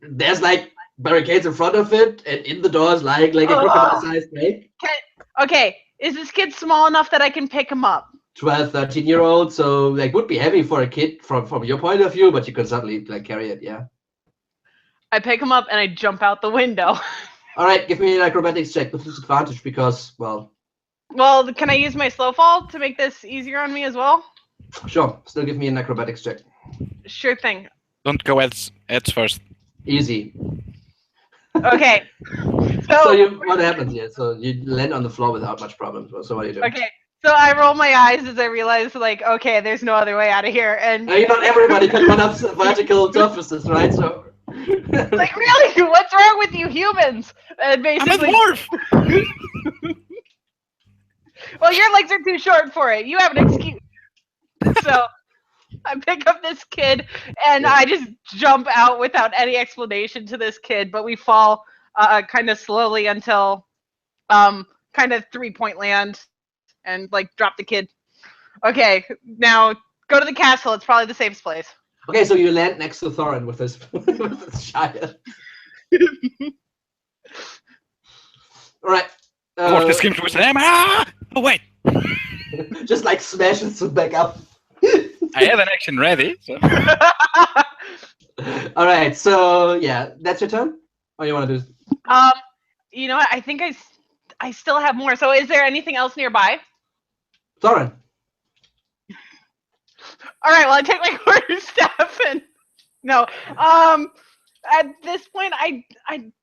There's like barricades in front of it, and in the doors like a crocodile-sized snake. Okay, is this kid small enough that I can pick him up? 12, 13-year-old, so like would be heavy for a kid from your point of view, but you can certainly like carry it, yeah. I pick him up and I jump out the window. All right, give me an acrobatics check with disadvantage because, well. Well, can I use my slow fall to make this easier on me as well? Sure, still give me an acrobatics check. Sure thing. Don't go heads first. Easy. Okay. So what happens here? So you land on the floor without much problem. So what do you do? Okay. So I roll my eyes as I realize, like, okay, there's no other way out of here. And not everybody can run up vertical surfaces, right? So. Like, really? What's wrong with you humans? And basically, I'm a dwarf! Well, your legs are too short for it. You have an excuse. So I pick up this kid and I just jump out without any explanation to this kid, but we fall kind of slowly until kind of 3-point land and like drop the kid. Okay, now go to the castle. It's probably the safest place. Okay, so you land next to Thorin with this child. All right. Of course, this came to his name. Ah! Oh, wait. Just like smashes it back up. I have an action ready. So. All right, so yeah, that's your turn? Or you want to do? You know what? I think I still have more. So is there anything else nearby? Thorin. All right, well, I take my quarterstaff and no. At this point, I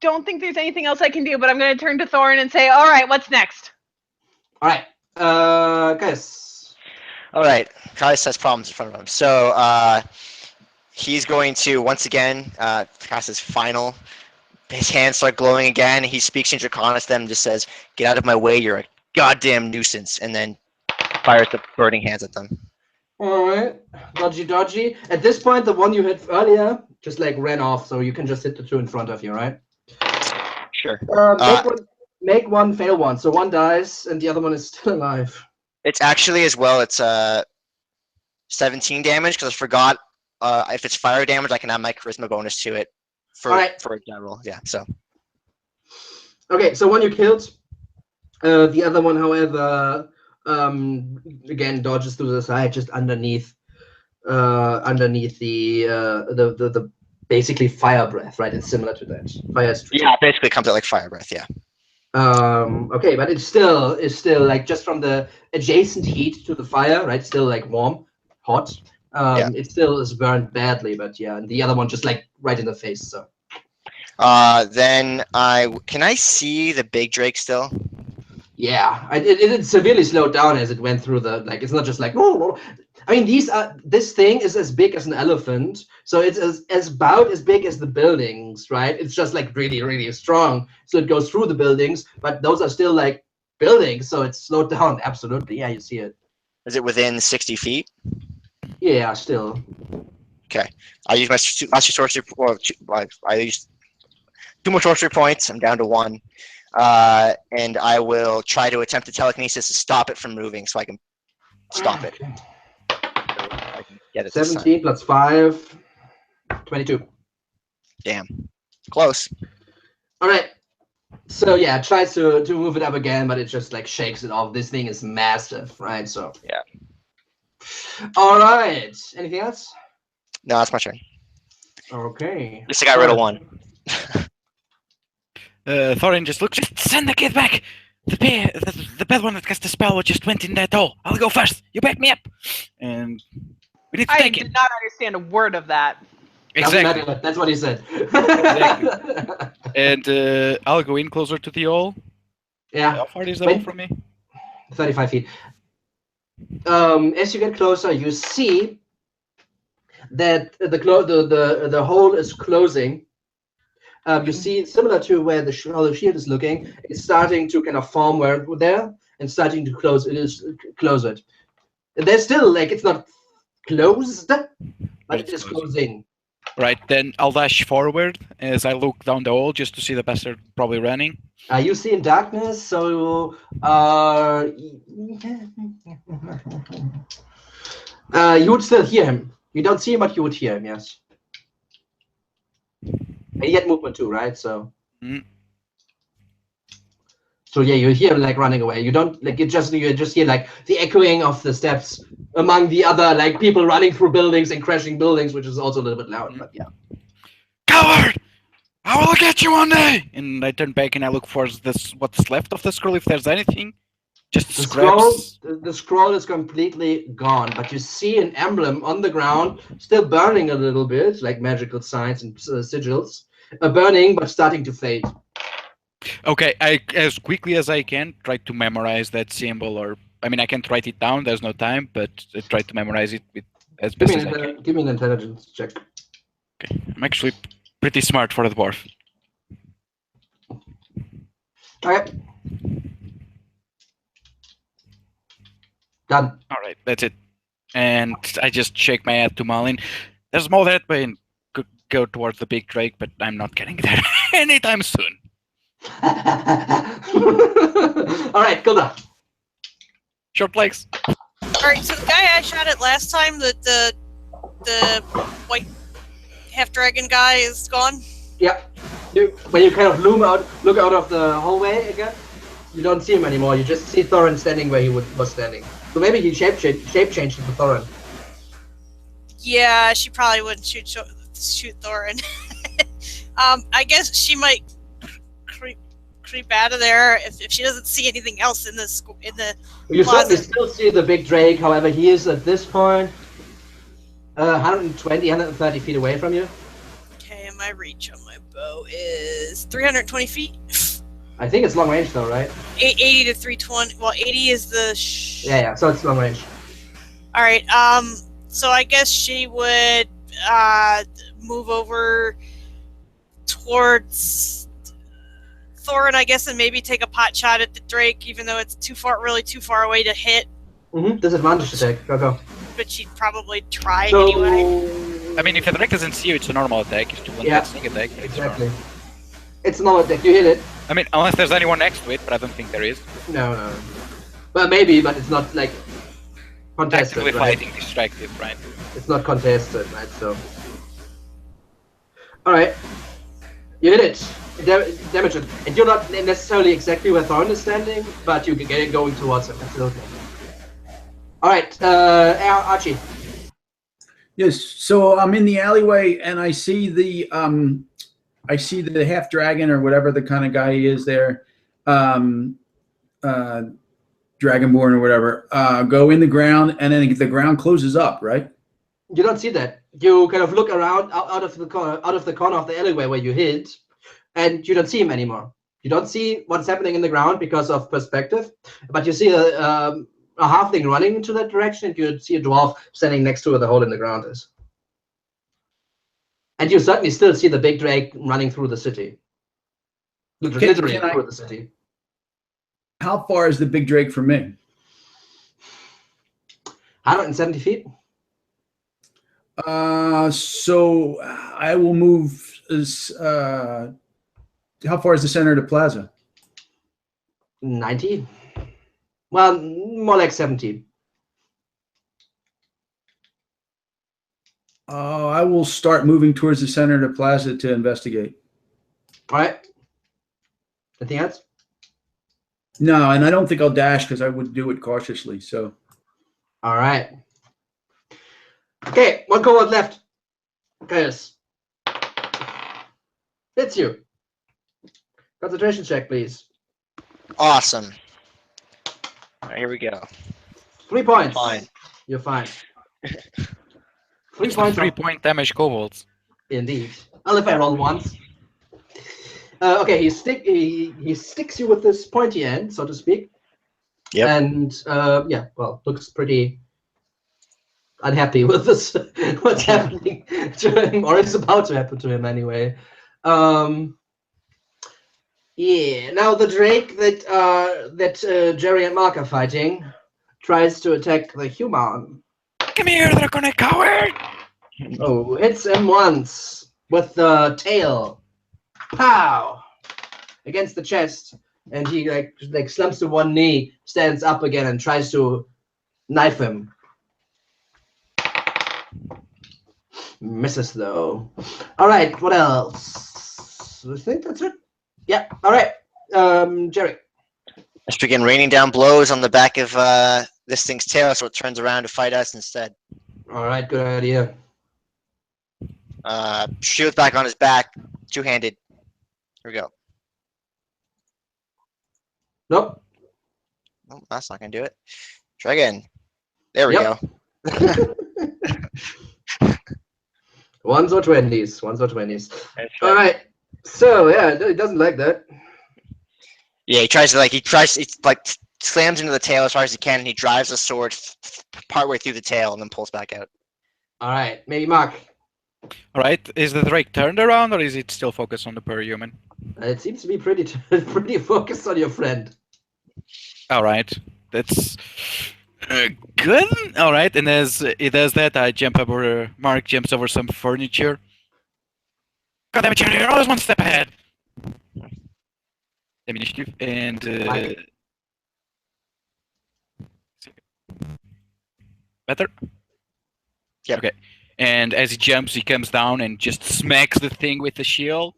don't think there's anything else I can do, but I'm going to turn to Thorin and say, all right, what's next? All right, Caius. All right, Caius has problems in front of him. So he's going to, once again, cast his final. His hands start glowing again. He speaks in Draconic to them and just says, get out of my way, you're a goddamn nuisance, and then fires the burning hands at them. All right, dodgy. At this point, the one you hit earlier just like ran off, so you can just hit the two in front of you, right? Sure. Make one, fail one. So one dies, and the other one is still alive. It's actually as well. It's 17 damage because I forgot if it's fire damage, I can add my charisma bonus to it for a general. Yeah. So. Okay, so one you killed. The other one, however, again dodges to the side, just underneath the basically fire breath, right? It's similar to that. Fire stream. Yeah, it basically comes out like fire breath. Yeah. Okay, but it's still like just from the adjacent heat to the fire, right? Still like warm, hot. It still is burned badly, but yeah, and the other one just like right in the face. So. Then can I see the big Drake still? Yeah, it severely slowed down as it went through the like. It's not just like. I mean, this thing is as big as an elephant, so it's about as big as the buildings, right? It's just like really, really strong, so it goes through the buildings, but those are still like buildings, so it's slowed down. Absolutely, yeah, you see it. Is it within 60 feet? Yeah, still. Okay, I use my last sorcery. Well, I used 2 more sorcery points. I'm down to 1. And I will try to attempt a telekinesis to stop it from moving, so I can stop it. Okay. I can get it. 17 plus 5, 22. Damn, close. All right. So yeah, it tries to move it up again, but it just like shakes it off. This thing is massive, right? So yeah. All right. Anything else? No, that's my turn. Okay. At least I got rid of 1. Thorin just looks. Just send the kid back. The bad one that cast the spell just went in that hole. I'll go first. You back me up. And we need to take did him. not understand a word of that. Exactly. Matter, that's what he said. Exactly. And I'll go in closer to the hole. Yeah. How far is the hole from me? 35 feet. As you get closer, you see that the hole is closing. You see, similar to where how the shield is looking, it's starting to kind of form there and starting to close. It is close it. There's still like it's not closed, but it is closing. Right, then I'll dash forward as I look down the hole just to see the bastard probably running. You see in darkness, so you would still hear him. You don't see him, but you would hear him, yes. And he had movement too, right? So. So yeah, you hear him like running away. You don't like you just hear like the echoing of the steps among the other like people running through buildings and crashing buildings, which is also a little bit loud. But yeah. Coward! I will get you one day. And I turn back and I look for what's left of the scroll, if there's anything. Just the scraps. The scroll is completely gone, but you see an emblem on the ground, still burning a little bit, like magical signs and sigils, burning but starting to fade. Okay, I as quickly as I can try to memorize that symbol, or I mean, I can't write it down. There's no time, but I try to memorize it with as best as I can. Give me an intelligence check. Okay, I'm actually pretty smart for a dwarf. Okay. Done. All right, that's it. And I just shake my head to Malin. There's more that way and could go towards the big Drake, but I'm not getting there anytime soon. All right, go down. Short legs. All right, so the guy I shot at last time, the white half dragon guy is gone. Yeah. When you kind of look out of the hallway again, you don't see him anymore. You just see Thorin standing where he was standing. So maybe he shape changed into Thorin. Yeah, she probably wouldn't shoot Thorin. I guess she might creep out of there if she doesn't see anything else in the You closet. certainly still see the big Drake. However, he is at this point 120, 130 feet away from you. Okay, and my reach on my bow is 320 feet. I think it's long range though, right? 80 to 320. Well, 80 is the. Yeah. So it's long range. All right. So I guess she would move over towards Thorin, I guess, and maybe take a pot shot at the Drake, even though it's really too far away to hit. Disadvantage attack. Go. But she'd probably try So, anyway. I mean, if the Drake doesn't see you, it's a normal attack. It's 2 sneak attack. Exactly. It's a normal attack. You hit it. I mean, unless there's anyone next to it, but I don't think there is. No. Well, maybe, but it's not like. contested, Actively right? fighting, distracted, right? It's not contested, right? So, all right, you hit it, damage it, and you're not necessarily exactly where Thorn is standing, but you can get it going towards him. Absolutely. All right, Archie. Yes. So I'm in the alleyway and I see the half dragon or whatever the kind of guy he is there, Dragonborn or whatever, go in the ground, and then the ground closes up, right? You don't see that. You kind of look around out of the corner of the alleyway where you hid, and you don't see him anymore. You don't see what's happening in the ground because of perspective, but you see a halfling running into that direction, and you see a dwarf standing next to where the hole in the ground is. And you certainly still see the big drake running through the city. Literally through the city. How far is the big drake from me? 170 feet. So I will move how far is the center of the plaza? 90. Well, more like 70. I will start moving towards the center of the plaza to investigate. All right. Anything else? No, and I don't think I'll dash because I would do it cautiously. So. All right. Okay, one cohort left. Caius. Hits you. Concentration check, please. Awesome. All right, here we go. 3 points. Fine. You're fine. 3 It's points. 3-point damage kobolds. Indeed. I'll if I roll once. Okay, he sticks you with this pointy end, so to speak. Yep. And yeah, well, looks pretty unhappy with this. What's happening to him, or is about to happen to him anyway. Yeah. Now the drake that Jerry and Mark are fighting tries to attack the human. Come here, draconic coward! Oh, hits him once with the tail. Pow! Against the chest, and he like slumps to one knee, stands up again, and tries to knife him. Misses though. All right, what else? I think that's it. Yeah. All right, Jerry. Let's begin raining down blows on the back of this thing's tail, so it turns around to fight us instead. All right, good idea. Shield back on his back, two-handed. Here we go. Nope. Oh, that's not gonna do it. Try again. There we Yep. go. Ones or 20s. Ones or 20s. That's All right. So yeah, he doesn't like that. Yeah, he slams into the tail as far as he can, and he drives the sword partway through the tail and then pulls back out. All right, maybe Mark. All right, is the drake turned around, or is it still focused on the perhuman? It seems to be pretty focused on your friend. All right, that's good. All right, and as it does that, I jump over. Mark jumps over some furniture. God damn it, you're always one step ahead. Initiative and better. Yep. Okay, and as he jumps, he comes down and just smacks the thing with the shield.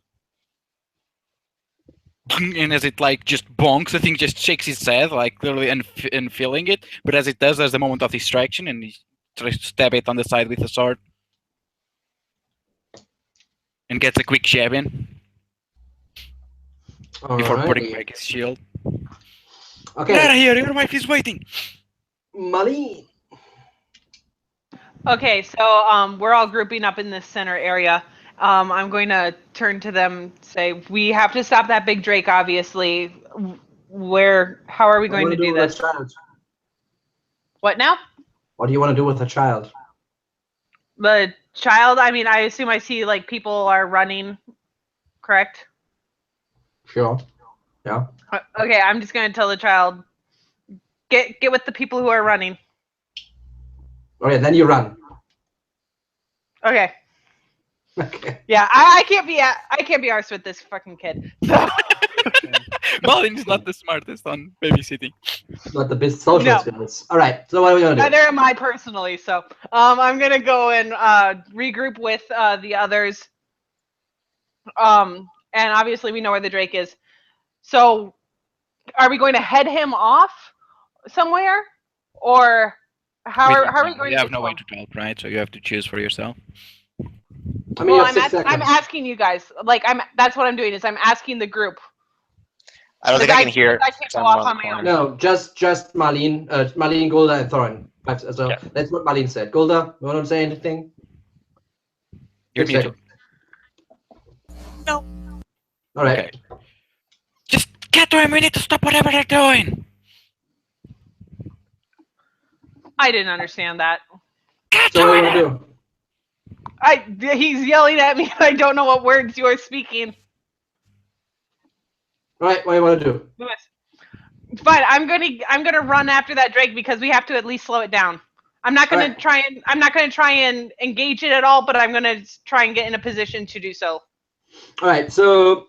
And as it just bonks, the thing just shakes its head, clearly unfeeling it. But as it does, there's a moment of distraction, and he tries to stab it on the side with the sword, and gets a quick jab in before putting back his shield. Okay. Get out of here! Your wife is waiting. Molly. Okay, so we're all grouping up in this center area. I'm going to turn to them, say, we have to stop that big drake, obviously. How are we going to do this? What now? What do you want to do with the child? The child, I mean, I assume I see, people are running, correct? Sure. Yeah. Okay, I'm just going to tell the child, get with the people who are running. Okay, then you run. Okay. Okay. Yeah, I can't be arsed with this fucking kid. So. Malin is not the smartest on babysitting. Not the best social No. skills. All right. So what are we gonna do? Neither am I personally. So I'm gonna go and regroup with the others. And obviously we know where the Drake is. So are we going to head him off somewhere, or how are we going You to? have no way to tell, right? So you have to choose for yourself. I mean, Well, you have 6 I'm seconds. asking you guys. Like that's what I'm doing. Is I'm asking the group. I don't think I can hear. I can't go I'm off on on the my own. corner. No, just Marlene, Golda, and Thorin. So Yeah. that's what Marlene said. Golda, you want to say anything? You're 6 muted. seconds. No. All right. Okay. Just get to him. We need to stop whatever they're doing. I didn't understand that. Get So to what do you him. want to do? He's yelling at me. I don't know what words you're speaking. All right. What do you want to do? Lewis. Fine. I'm gonna run after that Drake because we have to at least slow it down. I'm not gonna Right. try and engage it at all, but I'm gonna try and get in a position to do so. All right. So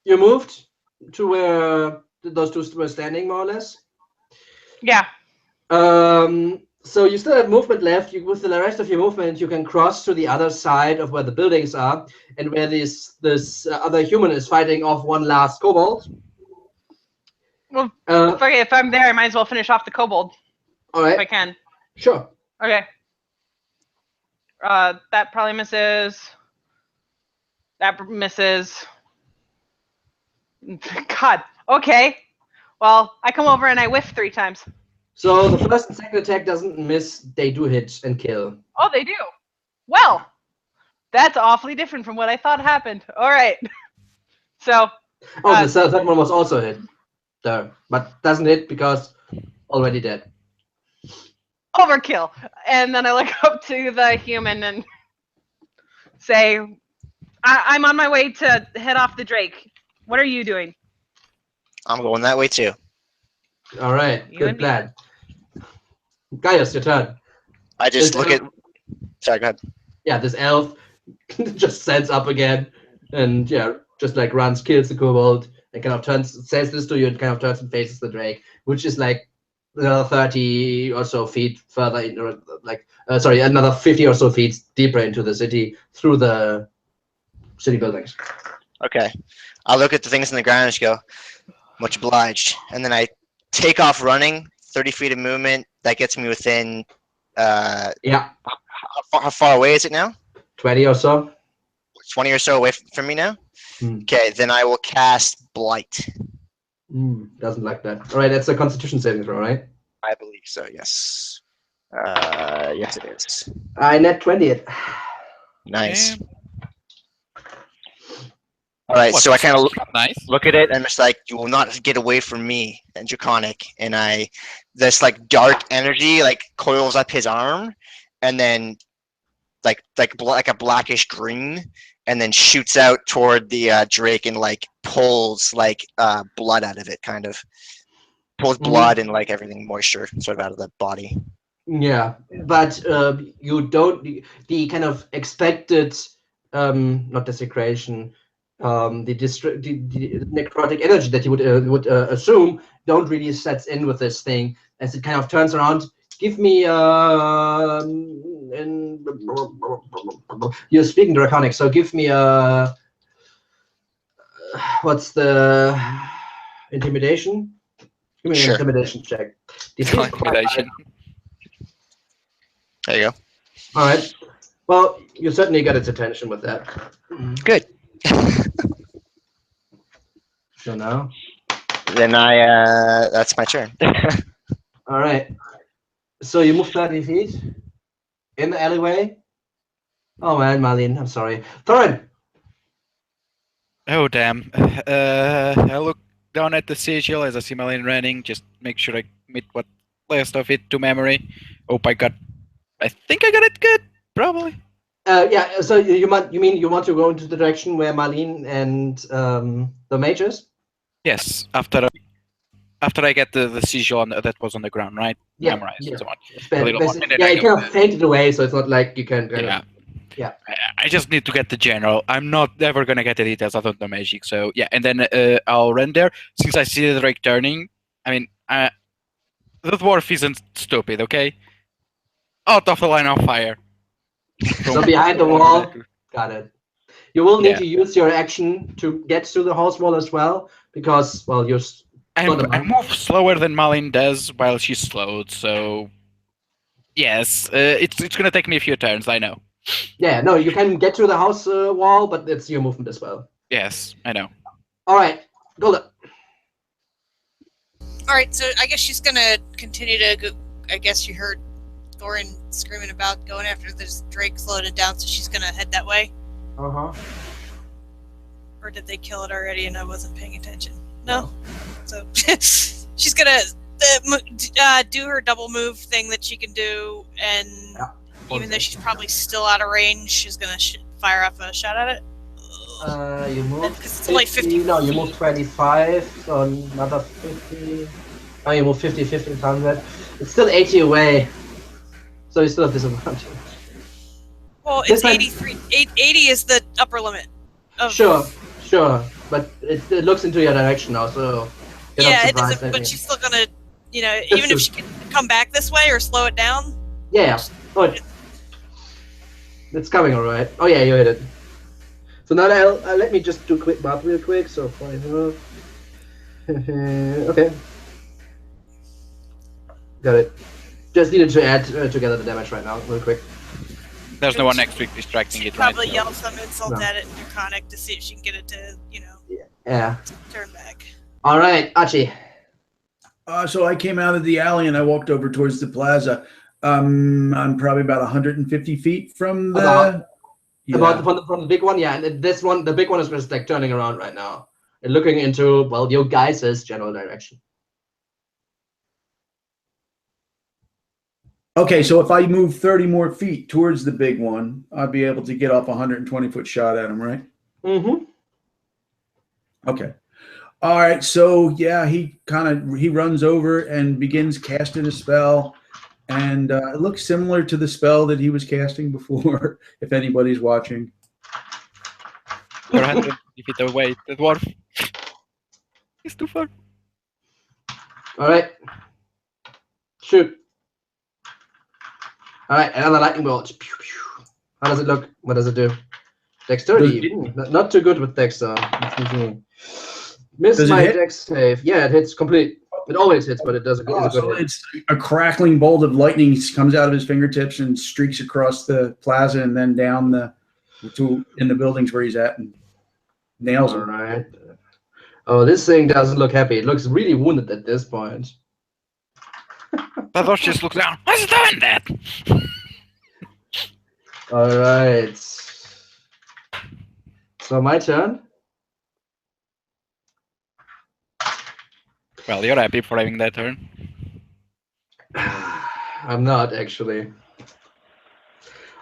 you moved to where those two were standing, more or less. Yeah. So you still have movement left. With the rest of your movement, you can cross to the other side of where the buildings are, and where this other human is fighting off one last kobold. Well, okay, if I'm there, I might as well finish off the kobold All if I right. can. Sure. Okay. That probably misses. That misses. God. Okay. Well, I come over and I whiff 3 times. So the first and second attack doesn't miss. They do hit and kill. Oh, they do. Well, that's awfully different from what I thought happened. All right. So, Oh, the third one was also hit. There, but doesn't hit because already dead. overkill. And then I look up to the human and say, I'm on my way to head off the Drake. What are you doing? I'm going that way too. All right. You Good and me. plan. Gaius, your turn. I just Is look that- at. Sorry, go ahead. Yeah, this elf just stands up again and just like runs, kills the kobold, and kind of says this to you and kind of turns and faces the Drake, which is like another 30 or so feet further in, or another 50 or so feet deeper into the city through the city buildings. Okay. I'll look at the things in the ground and just go, much obliged. And then I take off running, 30 feet of movement. That gets me within, Yeah, how far away is it now? 20 or so. 20 or so away from me now? Hmm. Okay, then I will cast Blight. Doesn't like that. All right, that's a Constitution saving throw, right? I believe so, yes. Yes, it is. I net 20 it. Nice. Yeah. All right, What, so I kind of nice. look at it and I'm just like, you will not get away from me, and Draconic. And this like dark energy like coils up his arm, and then like a blackish green, and then shoots out toward the Drake and like pulls like blood out of it, kind of pulls blood and like everything moisture sort of out of the body. Yeah, but you don't the kind of expected not desecration, the necrotic energy that you would assume don't really sets in with this thing as it kind of turns around. Give me you're speaking Draconic, so give me what's the intimidation? Give me an Sure. intimidation check. DC is quite Intimidation. There you go. All right. Well, you certainly got its attention with that. Good. So now, Then that's my turn. all right. So you move 30 feet in the alleyway. Oh man, Marlene, I'm sorry. Thorin. Oh damn. I look down at the sigil as I see Malin running. Just make sure I commit what last of it to memory. I think I got it good. Probably. Yeah. So you mean you want to go into the direction where Marlene and the mages? Yes. After I get the sigil that was on the ground, right? Yeah. Memorized Yeah. and so on. It's A little more, and then yeah, I it go kind of fainted away, so it's not like you can. Yeah. Yeah. I just need to get the general. I'm not ever gonna get the details. I don't know magic. So yeah, and then I'll run there. Since I see the Drake turning, I mean, the dwarf isn't stupid, okay? Out of the line of fire. So behind the wall. Got it. You will need to use your action to get to the house wall as well, because, well, you're... I move slower than Malin does while she's slowed, so... Yes, it's gonna take me a few turns, I know. Yeah, no, you can get to the house wall, but it's your movement as well. Yes, I know. Alright, Golda. Alright, so I guess she's gonna continue to go. I guess you heard Thorin screaming about going after this Drake, slowed it down, so she's gonna head that way. Uh-huh. Or did they kill it already and I wasn't paying attention? No. So she's gonna do her double move thing that she can do, and even though she's probably still out of range, she's gonna fire off a shot at it. You move. Because it's only 50. No, you move 25, so another 50. Oh, you move 50, 100. It's still 80 away, so you still have disadvantage. Well, it's 83. 80 is the upper limit. Sure, but it looks into your direction now, so... Yeah, it doesn't, but she's still gonna, even if she can come back this way or slow it down. Yeah. Oh, it's coming alright. Oh yeah, you hit it. So now let me just do a quick math real quick, so 5... okay. Got it. Just needed to add together the damage right now, real quick. There's no one next to it distracting it, right? Probably yell some insult at it in Draconic to see if she can get it to, turn back. All right, Archie. So I came out of the alley and I walked over towards the plaza. I'm probably about 150 feet from the... From the big one, yeah. And this one, the big one is just like turning around right now. And looking into, well, your guys' general direction. Okay, so if I move 30 more feet towards the big one, I'd be able to get off a 120-foot shot at him, right? Mm-hmm. Okay. All right, so yeah, he runs over and begins casting a spell, and it looks similar to the spell that he was casting before, if anybody's watching. You're 150 feet away, the dwarf. He's too far. All right. Shoot. All right, another lightning bolt. How does it look? What does it do? Dexterity. Not too good with Dex, though. Miss my Dex save. Yeah, it hits complete. It always hits, but it does a good hit. It's a crackling bolt of lightning comes out of his fingertips and streaks across the plaza and then down in the buildings where he's at and nails him. All right. Oh, this thing doesn't look happy. It looks really wounded at this point. The dwarf just looks down. What's it doing that? All right. So my turn. Well, you're happy for having that turn. I'm not, actually.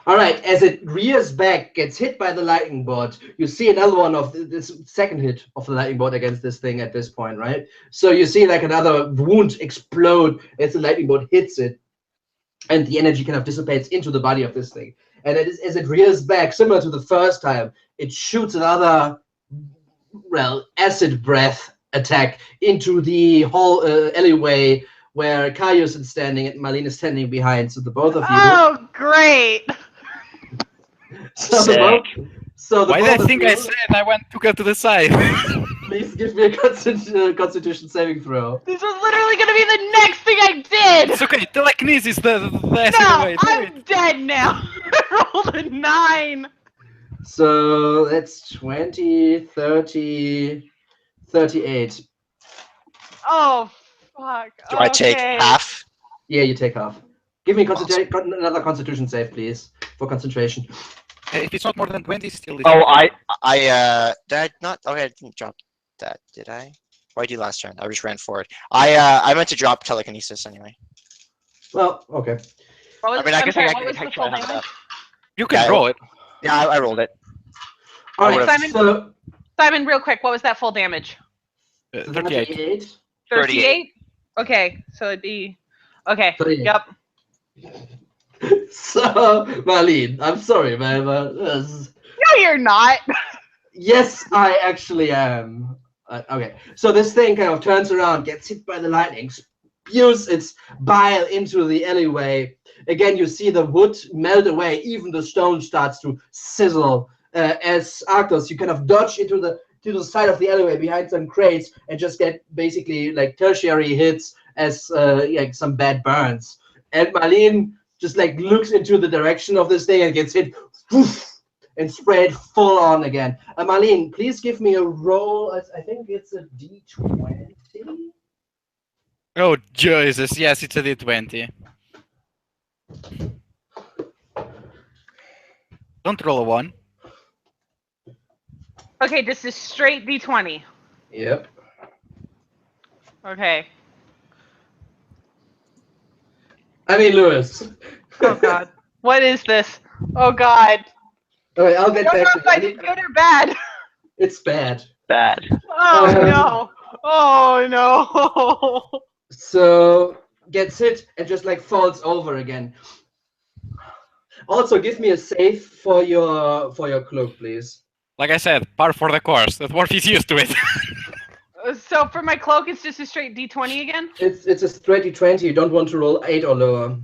All right, as it rears back, gets hit by the lightning bolt, you see another one of this second hit of the lightning bolt against this thing at this point, right? So you see like another wound explode as the lightning bolt hits it, and the energy kind of dissipates into the body of this thing. And as it rears back, similar to the first time, it shoots another, well, acid breath attack into the whole alleyway where Caius is standing and Malin is standing behind. So the both of you. Oh, great! Why that thing I said? I went to go to the side. Please give me a Constitution saving throw. This was literally going to be the next thing I did. It's okay. Telekinesis, the way. I'm dead now. I rolled a 9. So that's 20, 30, 38. Oh, fuck. Do I take half? Yeah, you take half. Give me another Constitution save, please, for concentration. If it's not more than 20, still. Oh, did I not? Okay, I didn't drop that, did I? What did I do last turn? I just ran forward. I meant to drop telekinesis anyway. Well, okay. I mean, I guess I can try that. You can roll it. Yeah, I rolled it. All right, Simon, real quick, what was that full damage? 38. 38? Okay, so it'd be... Okay, 38. Yep. So, Marlene, I'm sorry, man, but No, you're not. yes, I actually am. Okay, so this thing kind of turns around, gets hit by the lightning, spews its bile into the alleyway. Again, you see the wood melt away, even the stone starts to sizzle. As Arctos, you kind of dodge into the side of the alleyway behind some crates and just get basically like tertiary hits as like some bad burns. And Marlene just like looks into the direction of this thing and gets hit. Woof, and sprayed full on again. Marlene, please give me a roll. I think it's a D20. Oh, Jesus. Yes, it's a D20. Don't roll a 1. Okay, just a straight D20. Yep. Okay. I mean, Lewis. Oh God. What is this? Oh God. All right, I'll I get don't know back if to I you. did good or bad. It's bad. Bad. Oh no. Oh no. So gets hit and just like falls over again. Also, give me a save for your cloak, please. Like I said, par for the course. The dwarf is used to it. So for my cloak, it's just a straight D20 again? It's a straight D20. You don't want to roll 8 or lower.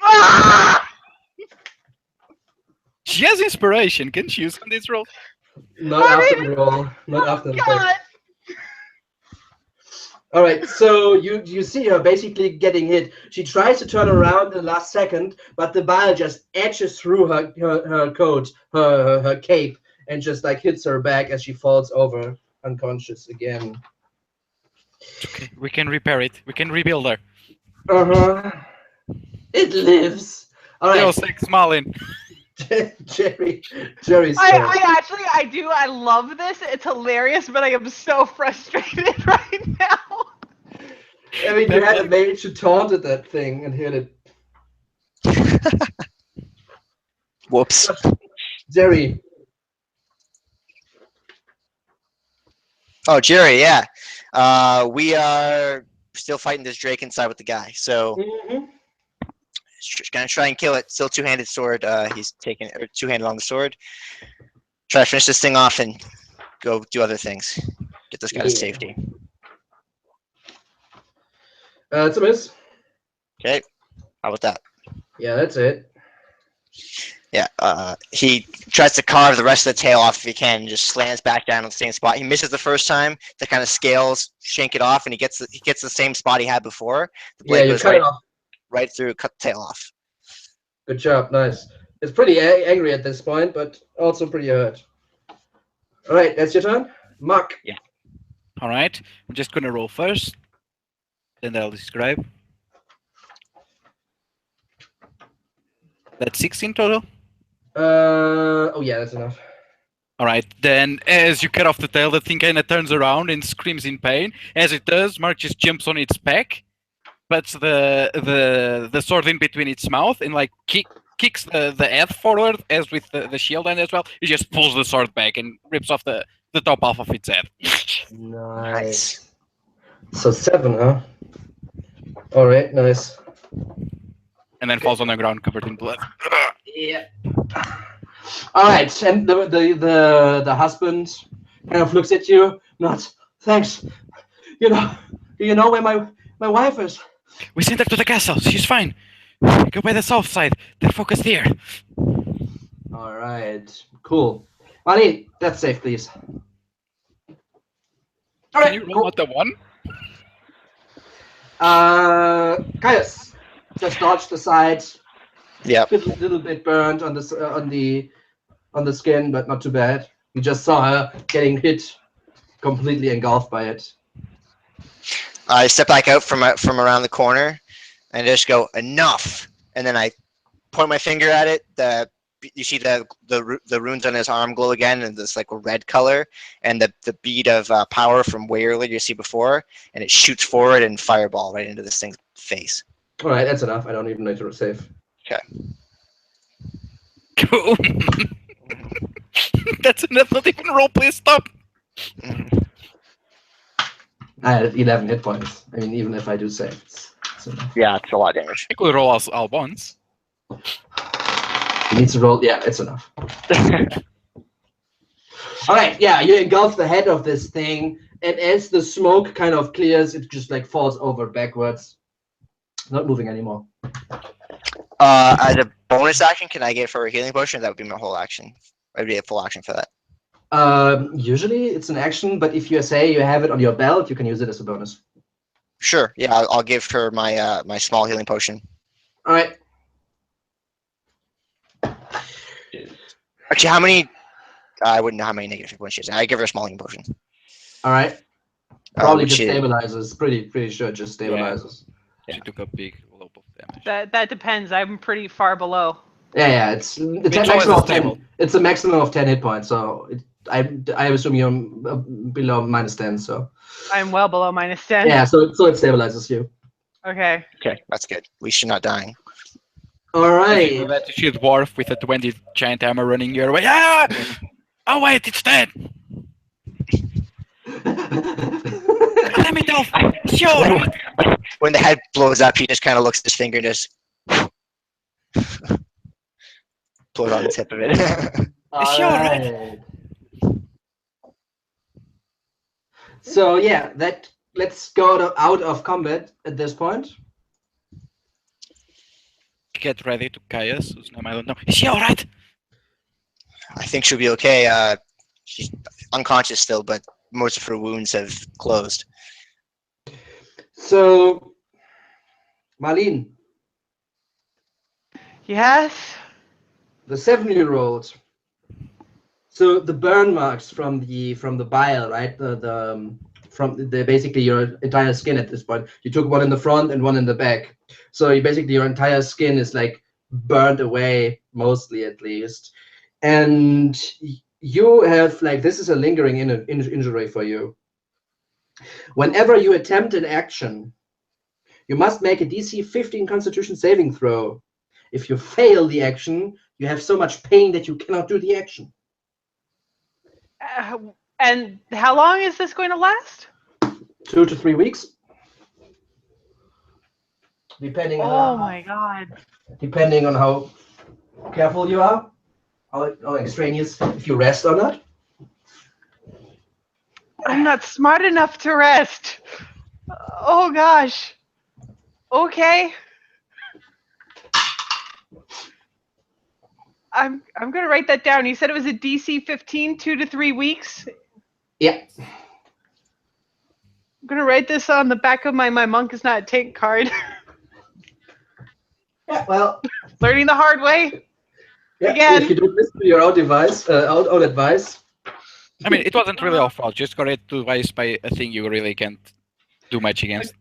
Ah! She has inspiration. Can she use on this roll? Not after the roll. Not after the God. fact. All right, so you see her basically getting hit. She tries to turn around in the last second, but the bile just edges through her coat, her cape, and just like hits her back as she falls over unconscious again. Okay, we can repair it. We can rebuild her. It lives. All right, Deus Ex Malin. Jerry's I love this. It's hilarious, but I am so frustrated right now. I mean, you had a mage who taunted that thing and hit it. Whoops. Jerry. Oh, Jerry, yeah. We are still fighting this Drake inside with the guy. So gonna try and kill it. Still two-handed sword. He's taking or two-handed on the sword. Try to finish this thing off and go do other things. Get this guy to safety. It's a miss. Okay. How about that? Yeah, that's it. Yeah. He tries to carve the rest of the tail off if he can, and just slams back down on the same spot. He misses the first time. The kind of scales shank it off, and he gets the same spot he had before. The blade goes right through, cut the tail off. Good job, nice. It's pretty angry at this point, but also pretty hurt. All right, that's your turn, Mark. Yeah. All right. I'm just gonna roll first. Then I'll describe. That's 16 total. Oh yeah, that's enough. All right. Then, as you cut off the tail, the thing kind of turns around and screams in pain. As it does, Mark just jumps on its back, puts the sword in between its mouth, and like kicks the head forward, as with the shield end as well. He just pulls the sword back and rips off the top half of its head. Nice. So 7, huh? All right, nice. And then falls on the ground covered in blood. Yeah. All right, and the husband kind of looks at you. Not thanks. You know where my wife is. We sent her to the castle. She's fine. Go by the south side. They're focused here. All right, cool. Marlene, that's safe, please. All right, Can you roll out the 1? Caius just dodged aside. Yeah. Little bit burned on the skin, but not too bad. You just saw her getting hit, completely engulfed by it. I step back out from around the corner, and just go enough. And then I point my finger at it. You see the runes on his arm glow again, and this like a red color, and the bead of power from way earlier you see before, and it shoots forward and fireball right into this thing's face. All right, that's enough. I don't even need to save. Okay. Cool. That's enough. Not even roll. Please stop. I had 11 hit points. I mean, even if I do save, it's Yeah, it's a lot of damage. I could roll us all once. He needs to roll. Yeah, it's enough. All right, yeah, you engulf the head of this thing, and as the smoke kind of clears, it just like falls over backwards, not moving anymore. As a bonus action, can I get for a healing potion? That would be my whole action. I'd be a full action for that. Usually it's an action, but if you say you have it on your belt, you can use it as a bonus. Sure. Yeah, I'll give her my my small healing potion. All right. Actually, how many? I wouldn't know how many negative hit points she has. I give her a small healing potion. All right. Probably which just is- stabilizes. Pretty sure it just stabilizes. She took a big load of damage. That depends. I'm pretty far below. Yeah. It's a always maximum of stable. 10. It's a maximum of 10 hit points. So I assume you're below -10. So I'm well below -10. yeah. So it stabilizes you. Okay. Okay, that's good. At least you're not dying. All right. That you see a dwarf with a 20 giant hammer running your way. Ah! Oh wait, it's dead. Let me know. Sure. When the head blows up, he just kind of looks at his finger and just blows on the tip of it. Sure, right? So yeah, let's go out of combat at this point. Get ready to Caius, whose name I don't know. Is she alright? I think she'll be okay. She's unconscious still, but most of her wounds have closed. So, Marlene, Yes. the 7-year-old. So the burn marks from the bile, right? From the basically your entire skin at this point. You took one in the front and one in the back. So you basically your entire skin is like burned away, mostly at least. And you have like this is a lingering injury for you. Whenever you attempt an action, you must make a DC 15 Constitution saving throw. If you fail the action, you have so much pain that you cannot do the action. And how long is this going to last? 2 to 3 weeks, depending Oh my god. depending on how careful you are, how extraneous, if you rest or not. I'm not smart enough to rest. Oh gosh. Okay. I'm gonna write that down. You said it was a DC 15, 2 to 3 weeks. Yeah. I'm gonna write this on the back of my monk is not a tank card. Yeah. Well. Learning the hard way. Yeah, Again. if you don't listen to your own advice, I mean, it wasn't really our fault. Just got it twice by a thing you really can't do much against.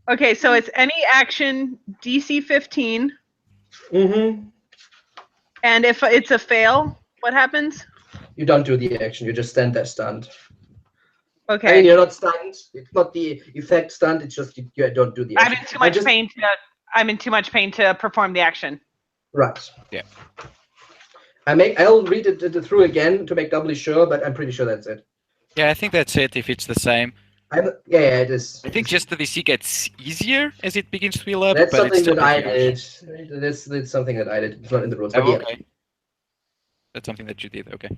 Okay, so it's any action DC 15, and if it's a fail, what happens? you don't do the action. You just stand there stunned. I mean, Okay. you're not stunned. It's not the effect stunned. It's just you don't do the I'm action. in too much pain to. I'm in too much pain to perform the action. Right. Yeah. I'll read it through again to make doubly sure, but I'm pretty sure that's it. Yeah, I think that's it if it's the same. Yeah, it is. I think just the DC gets easier as it begins to fill up, That's but it's something still that I pretty harsh. did. That's something that I did. It's not in the rules. But Oh, yeah. okay. That's something that you did, okay.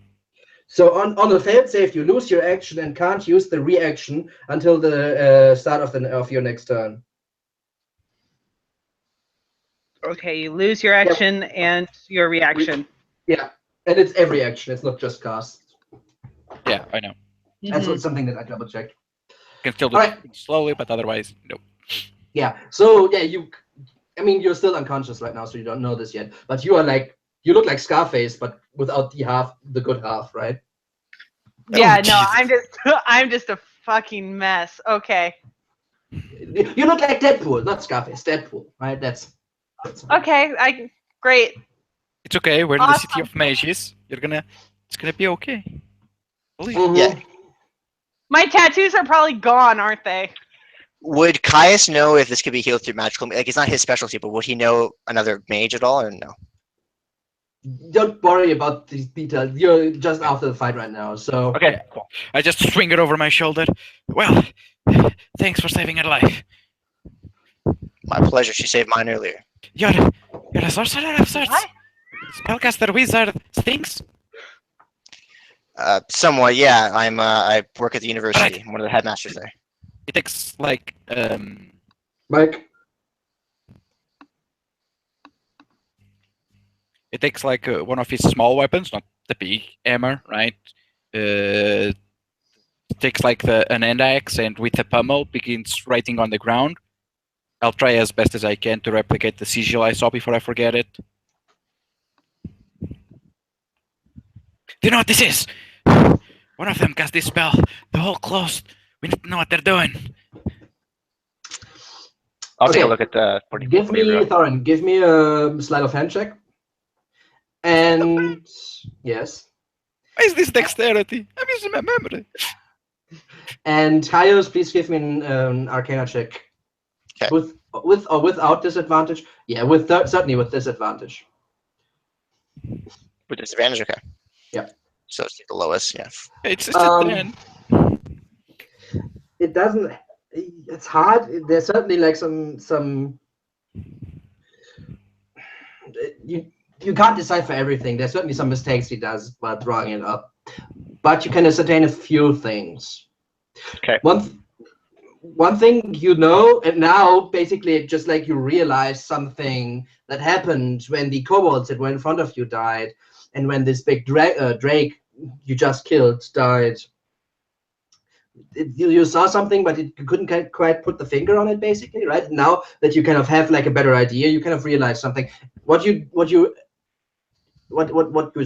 So on a failed save, you lose your action and can't use the reaction until the start of your next turn. Okay, you lose your action and your reaction. Yeah, and it's every action. It's not just cast. Yeah, I know. That's Mhm. something that I double checked. You can still do Alright. it slowly, but otherwise, no. Yeah. So yeah, I mean, you're still unconscious right now, so you don't know this yet. But you look like Scarface, but without the good half, right? Yeah, no, Jesus. I'm just a fucking mess. Okay. You look like Deadpool, not Scarface. Deadpool, right? That's Okay, great. It's okay, we're in the Awesome. city of mages. It's gonna be okay. Believe. Mhm. Yeah. My tattoos are probably gone, aren't they? Would Caius know if this could be healed through magical? Like, it's not his specialty, but would he know another mage at all, or no? Don't worry about these details. You're just after the fight right now, so Okay, cool. I just swing it over my shoulder. Well, thanks for saving her life. My pleasure. She saved mine earlier. You're a sorcerer of sorts. What? Spellcaster, wizard, things. Somewhat, yeah. I work at the university. Right. I'm one of the headmasters there. It takes like Mike. it takes like one of his small weapons, not the big hammer, right? It takes like an end axe and with a pummel begins writing on the ground. I'll try as best as I can to replicate the sigil I saw before I forget it. Do you know what this is? One of them cast this spell. The hole closed. We need to know what they're doing. I'll take a Okay. look at the. Give me, Thorin, give me a sleight of hand check. And yes. Why is this dexterity? I'm using my memory. And Kaios, please give me an Arcana check. Okay. With or without disadvantage? Yeah, certainly with disadvantage. With disadvantage, okay. Yeah. So it's the lowest, yeah. It's just a 10. It doesn't. It's hard. There's certainly like some. You can't decide for everything. There's certainly some mistakes he does while drawing it up, but you can ascertain a few things. Okay. One thing you know, and now basically just like you realize something that happened when the kobolds that were in front of you died, and when this big drake you just killed died. You saw something, but you couldn't quite put the finger on it. Basically, right now that you kind of have like a better idea, you kind of realize something. What you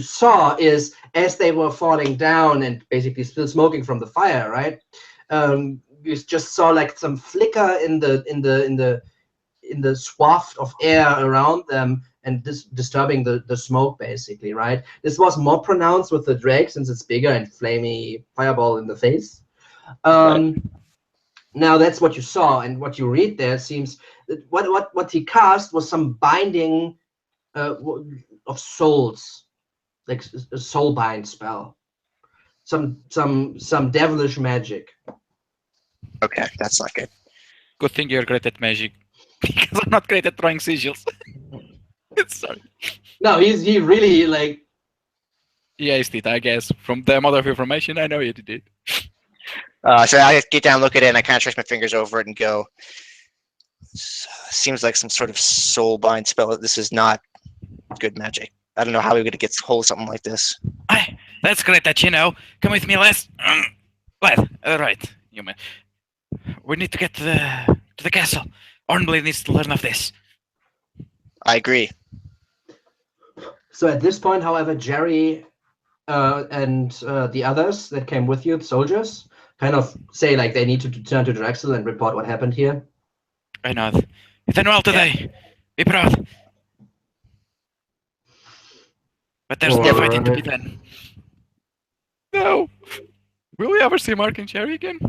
saw is as they were falling down and basically still smoking from the fire, right? You just saw like some flicker in the swath of air around them, and this disturbing the smoke, basically, right? This was more pronounced with the drake since it's bigger and flamey fireball in the face. Now that's what you saw, and what you read there seems that what he cast was some binding of souls, like a soul bind spell, some devilish magic. Okay, that's not good. Good thing you're great at magic, because I'm not great at drawing sigils. Sorry. No, he really like. Yeah, he did, I guess. From the amount of information I know, he did. So I get down, look at it, and I kind of trace my fingers over it and go, seems like some sort of soul bind spell. This is not good magic. I don't know how we would get hold of something like this. Aye, that's great that you know. Come with me, Les. Lad, right, human. We need to get to the castle. Ornblade needs to learn of this. I agree. So at this point, however, Jerry and the others that came with you, the soldiers, kind of say like they need to turn to Drexel and report what happened here. I know. You've done well today. Be proud. But there's more fighting to be done. No. Will we ever see Mark and Jerry again?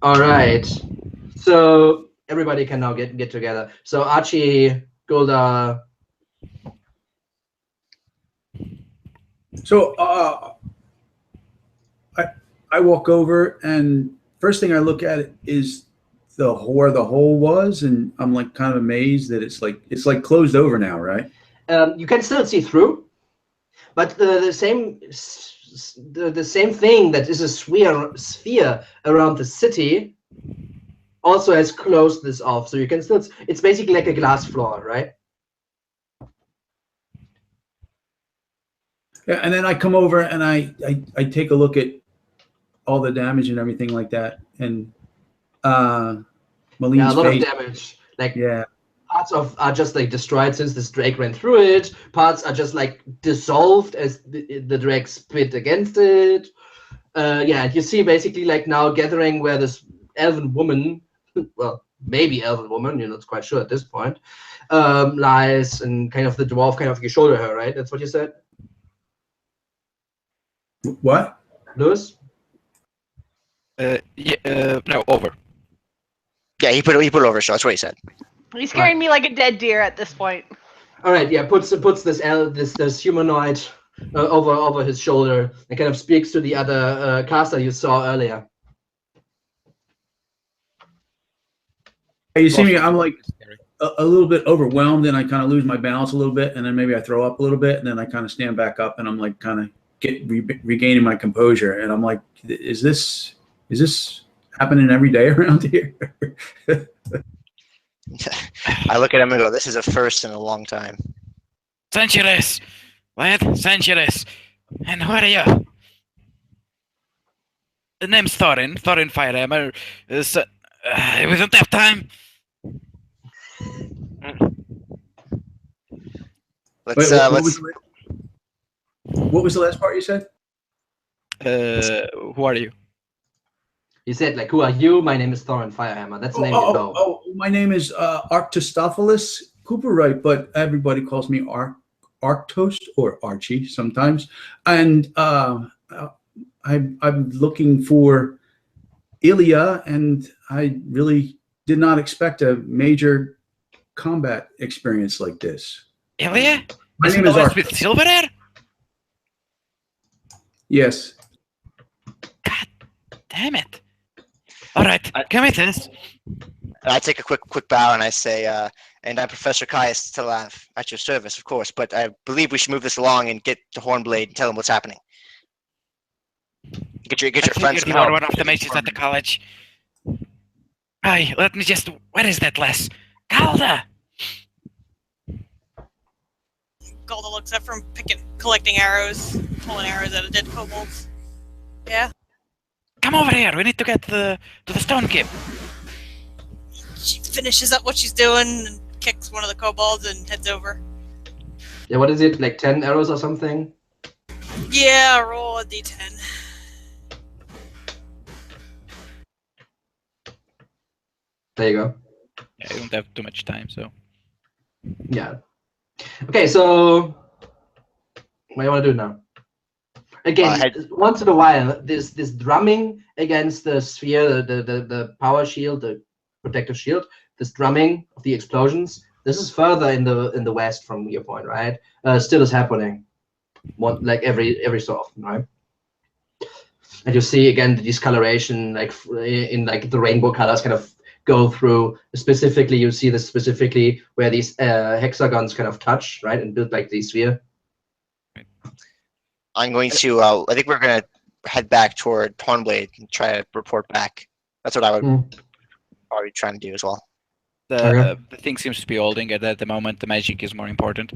All right. So everybody can now get together. So Archie, Gulda. So I walk over, and first thing I look at is where the hole was, and I'm like kind of amazed that it's like closed over now, right? You can still see through, but the same thing that is a sphere around the city also has closed this off. So you can still. It's basically like a glass floor, right? Yeah, and then I come over and I take a look at all the damage and everything like that, and Maline's a lot face. of damage. Like Yeah. parts are just like destroyed since this drake ran through it. Parts are just like dissolved as the drake spit against it. And you see basically like now gathering where this elven woman, well, maybe elven woman, you're not quite sure at this point, lies, and kind of the dwarf kind of you shoulder her, right? That's what you said, What? Lewis? No, over. Yeah, he put it over, so that's what he said. He's scaring me like a dead deer at this point. All right, yeah, puts this humanoid over his shoulder and kind of speaks to the other caster you saw earlier. You see me, I'm like a little bit overwhelmed, and I kind of lose my balance a little bit, and then maybe I throw up a little bit, and then I kind of stand back up, and I'm like kind of regaining my composure, and I'm like, is this happening every day around here? I look at him and go, this is a first in a long time. Centuries, lad, centuries. And who are you? The name's Thorin Firehammer. We don't have time. What was the last part you said? Who are you? You said, like, who are you? My name is Thorin Firehammer. That's the name you know. Oh, my name is Arctostophilis Cooperwright, but everybody calls me Arctos or Archie sometimes. And I'm looking for Ilya, and I really did not expect a major combat experience like this. Ilya? My name is Arc. With Silverhair? Yes. God damn it. All right, come with us. I take a quick bow and I say, and I'm Professor Caius Talav, at your service, of course, but I believe we should move this along and get to Hornblade and tell them what's happening. Get your friends some You are help. one of the mages at the college. Hi, let me just... Where is that lass? Galda! Golda looks up from collecting arrows, pulling arrows out of dead kobolds. Yeah. Come over here. We need to get to the stone keep. She finishes up what she's doing and kicks one of the kobolds and heads over. Yeah, what is it? Like 10 arrows or something? Yeah, roll a d10. There you go. Yeah, I don't have too much time, so... Yeah. Okay, so what do you want to do now? Again, once in a while, this drumming against the sphere, the power shield, the protective shield, this drumming of the explosions. This is further in the west from your point, right? Still is happening, like every so often, right? And you see again the discoloration, like in like the rainbow colors, kind of go through. Specifically, you see this specifically where these hexagons kind of touch, right, and build like the sphere. I'm going to, I think we're going to head back toward Hornblade and try to report back. That's what I would probably try to do as well. The thing seems to be holding at the moment. The magic is more important.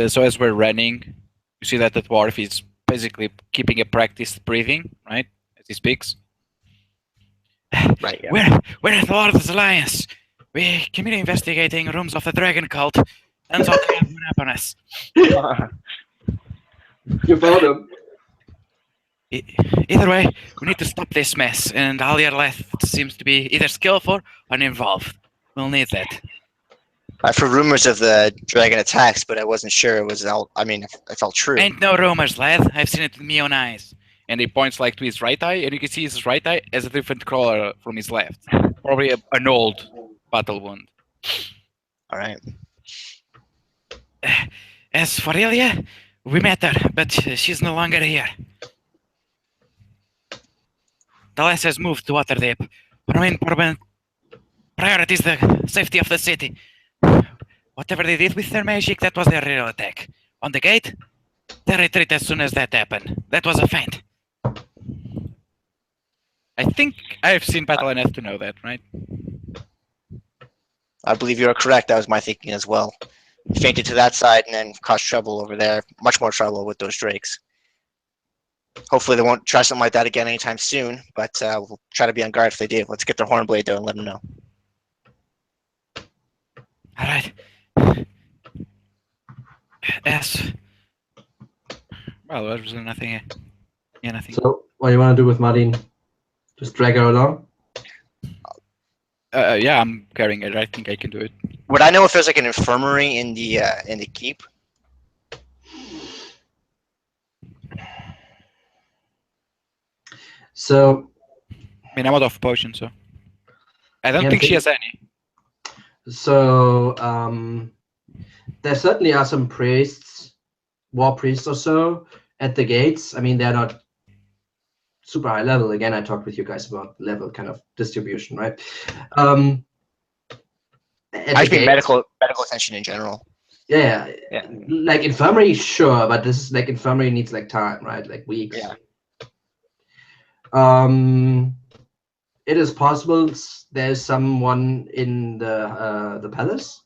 So as we're running, you see that the dwarf is basically keeping a practiced breathing, right, as he speaks. Right, yeah. We're at the Lord's Alliance. We came here investigating rooms of the dragon cult, and so they have one up on us. You found him. Either way, we need to stop this mess, and all your left seems to be either skillful or involved. We'll need that. I've heard rumors of the dragon attacks, but I wasn't sure it was all. I mean, if it's all true. Ain't no rumors, lad. I've seen it with my own eyes. And he points like to his right eye, and you can see his right eye has a different color from his left. Probably an old battle wound. All right. As for Ilya, we met her, but she's no longer here. The lass has moved to Waterdeep. Our main priority is the safety of the city. Whatever they did with their magic, that was their real attack. On the gate, they retreat as soon as that happened. That was a feint. I think I've seen battle enough to know that, right? I believe you are correct. That was my thinking as well. Fainted to that side and then caused trouble over there. Much more trouble with those drakes. Hopefully they won't try something like that again anytime soon, but we'll try to be on guard if they do. Let's get their Hornblade though and let them know. All right. Yes. Well, there was nothing. Yeah, nothing. So, what do you want to do with Marlene? Just drag her along? Yeah, I'm carrying it. I think I can do it. Would I know if there's like an infirmary in the keep? So, I mean, I'm out of potions, so I don't think she has any. So, there certainly are some priests, war priests or so, at the gates. I mean, they're not super high level. Again, I talked with you guys about level kind of distribution, right? I just mean medical attention in general. Yeah. Yeah. Like infirmary, sure, but this is like infirmary needs like time, right? Like weeks. Yeah. It is possible there's someone in the palace.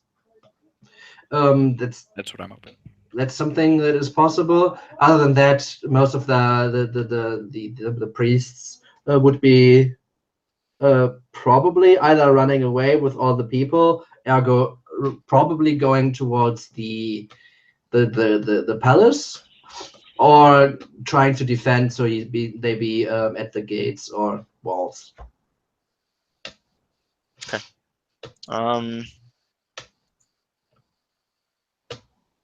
That's what I'm hoping. That's something that is possible. Other than that, most of the priests would be probably either running away with all the people, ergo probably going towards the palace, or trying to defend, so they be at the gates or walls. Okay.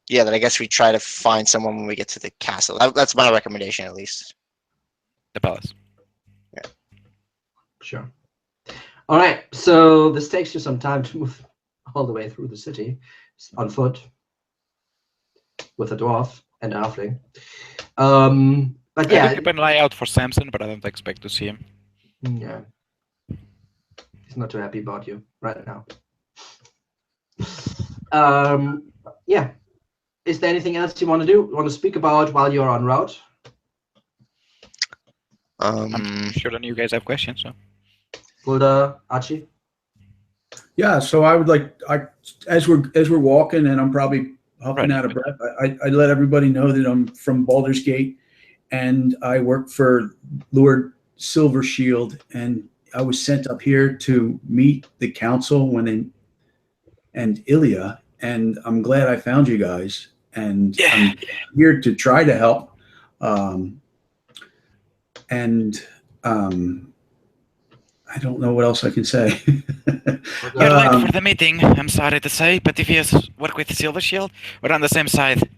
Yeah, then I guess we try to find someone when we get to the castle. That's my recommendation, at least. The palace. Yeah. Sure. All right. So this takes you some time to move all the way through the city on foot with a dwarf and a halfling. But yeah, I keep an eye out for Samson, but I don't expect to see him. Yeah. He's not too happy about you right now. Yeah. Is there anything else you want to do? Want to speak about while you're en route? I'm sure that you guys have questions. So. Gulda, Archie? Yeah, so I would like, as we're walking, and I'm probably huffing out of breath, I let everybody know that I'm from Baldur's Gate, and I work for Lord Silvershield, and I was sent up here to meet the council and Ilya, and I'm glad I found you guys, and I'm here to try to help. I don't know what else I can say. You're late for the meeting, I'm sorry to say, but if you work with Silvershield, we're on the same side.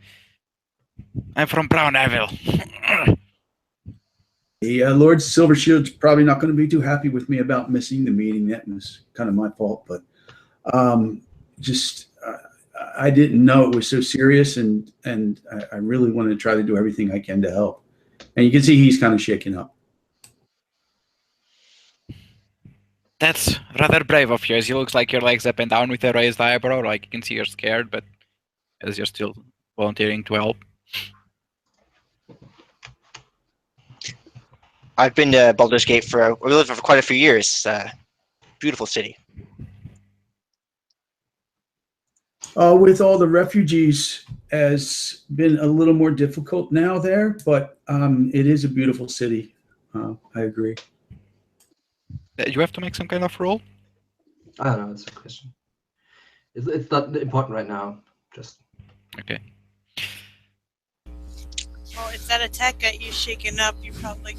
I'm from Brown Avil. Yeah, Lord Silvershield's probably not going to be too happy with me about missing the meeting. That was kind of my fault, but I didn't know it was so serious, and I really want to try to do everything I can to help. And you can see he's kind of shaken up. That's rather brave of yours. You looks like your legs up and down with a raised eyebrow. Like you can see you're scared, but as you're still volunteering to help. I've been to Baldur's Gate we lived for quite a few years. Beautiful city. With all the refugees, has been a little more difficult now there, but it is a beautiful city. I agree. You have to make some kind of roll? I don't know, it's a question. It's not important right now. Just okay. Well, if that attack got you shaken up, you probably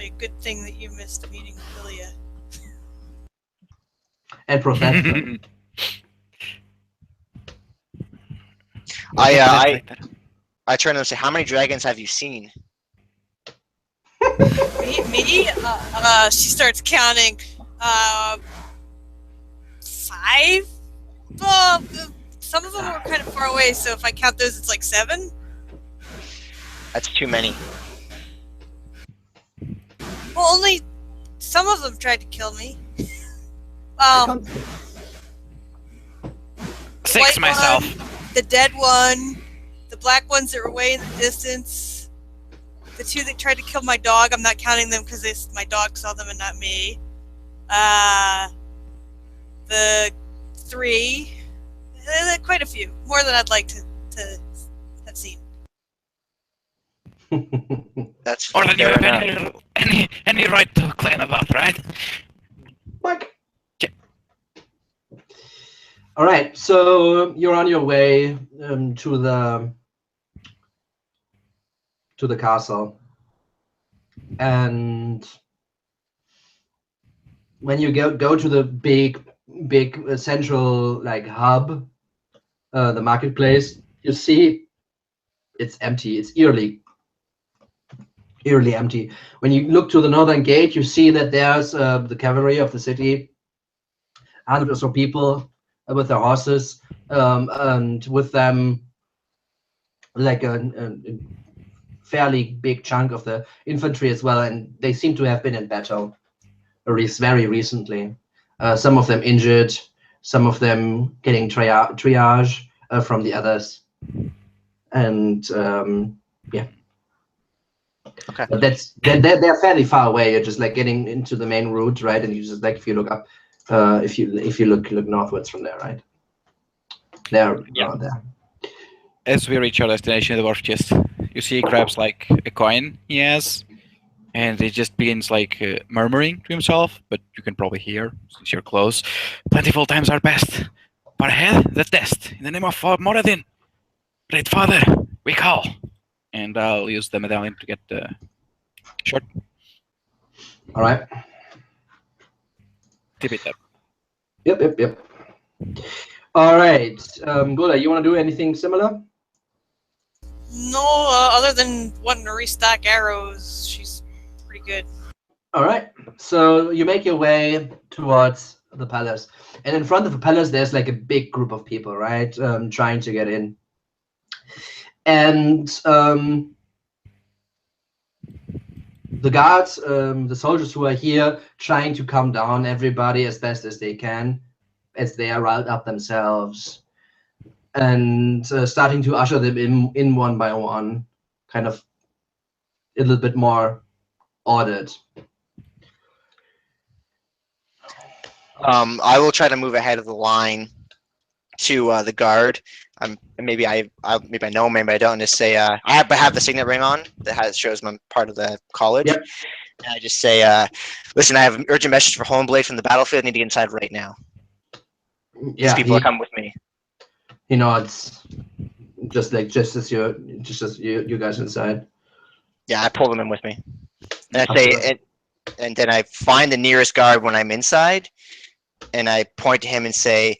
a good thing that you missed meeting Ilya. And Professor. I turn to him and say, "How many dragons have you seen?" Me? She starts counting. 5? Well, some of them were kind of far away, so if I count those, it's like 7. That's too many. Well, only some of them tried to kill me. 6 myself. The dead one, the black ones that were way in the distance, the 2 that tried to kill my dog. I'm not counting them because my dog saw them and not me. The 3, quite a few, more than I'd like to have seen. That's or than you have any right to claim about, right? Mike. Okay. All right, so you're on your way to the castle, and when you go to the big central hub, the marketplace, you see it's empty. It's eerily empty. When you look to the northern gate, you see that there's the cavalry of the city, 100 or so people with their horses, and with them like a fairly big chunk of the infantry as well, and they seem to have been in battle very recently. Some of them injured, Some of them getting triage from the others, and yeah. Okay. But they're fairly far away. You're just like getting into the main route, right? And you just like if you look up, if you look northwards from there, right? They're around there. As we reach our destination, the dwarf just, you see, he grabs like a coin he has, and he just begins like murmuring to himself, but you can probably hear since you're close. Plentiful times are best, but ahead the test. In the name of Moradin, Great Father, we call. And I'll use the medallion to get the shot. All right. Tip it up. Yep. All right. Gola, you want to do anything similar? No, other than wanting to restock arrows, she's pretty good. All right. So you make your way towards the palace, and in front of the palace, there's like a big group of people, right? Trying to get in, and the guards, the soldiers who are here, trying to calm down everybody as best as they can, as they are riled up themselves, and starting to usher them in one by one, kind of a little bit more ordered. I will try to move ahead of the line to the guard. Maybe I know, maybe I don't. Just say I have the signet ring on that shows I'm part of the college. Yep. And I just say, listen, I have an urgent message for Homeblade from the battlefield. I need to get inside right now. Yeah, These people are coming with me. You know, it's just as you guys inside. Yeah, I pull them in with me, and I say, and then I find the nearest guard when I'm inside, and I point to him and say,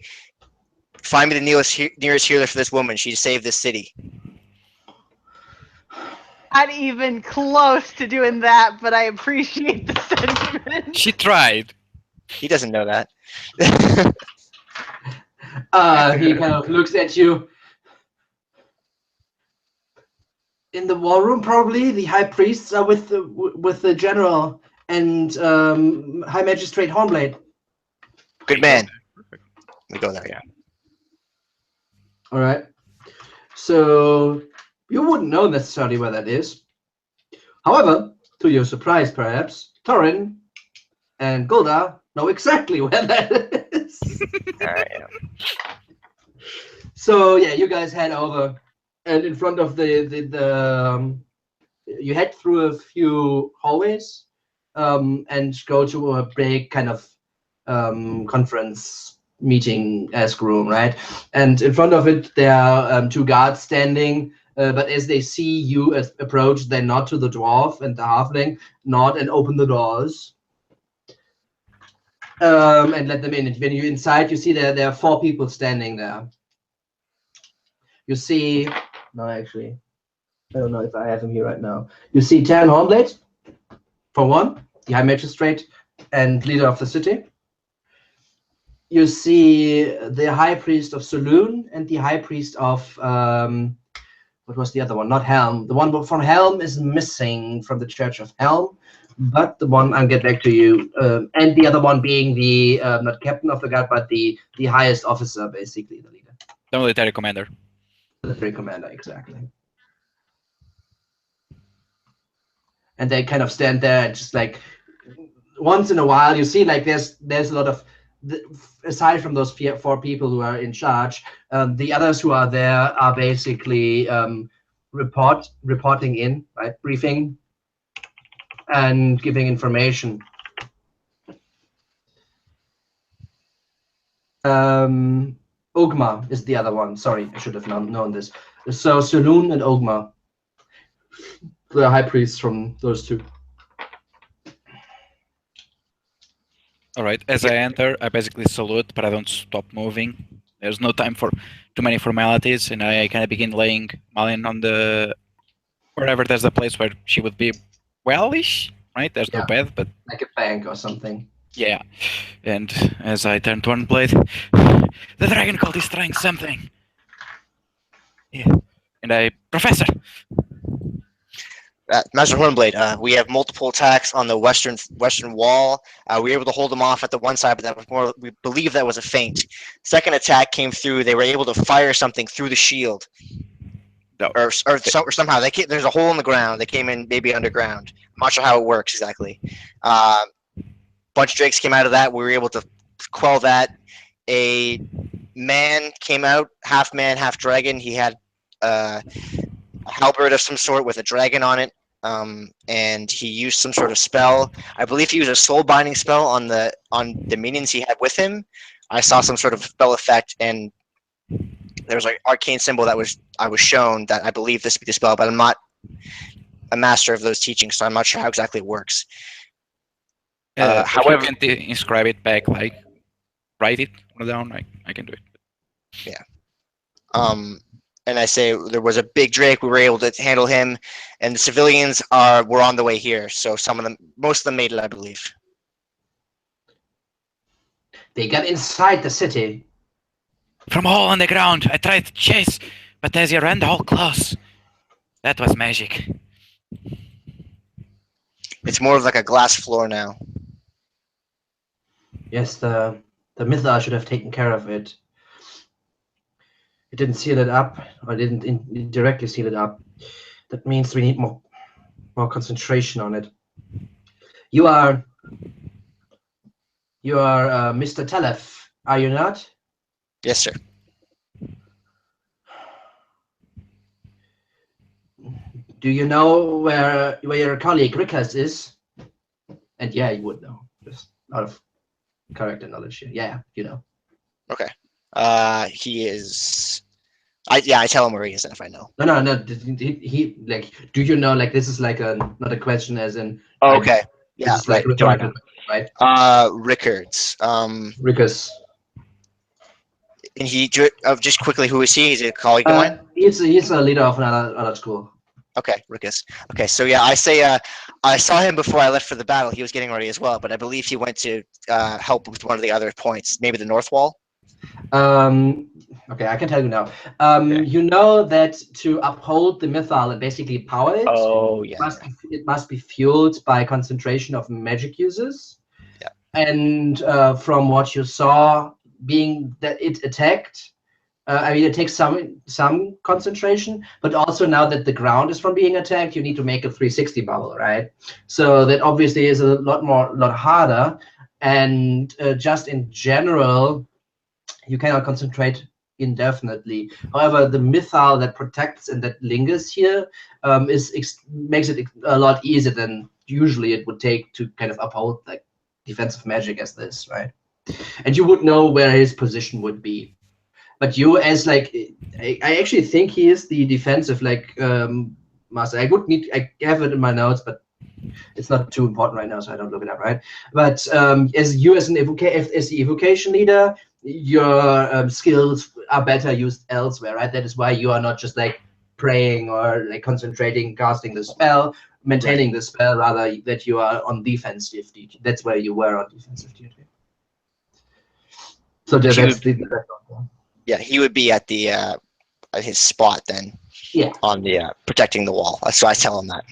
"Find me the nearest healer for this woman. She saved this city." Not even close to doing that, but I appreciate the sentiment. She tried. He doesn't know that. He kind of looks at you. In the war room, probably the high priests are with the general and High Magistrate Hornblade. Good man. We go there, yeah. All right. So you wouldn't know necessarily where that is. However, to your surprise, perhaps, Torin and Golda know exactly where that is. All right. Yeah. So yeah, you guys head over, and in front of you head through a few hallways, and go to a big kind of conference meeting-esque room, right? And in front of it, there are two guards standing. But as they see you approach, they nod to the dwarf and the halfling, nod and open the doors, and let them in. And when you're inside, you see there are 4 people standing there. You see, no, actually, I don't know if I have him here right now. You see Terran Hornblade, for one, the High Magistrate and leader of the city. You see the High Priest of Saloon and the High Priest of, what was the other one? Not Helm. The one from Helm is missing from the Church of Helm, but the one, I'll get back to you. And the other one being the, not captain of the guard, but the highest officer, basically, the leader. The military commander. The military commander, exactly. And they kind of stand there and just like, once in a while, you see like there's a lot of, aside from those 4 people who are in charge, the others who are there are basically reporting in, right, briefing and giving information. Ogma is the other one. Sorry, I should have known this. So Saloon and Ogma, the high priests from those 2. All right. As I enter, I basically salute, but I don't stop moving. There's no time for too many formalities, and I kind of begin laying Malin on the wherever there's a place where she would be well-ish, right? There's no bed, but like a bank or something. Yeah. And as I turn to Hornblade, the dragon cult is trying something. Yeah. And Professor. Master Hornblade, we have multiple attacks on the western wall. We were able to hold them off at the one side, but that was more. We believe that was a feint. Second attack came through. They were able to fire something through the shield, No. or somehow there's a hole in the ground. They came in maybe underground. I'm not sure how it works exactly. Bunch of drakes came out of that. We were able to quell that. A man came out, half man, half dragon. He had a halberd of some sort with a dragon on it, and he used some sort of spell. I believe he used a soul binding spell on the minions he had with him. I saw some sort of spell effect, and there was an arcane symbol that I was shown that I believe this to be the spell, but I'm not a master of those teachings, so I'm not sure how exactly it works. However, you can inscribe it back, like write it down. I can do it. Yeah. And I say there was a big drake. We were able to handle him, and the civilians were on the way here. So most of them made it, I believe. They got inside the city. From a hole on the ground, I tried to chase, but as you ran the hole close, that was magic. It's more of like a glass floor now. Yes, the Mythal should have taken care of it. It didn't seal it up, or didn't directly seal it up. That means we need more concentration on it. You are Mr. Telef, are you not? Yes, sir. Do you know where your colleague Rickers is? And yeah, you would know, just out of character knowledge here. Yeah, you know. Okay. He is. I tell him where he is if I know. No. He like. Do you know? Like, this is like not a question as in. Oh, okay. Yeah. Like rhetorical, right. Rickards. Rickers. And he just quickly, who is he? Is he a colleague of mine? He's a leader of another school. Okay, Rickus. Okay, so yeah, I say I saw him before I left for the battle. He was getting ready as well, but I believe he went to help with one of the other points, maybe the north wall. Okay, I can tell you now. Okay. You know that to uphold the Mythal and basically power it, Oh yeah. it must be fueled by concentration of magic users. Yeah. And from what you saw, being that it attacked, I mean, it takes some concentration, but also now that the ground is from being attacked, you need to make a 360 bubble, right? So that obviously is a lot harder. And just in general, you cannot concentrate indefinitely. However, the Mythal that protects and that lingers here makes it a lot easier than usually it would take to kind of uphold like defensive magic as this, right? And you would know where his position would be. But you, as like, I actually think he is the defensive like master. I have it in my notes, but it's not too important right now, so I don't look it up, right? But as the evocation leader, your skills are better used elsewhere, right? That is why you are not just like praying or like concentrating, casting the spell, maintaining the spell, rather that you are on defensive duty. That's where you were on defensive duty. So that's the yeah, he would be at the at his spot then. Yeah. On the protecting the wall. So I tell him that.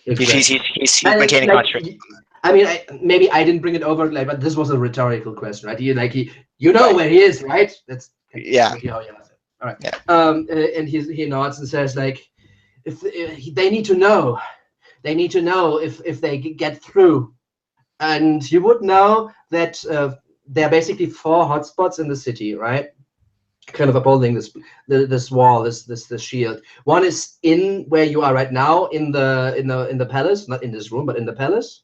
Exactly. He's maintaining concentration. I mean, maybe I didn't bring it over, like, but this was a rhetorical question, right? You know where he is, right? That's yeah. All right. Yeah. And he nods and says, like, if they need to know if they get through, and you would know that there are basically 4 hotspots in the city, right? Kind of upholding this wall, this shield. One is in where you are right now, in the palace, not in this room, but in the palace.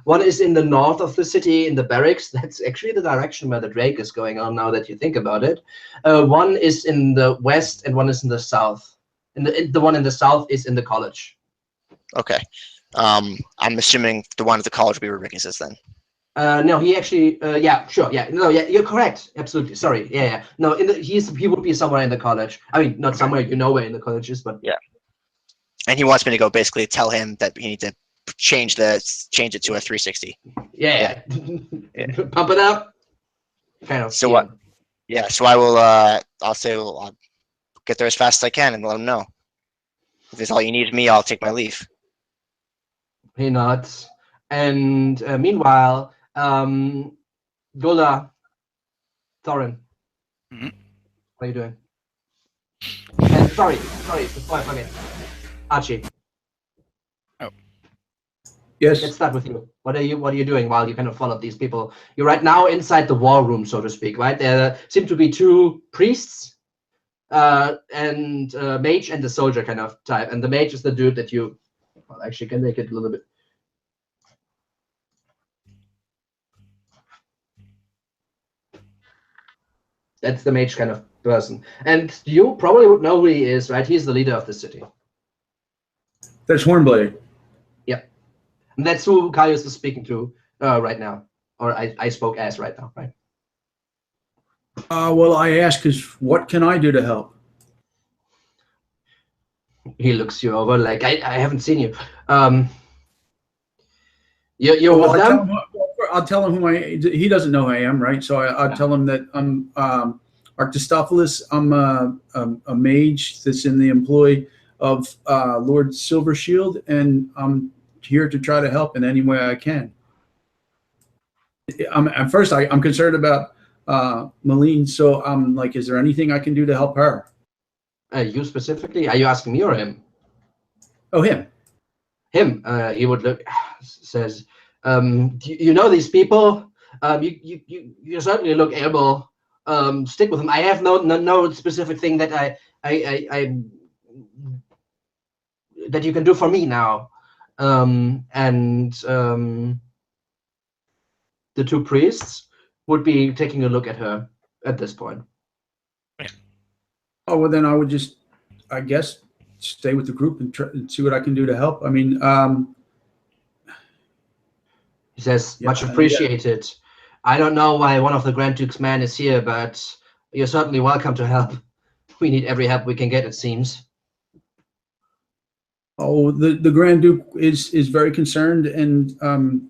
One is in the north of the city, in the barracks. That's actually the direction where the Drake is going on now that you think about it. One is in the west, and one is in the south. The one in the south is in the college. Okay. I'm assuming the one at the college will be where Rickus is then. No, he actually, yeah, sure, yeah, no, yeah, you're correct, absolutely, sorry, yeah. No, he would be somewhere in the college. I mean, not somewhere, you know where in the college is, but yeah. And he wants me to go basically tell him that he needs to change it to a 360. Yeah. Pump it up. Kind of. So what? Yeah. So I will. I'll say I'll get there as fast as I can and let him know. If it's all you need of me, I'll take my leave. He nods. And meanwhile, Gulda, Thorin, Mhm. what are you doing? Sorry, before I forget. Archie, Yes. let's start with you. What are you doing while you kind of follow these people? You're right now inside the war room, so to speak, right? There seem to be two priests, and mage and the soldier kind of type. And the mage is the dude that you actually can make it a little bit. That's the mage kind of person. And you probably would know who he is, right? He's the leader of the city. That's Hornblade. And that's who Caius is speaking to right now. Or I spoke as right now, right? Well, I ask is, what can I do to help? He looks you over like, I haven't seen you. You're Well, with them? I'll tell him he doesn't know who I am, right? So I'll tell him that I'm Archistophilus. I'm a mage that's in the employ of Lord Silvershield, and I'm here to try to help in any way I can. At first, I'm concerned about Malene, so I'm like, is there anything I can do to help her? You specifically? Are you asking me or him? Oh, him. Him. He would look, says, you know these people? You certainly look able. Stick with them. I have no specific thing that I that you can do for me now. The two priests would be taking a look at her at this point. Oh, well, then I would just, I guess, stay with the group and try and see what I can do to help. I mean, he says, much appreciated. I don't know why one of the Grand Duke's men is here, but you're certainly welcome to help. We need every help we can get, it seems. Oh, the Grand Duke is very concerned, and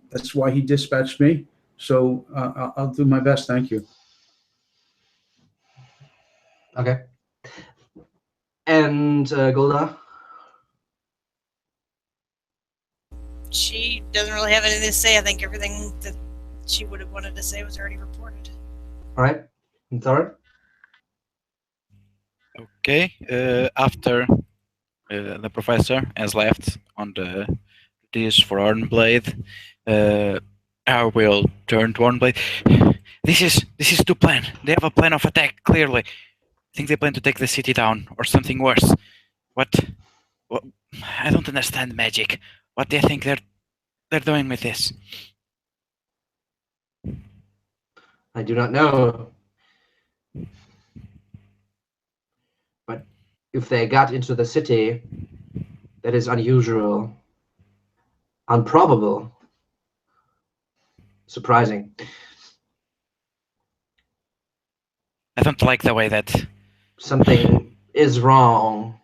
that's why he dispatched me. So I'll do my best. Thank you. Okay. And Gulda? She doesn't really have anything to say. I think everything that she would have wanted to say was already reported. All right. And Thorin? Okay. After the professor has left on the duties for Hornblade, I will turn to Hornblade. This is to plan. They have a plan of attack, clearly. I think they plan to take the city down, or something worse. What I don't understand magic. What do you think they're doing with this? I do not know. But if they got into the city, that is unusual, improbable, surprising. I don't like the way that something is wrong.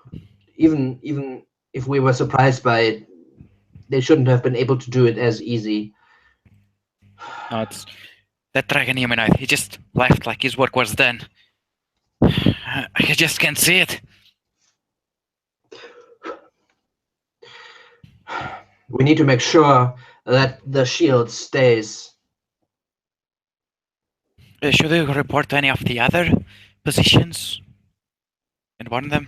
Even if we were surprised by it, they shouldn't have been able to do it as easy. No, it's that dragon humanoid. He just left like his work was done. I just can't see it. We need to make sure that the shield stays. Should we report to any of the other positions and warn them?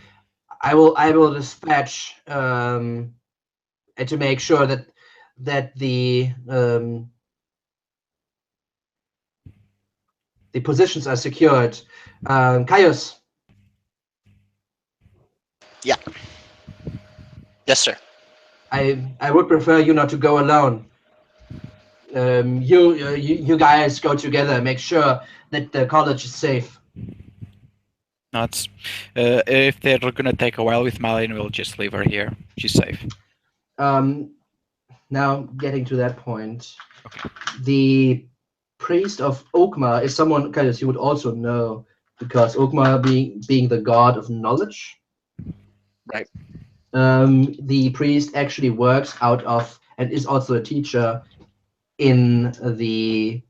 I will dispatch to make sure that the positions are secured. Caius. Yeah. Yes, sir. I would prefer you not to go alone. You guys go together. Make sure that the college is safe. No, it's, if they're gonna take a while with Malene, we'll just leave her here. She's safe. Now getting to that point, Okay. the priest of Oakmar is someone, Caius, you would also know, because Oakmar being the god of knowledge. Right. The priest actually works out of and is also a teacher in the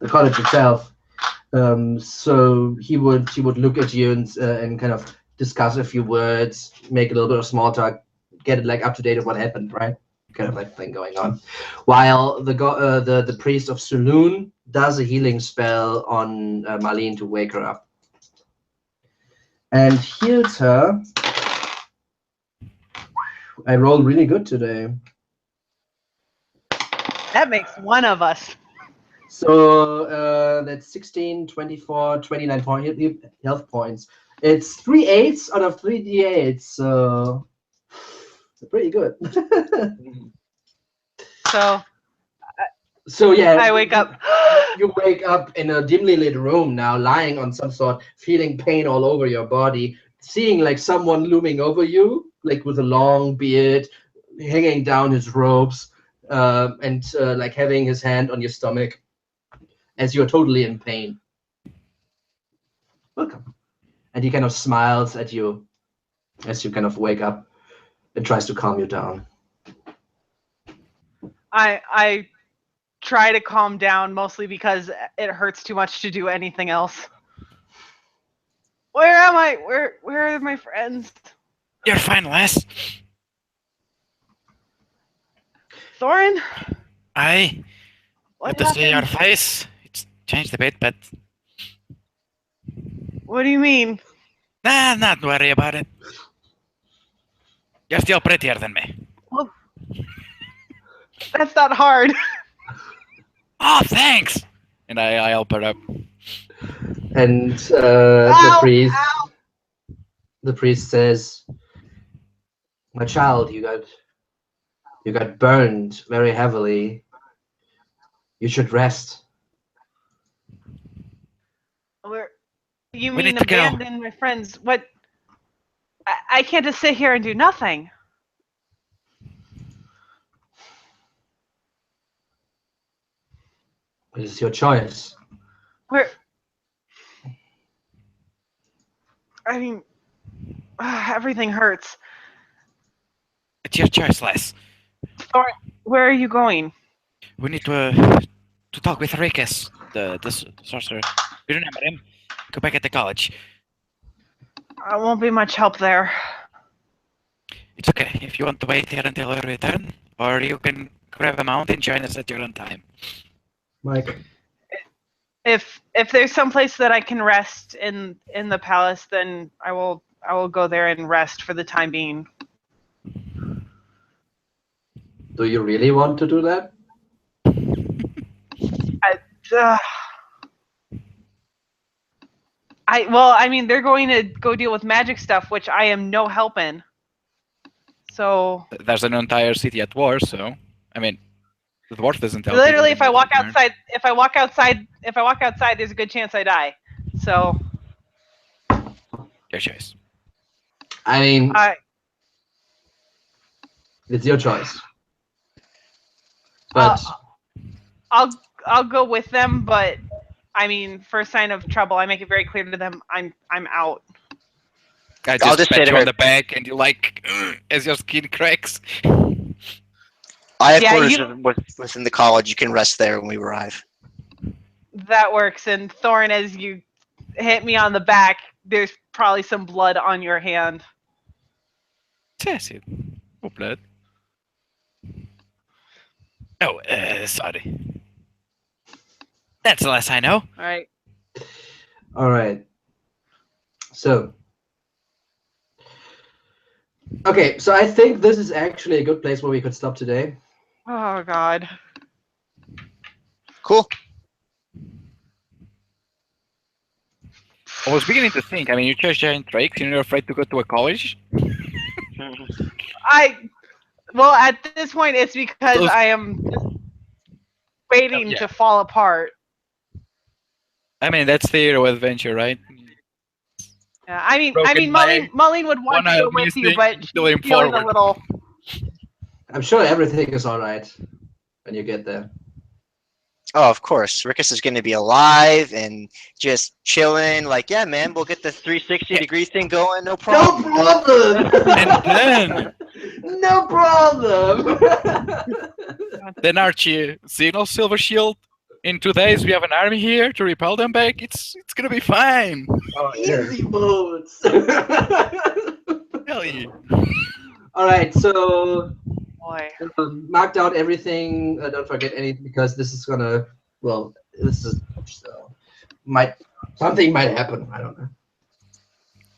college itself. So he would look at you and kind of discuss a few words, make a little bit of small talk, get it like up to date of what happened, right? Kind of like thing going on. While the priest of Saloon does a healing spell on Marlene to wake her up. And heals her. I rolled really good today. That makes one of us. So that's 16, 24, 29 health points. It's 3 8s out of 3 d8s, so pretty good. So yeah, I wake up. You wake up in a dimly lit room now, lying on some sort, feeling pain all over your body, seeing like someone looming over you, like with a long beard, hanging down his robes, and like having his hand on your stomach as you're totally in pain. Welcome. And he kind of smiles at you as you kind of wake up and tries to calm you down. I try to calm down, mostly because it hurts too much to do anything else. Where am I? Where are my friends? You're fine, lass. Thorin? I What good to see your happened? face. It's changed a bit, but What do you mean? nah, not worry about it. You're still prettier than me. Well, that's not hard. Oh, thanks. And I help her up. And Ow, the priest says, "My child, you got burned very heavily. You should rest." You We mean need to go. abandon my friends? What? I can't just sit here and do nothing. It is your choice. I mean, everything hurts. It's your choice, lass. Where are you going? We need to talk with Rikus, the sorcerer. You remember him? Go back at the college. I won't be much help there. It's okay if you want to wait here until I return, or you can grab a mount and join us at your own time. Mike. If there's some place that I can rest in the palace, then I will go there and rest for the time being. Do you really want to do that? I mean, they're going to go deal with magic stuff, which I am no help in. So There's an entire city at war, so I mean, the dwarf doesn't help. literally, if I walk outside, there's a good chance I die. So Your choice. I mean, it's your choice. But I'll go with them, but I mean, for a sign of trouble, I make it very clear to them I'm out. I I'll just just say pat to you her- on the back, and you like as your skin cracks. I have Yeah, quarters within the college. You can rest there when we arrive. That works. And Thorin, as you hit me on the back, there's probably some blood on your hand. Yes, no blood. Oh, sorry. That's the last I know. All right. all right. So, okay, so I think this is actually a good place where we could stop today. Oh God. Cool. I was beginning to think. I mean, you chose giant drakes, and you're afraid to go to a college. Well, at this point, it's because Those- I am just waiting Yeah. to fall apart. I mean, that's the hero adventure, right? Yeah, I mean, Broken Mulleen would want one to eye go with you, missing, but she's going feeling a forward. little. I'm sure everything is all right when you get there. Oh, of course. Rikus is going to be alive and just chilling. Like, yeah, man, we'll get the 360-degree thing going. No No problem. problem. And then- no problem. Then Archie signals Silver Shield In 2 days, we have an army here to repel them back. It's gonna be fine. Oh, easy modes. Hell yeah. All right, so Boy. mark down everything. Don't forget anything because this is gonna. Well, this is something might happen. I don't know.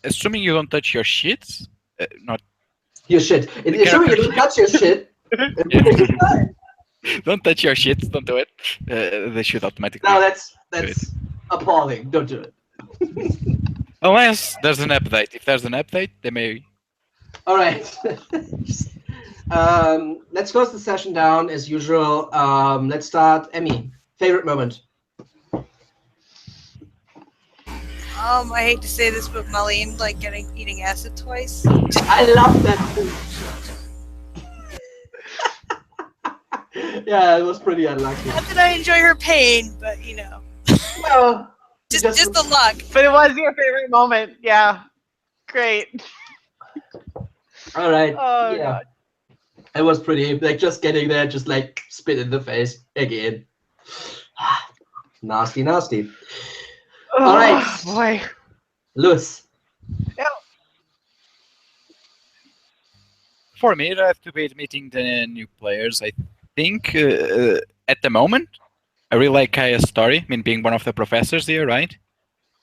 Assuming you don't touch your shits, not Your shit. Assuming you don't touch your shit. everything's fine. don't touch your shits. Don't do it. They should automatically. No, that's appalling. Don't do it. Unless there's an update. If there's an update, they may. All right. Let's close the session down as usual. Let's start. Emmy, favorite moment. I hate to say this, but Marlene eating acid twice. I love that too. Yeah, it was pretty unlucky. Not that I enjoy her pain, but Well, just the luck. But it was your favorite moment. Yeah. Great. all right. Oh, yeah. God. It was pretty, just getting there, just spit in the face again. Nasty, nasty. Oh, All right. boy. Lewis. For me, it have to be meeting the new players. I think at the moment, I really like Kaya's story. I mean, being one of the professors here, right?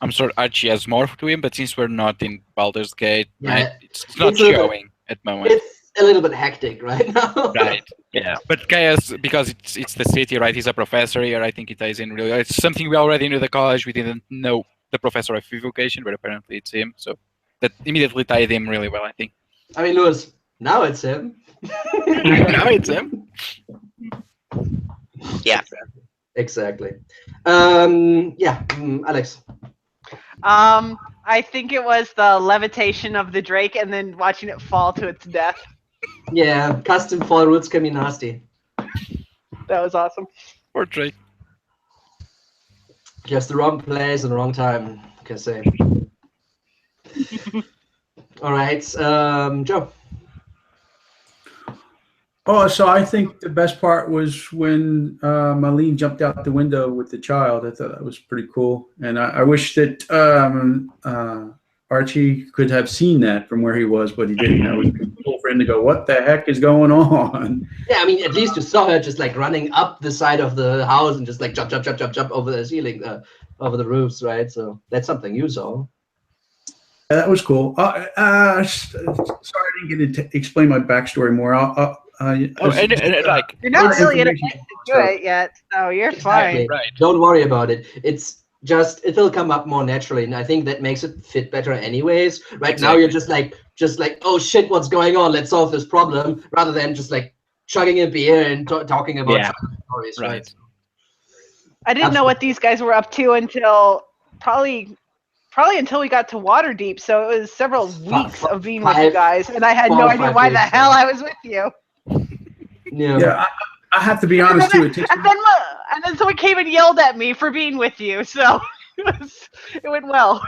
I'm sure Archie has more to him, but since we're not in Baldur's Gate, Yeah. it's not It's a- showing at the moment. It's a little bit hectic right now. Right. Yeah. But Kaya's, because it's the city, right? He's a professor here. I think it ties in really well. It's something we already knew the college. We didn't know the professor of evocation, but apparently it's him. So that immediately tied him really well, I think. I mean, Lewis, now it's him. Now it's him. Yeah. Exactly. Alex. I think it was the levitation of the Drake and then watching it fall to its death. Yeah, custom fall routes can be nasty. That was awesome. Poor Drake. Just the wrong place and the wrong time, I can say. All right, Joe. Oh, so I think the best part was when Marlene jumped out the window with the child. I thought that was pretty cool. And I wish that Archie could have seen that from where he was, but he didn't. That was cool for him to go, what the heck is going on? Yeah, I mean, at least you saw her just running up the side of the house and just jump over the ceiling, over the roofs, right? So that's something you saw. That was cool. Sorry, I didn't get to explain my backstory more. And You're not really in information. it yet, so you're Exactly. fine. right. Don't worry about it. It's just it'll come up more naturally, and I think that makes it fit better anyways. Right now you're just like oh shit, what's going on? Let's solve this problem, rather than just chugging a beer and talking about stories, right? I didn't know what these guys were up to until probably until we got to Waterdeep. So it was several weeks of being with you guys, and I had no idea why the hell I was with you. Yeah. I have to be honest too. It And then someone came and yelled at me for being with you. So it went well.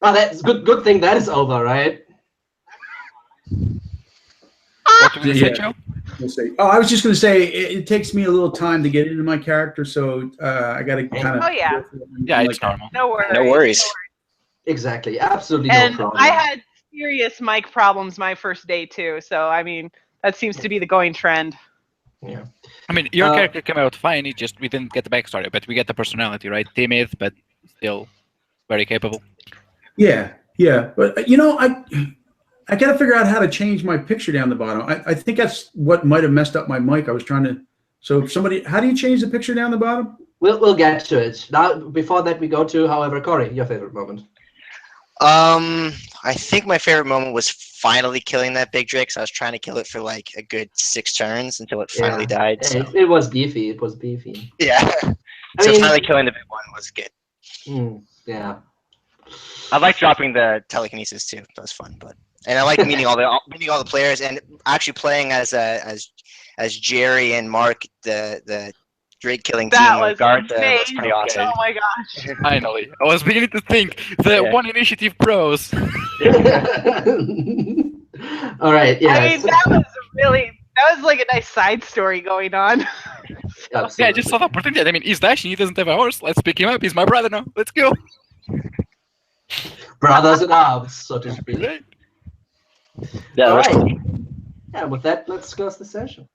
Oh, that's good thing that is over, right? What did you say, Joe? I was just going to say it takes me a little time to get into my character, so I got to kind of. Oh, yeah. Yeah, it's normal. No worries. No worries. Exactly. Absolutely And no problem. I had serious mic problems my first day too. So I mean, that seems to be the going trend. Yeah. I mean, your character came out fine. It just we didn't get the backstory, but we get the personality, right? Timid, but still very capable. Yeah, but I got to figure out how to change my picture down the bottom. I think that's what might have messed up my mic. I was trying to. So how do you change the picture down the bottom? We'll get to it. Now, before that, we go to, however, Corey, your favorite moment. I think my favorite moment was finally killing that big Drake. So I was trying to kill it for a good 6 turns until it finally died. So. It was beefy. It was beefy. Yeah. So finally killing the big one was good. Yeah. I like dropping the telekinesis too. That was fun, and I like meeting all the players and actually playing as Jerry and Mark, the Drake killing team. That was Garth, amazing. was pretty awesome. Oh my gosh. Finally, I was beginning to think the One Initiative pros. All right. Yeah. I mean, that was really That was like a nice side story going on. Yeah, I just saw the opportunity. I mean, he's dashing. He doesn't have a horse. Let's pick him up. He's my brother now. Let's go. Brothers in arms, so to speak. Right. Yeah, All we're right. Yeah, with that, let's close the session.